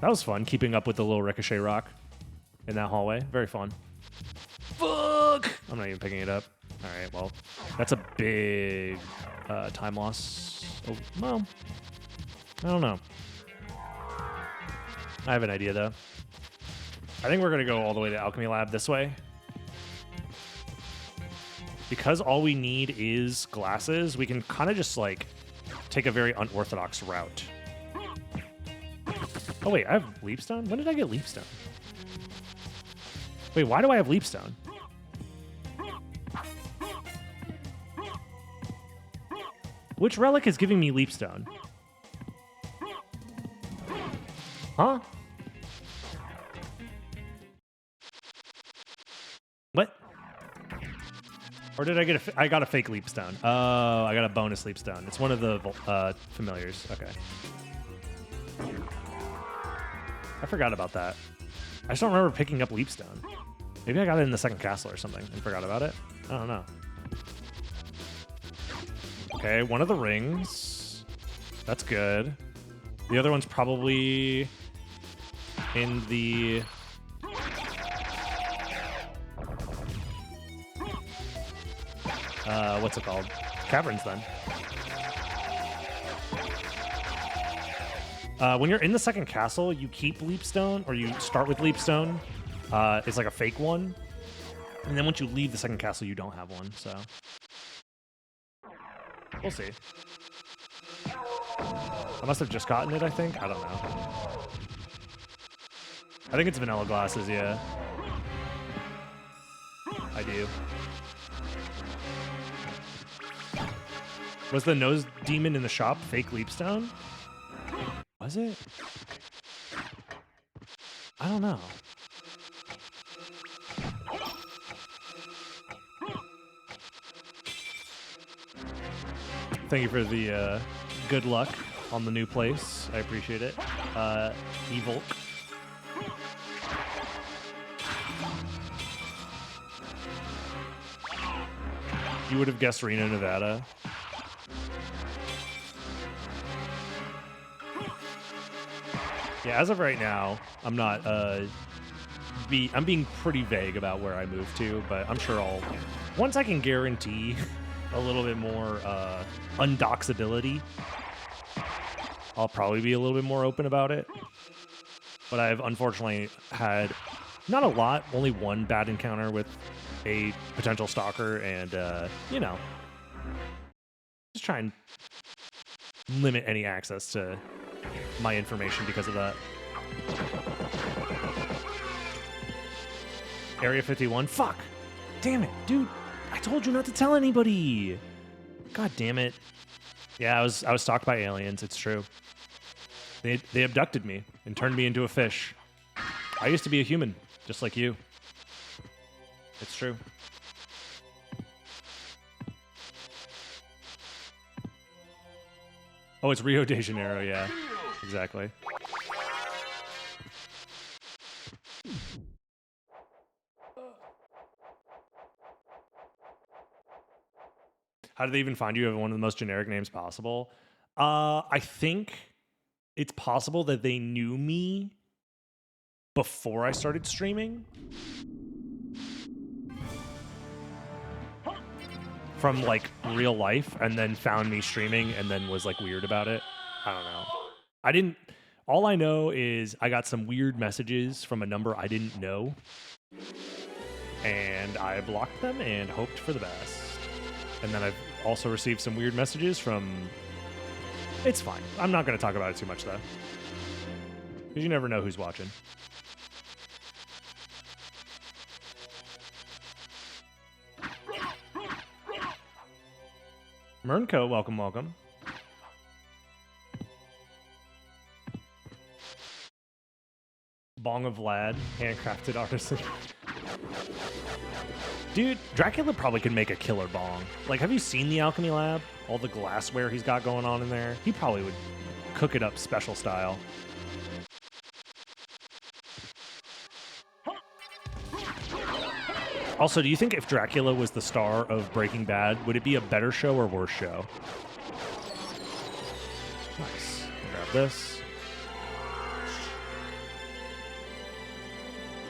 That was fun, keeping up with the little ricochet rock in that hallway. Very fun. Fuck! I'm not even picking it up. All right, well, that's a big time loss. Oh, well, I don't know. I have an idea, though. I think we're going to go all the way to Alchemy Lab this way. Because all we need is glasses, we can kind of just, like, take a very unorthodox route. Oh, wait, I have Leapstone? When did I get Leapstone? Wait, why do I have Leapstone? Which relic is giving me Leapstone? Huh? What? Or did I get I got a fake Leapstone? Oh, I got a bonus Leapstone. It's one of the familiars. Okay. I forgot about that. I just don't remember picking up Leapstone. Maybe I got it in the second castle or something and forgot about it. I don't know. Okay, one of the rings. That's good. The other one's probably in the... what's it called? Caverns, then. When you're in the second castle, you keep Leapstone, or you start with Leapstone. It's like a fake one. And then once you leave the second castle, you don't have one, so... We'll see. I must have just gotten it, I think. I don't know. I think it's vanilla glasses, yeah. I do. Was the nose demon in the shop fake Leapstone? Was it? I don't know. Thank you for the good luck on the new place. I appreciate it. Evolk. You would have guessed Reno, Nevada. Yeah, as of right now, I'm not. I'm being pretty vague about where I move to, but I'm sure I'll. Once I can guarantee a little bit more undoxability, I'll probably be a little bit more open about it. But I've unfortunately had not a lot, only one bad encounter with a potential stalker, and you know, just try and limit any access to my information because of that. Area 51. Fuck. Damn it, dude. I told you not to tell anybody. God damn it. Yeah, I was stalked by aliens. It's true. They abducted me and turned me into a fish. I used to be a human, just like you. It's true. Oh, it's Rio de Janeiro, yeah. Exactly. How did they even find you? You have one of the most generic names possible. I think it's possible that they knew me before I started streaming. From like real life, and then found me streaming and then was like weird about it. I don't know. All I know is I got some weird messages from a number I didn't know, and I blocked them and hoped for the best. And then I've also received some weird messages from... It's fine. I'm not going to talk about it too much, though. Because you never know who's watching. Mernco, welcome, welcome. Bong of Vlad, handcrafted artisan. Dude, Dracula probably could make a killer bong. Like, have you seen the Alchemy Lab? All the glassware he's got going on in there? He probably would cook it up special style. Also, do you think if Dracula was the star of Breaking Bad, would it be a better show or worse show? Nice. Grab this.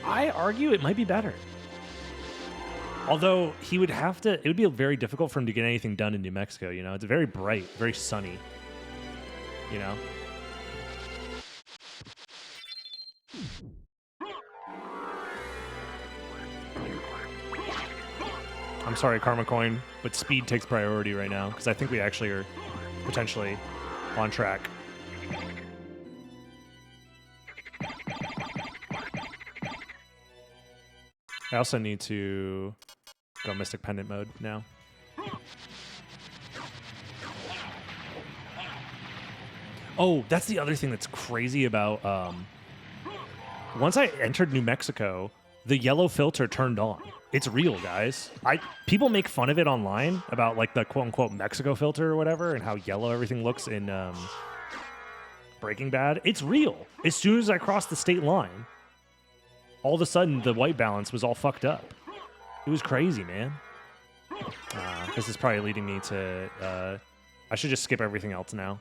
I argue it might be better. Although he would have to, it would be very difficult for him to get anything done in New Mexico, you know? It's very bright, very sunny, you know? I'm sorry, Karma Coin, but speed takes priority right now, because I think we actually are potentially on track. I also need to go Mystic Pendant mode now. Oh, that's the other thing that's crazy about... once I entered New Mexico, the yellow filter turned on. It's real, guys. People make fun of it online about like the quote-unquote Mexico filter or whatever and how yellow everything looks in Breaking Bad. It's real. As soon as I crossed the state line, all of a sudden the white balance was all fucked up. It was crazy, man. This is probably leading me to... I should just skip everything else now.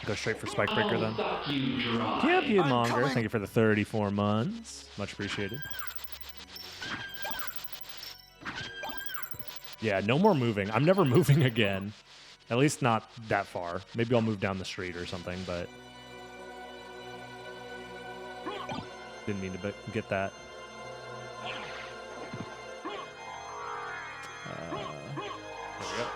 Go straight for Spike Breaker then. Yep, you Monger. Thank you for the 34 months. Much appreciated. Yeah, no more moving. I'm never moving again. At least not that far. Maybe I'll move down the street or something, but... Didn't mean to get that. There we go.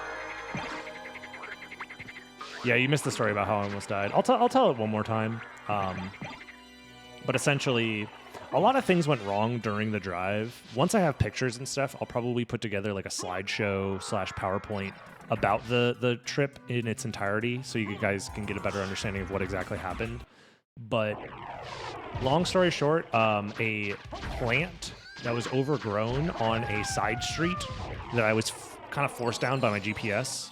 Yeah, you missed the story about how I almost died. I'll tell it one more time. But essentially, a lot of things went wrong during the drive. Once I have pictures and stuff, I'll probably put together like a slideshow / PowerPoint about the trip in its entirety, so you guys can get a better understanding of what exactly happened. But long story short, a plant that was overgrown on a side street that I was kind of forced down by my GPS.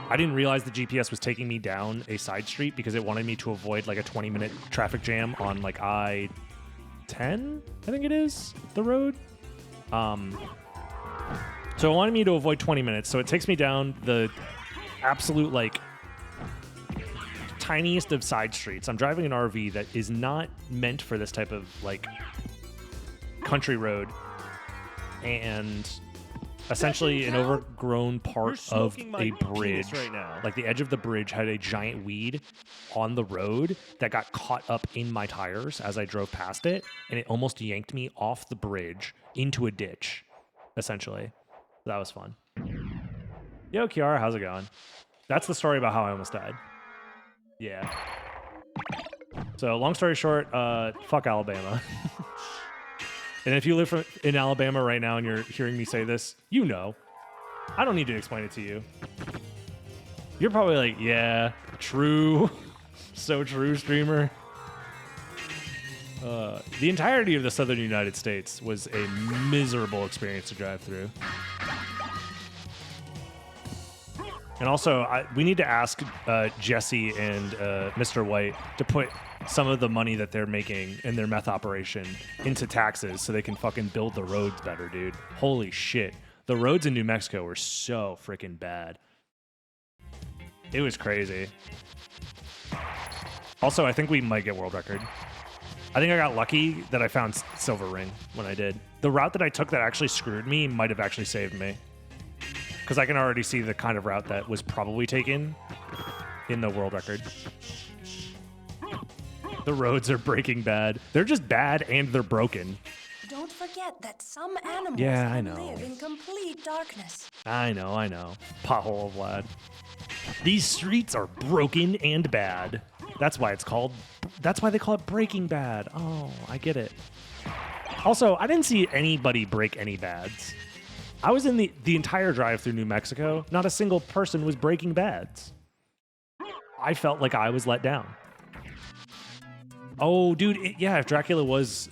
I didn't realize the GPS was taking me down a side street because it wanted me to avoid like a 20-minute traffic jam on like I-10, I think it is, the road. So it wanted me to avoid 20 minutes. So it takes me down the absolute, like, tiniest of side streets. I'm driving an RV that is not meant for this type of, like, country road. And essentially an overgrown part of smoking my a penis bridge. right now. Like, the edge of the bridge had a giant weed on the road that got caught up in my tires as I drove past it. And it almost yanked me off the bridge into a ditch, essentially. That was fun. Yo, Kiara, how's it going? That's the story about how I almost died. Yeah. So, long story short, fuck Alabama. And if you live in Alabama right now and you're hearing me say this, you know. I don't need to explain it to you. You're probably like, yeah, true. So true, streamer. The entirety of the southern United States was a miserable experience to drive through. And also, we need to ask Jesse and Mr. White to put some of the money that they're making in their meth operation into taxes so they can fucking build the roads better, dude. Holy shit. The roads in New Mexico were so freaking bad. It was crazy. Also, I think we might get world record. I think I got lucky that I found Silver Ring when I did. The route that I took that actually screwed me might have actually saved me. Because I can already see the kind of route that was probably taken in the world record. The roads are breaking bad. They're just bad and they're broken. Don't forget that some animals Yeah, I know. live in complete darkness. I know. Pothole Vlad. These streets are broken and bad. That's why they call it Breaking Bad. Oh, I get it. Also, I didn't see anybody break any bads. I was in the entire drive through New Mexico. Not a single person was breaking bads. I felt like I was let down. Oh, dude, if Dracula was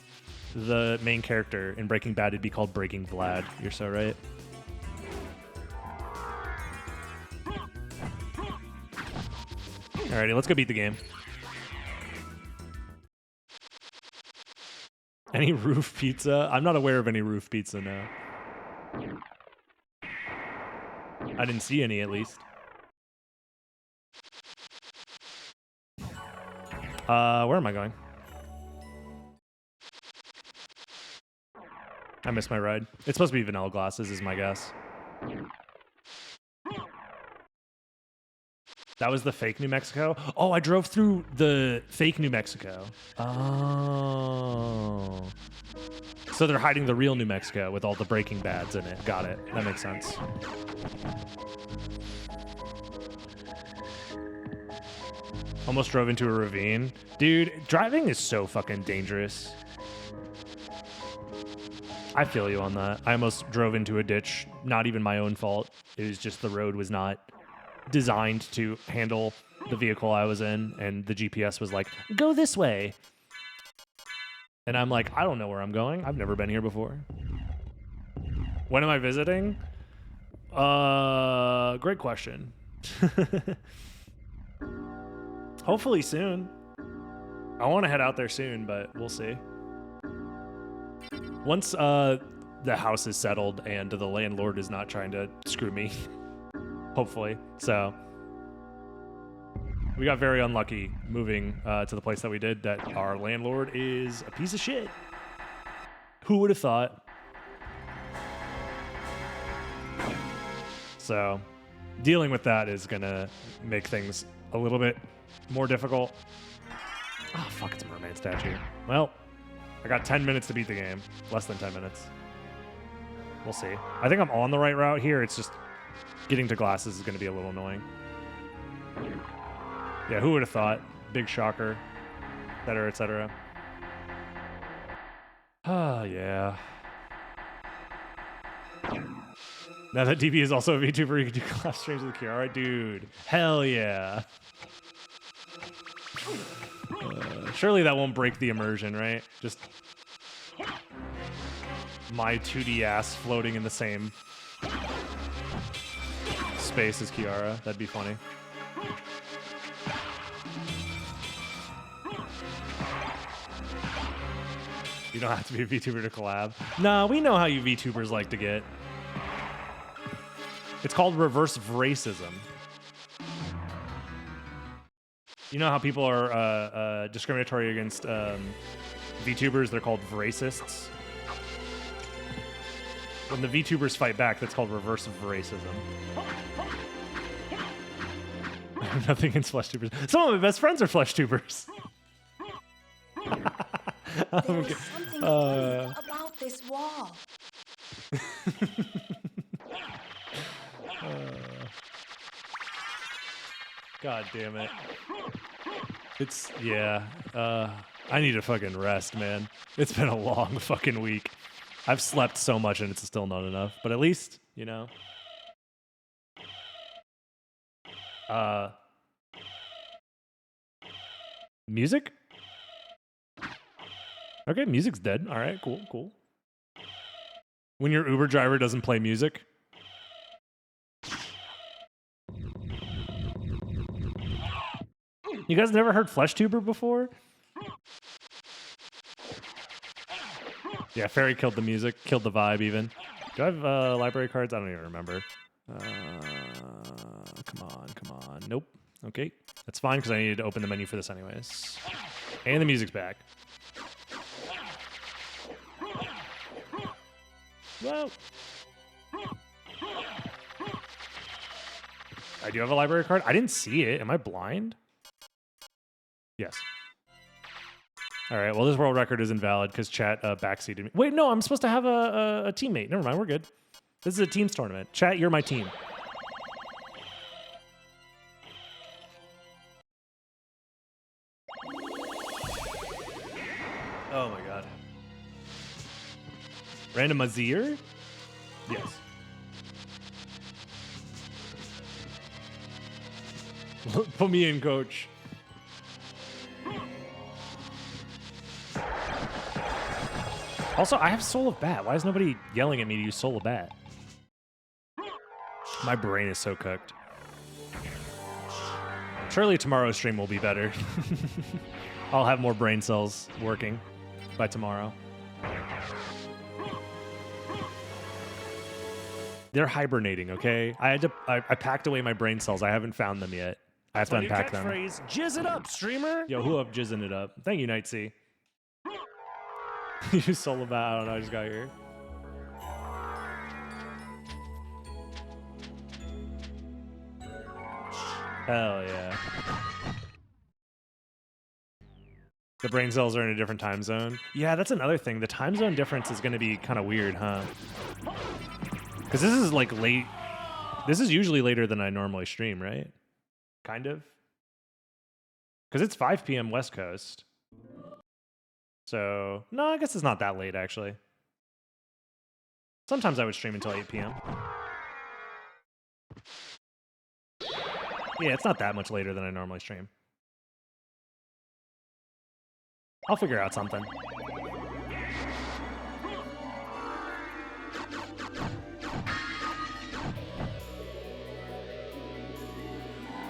the main character in Breaking Bad, it'd be called Breaking Vlad. You're so right. Alrighty, let's go beat the game. Any roof pizza? I'm not aware of any roof pizza now. I didn't see any, at least. Where am I going? I missed my ride. It's supposed to be vanilla glasses, is my guess. That was the fake New Mexico? Oh, I drove through the fake New Mexico. Oh. So they're hiding the real New Mexico with all the Breaking Bads in it. Got it. That makes sense. Almost drove into a ravine. Dude, driving is so fucking dangerous. I feel you on that. I almost drove into a ditch. Not even my own fault. It was just the road was not designed to handle the vehicle I was in, and the GPS was like, go this way. And I'm like, I don't know where I'm going. I've never been here before. When am I visiting? Great question. Hopefully soon. I want to head out there soon, but we'll see. Once the house is settled and the landlord is not trying to screw me. Hopefully. So we got very unlucky moving to the place that we did, that our landlord is a piece of shit. Who would have thought? So dealing with that is going to make things a little bit more difficult. Oh, fuck, it's a mermaid statue. Well, I got 10 minutes to beat the game. Less than 10 minutes. We'll see. I think I'm on the right route here. It's just getting to glasses is going to be a little annoying. Yeah, who would have thought? Big shocker, et cetera, et cetera. Ah, yeah. Now that DB is also a VTuber, you can do class streams with Kiara. Dude, hell yeah. Surely that won't break the immersion, right? Just my 2D ass floating in the same space as Kiara. That'd be funny. You don't have to be a VTuber to collab. Nah, we know how you VTubers like to get. It's called reverse racism. You know how people are discriminatory against VTubers? They're called racists. When the VTubers fight back, that's called reverse racism. Nothing against flesh tubers. Some of my best friends are flesh tubers. There's something funny about this wall. God damn it. It's, yeah. I need to fucking rest, man. It's been a long fucking week. I've slept so much and it's still not enough. But at least, you know. Music? Okay, music's dead. All right, cool, cool. When your Uber driver doesn't play music. You guys never heard FleshTuber before? Yeah, Fairy killed the music, killed the vibe even. Do I have library cards? I don't even remember. Come on, come on. Nope. Okay, that's fine because I needed to open the menu for this anyways. And the music's back. Well, I do have a library card. I didn't see it. Am I blind? Yes. All right. Well, this world record is invalid because chat backseated me. Wait, no, I'm supposed to have a teammate. Never mind. We're good. This is a teams tournament. Chat, you're my team. Oh my god. Randomizer? Yes. Put me in, coach. Also, I have Soul of Bat. Why is nobody yelling at me to use Soul of Bat? My brain is so cooked. Surely tomorrow's stream will be better. I'll have more brain cells working by tomorrow. They're hibernating, okay? I packed away my brain cells. I haven't found them yet. I have to unpack them. Jizz it up, streamer. Yo, who up jizzing it up? Thank you, Nightsea. You solo bat. I don't know. I just got here. Hell yeah. The brain cells are in a different time zone. Yeah, that's another thing. The time zone difference is going to be kind of weird, huh? Because this is like late. This is usually later than I normally stream, right? Kind of. Because it's 5 p.m. West Coast. So, no, I guess it's not that late, actually. Sometimes I would stream until 8 p.m. Yeah, it's not that much later than I normally stream. I'll figure out something.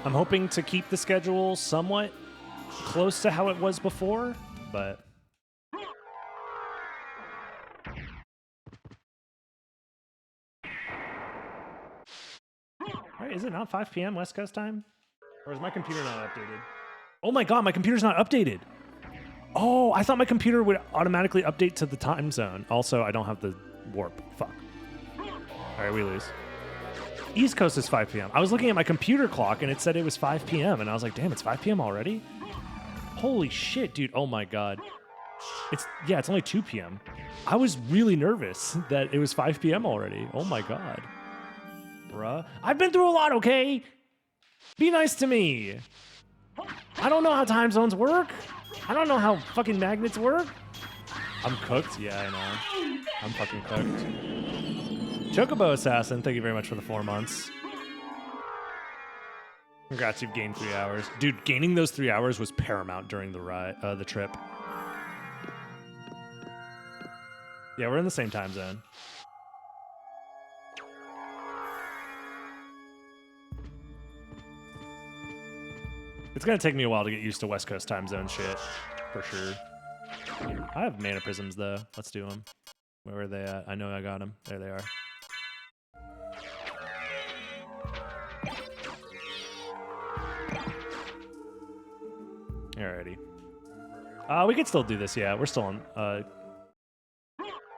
I'm hoping to keep the schedule somewhat close to how it was before, but... Right, is it not 5 p.m. West Coast time? Or is my computer not updated? Oh my god, my computer's not updated! Oh, I thought my computer would automatically update to the time zone. Also, I don't have the warp. Fuck. Alright, we lose. East Coast is 5 p.m. I was looking at my computer clock and it said it was 5 p.m. and I was like, damn, it's 5 p.m. already? Holy shit, dude. Oh my god. It's only 2 p.m. I was really nervous that it was 5 p.m. already. Oh my god. Bruh. I've been through a lot, okay? Be nice to me. I don't know how time zones work. I don't know how fucking magnets work. I'm cooked? Yeah, I know. I'm fucking cooked. Chocobo Assassin, thank you very much for the 4 months. Congrats, you've gained 3 hours. Dude, gaining those 3 hours was paramount during the trip. Yeah, we're in the same time zone. It's gonna take me a while to get used to West Coast time zone shit, for sure. I have mana prisms though. Let's do them. Where are they at? I know I got them. There they are. Alrighty. We could still do this, yeah. We're still on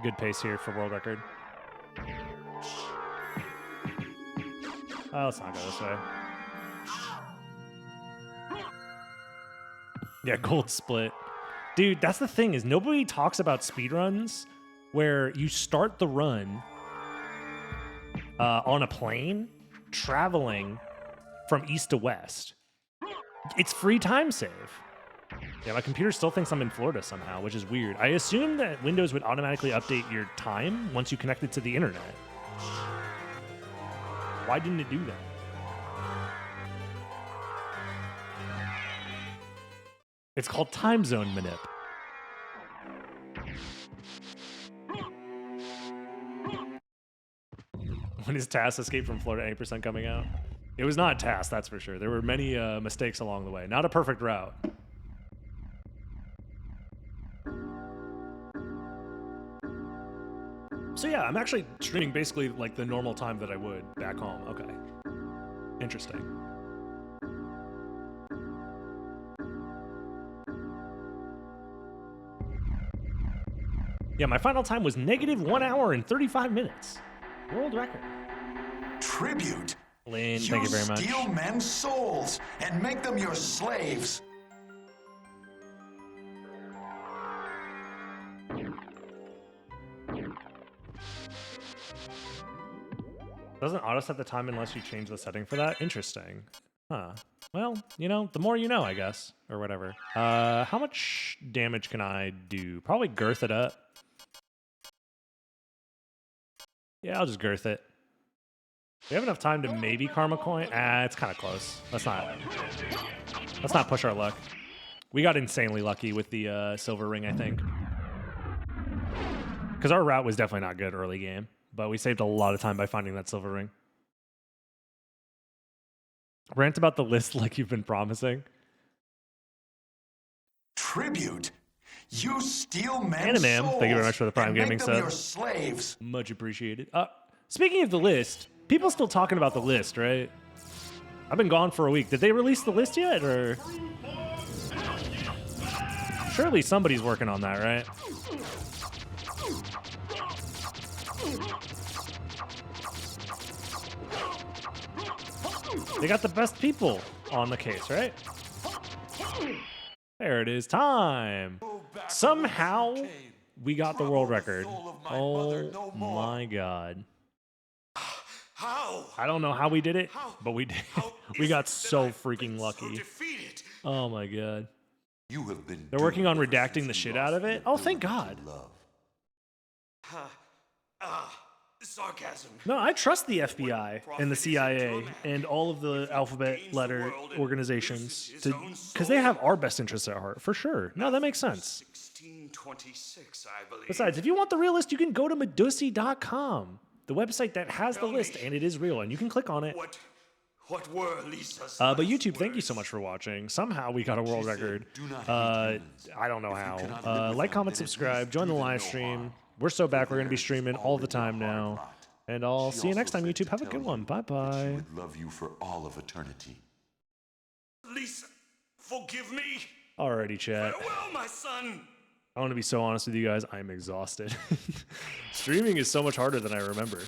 good pace here for world record. Let's not go this way. Yeah, gold split. Dude, that's the thing is nobody talks about speedruns where you start the run on a plane traveling from east to west. It's free time save. Yeah, my computer still thinks I'm in Florida somehow, which is weird. I assumed that Windows would automatically update your time once you connect it to the internet. Why didn't it do that? It's called time zone manip. When is TAS Escape from Florida 8% coming out? It was not TAS, that's for sure. There were many mistakes along the way. Not a perfect route. So yeah, I'm actually streaming basically like the normal time that I would back home. Okay. Interesting. Yeah, my final time was -1 hour and 35 minutes. World record. Tribute. Lynn, thank you very much. Steal men's souls and make them your slaves. Doesn't auto set the time unless you change the setting for that? Interesting. Huh. Well, you know, the more you know, I guess. Or whatever. How much damage can I do? Probably girth it up. Yeah, I'll just girth it. We have enough time to maybe Karma Coin. It's kind of close. Let's not push our luck. We got insanely lucky with the silver ring, I think. Because our route was definitely not good early game. But we saved a lot of time by finding that silver ring. Rant about the list like you've been promising. Tribute. You steal men's Animam, souls thank you very much for the Prime and Gaming make them sub. your slaves. Much appreciated. Speaking of the list, people still talking about the list, right? I've been gone for a week. Did they release the list yet, or? Surely somebody's working on that, right? They got the best people on the case, right? There it is, time. Somehow, we got the world record. Oh my god. How? I don't know how we did it, but we did. We got so freaking lucky. Oh my god. You have been They're working on redacting the shit out of it. Oh, thank God. Sarcasm. No, I trust the FBI and the CIA and all of the alphabet letter organizations because they have our best interests at heart, for sure. No, that makes sense. 1626, I believe. Besides, if you want the real list, you can go to Medusi.com, the website that has the list, and it is real, and you can click on it. What were Lisa's But YouTube, thank you so much for watching. Somehow we got a world record. I don't know how. Like, comment, subscribe, join the live stream. We're so back. We're going to be streaming all the time now. And I'll see you next time, YouTube. Have a good one. Bye-bye. She would love you for all of eternity. Lisa, forgive me. Alrighty, chat. Farewell, my son. I want to be so honest with you guys. I'm exhausted. Streaming is so much harder than I remember.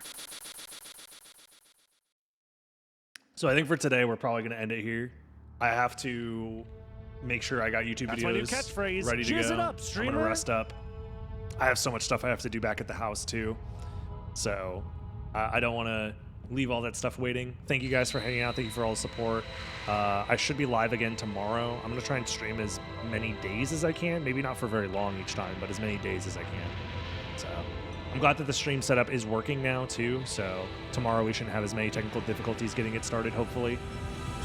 So I think for today, we're probably going to end it here. I have to make sure I got YouTube That's videos my new catchphrase. ready to Jizz go. it up, I'm streamer. going to rest up. I have so much stuff I have to do back at the house, too. So I don't want to leave all that stuff waiting. Thank you guys for hanging out. Thank you for all the support. I should be live again tomorrow. I'm going to try and stream as many days as I can. Maybe not for very long each time, but as many days as I can. So I'm glad that the stream setup is working now, too. So tomorrow we shouldn't have as many technical difficulties getting it started, hopefully.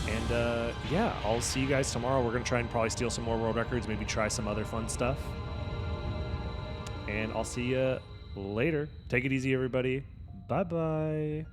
And yeah, I'll see you guys tomorrow. We're going to try and probably steal some more world records, maybe try some other fun stuff. And I'll see you later. Take it easy, everybody. Bye-bye.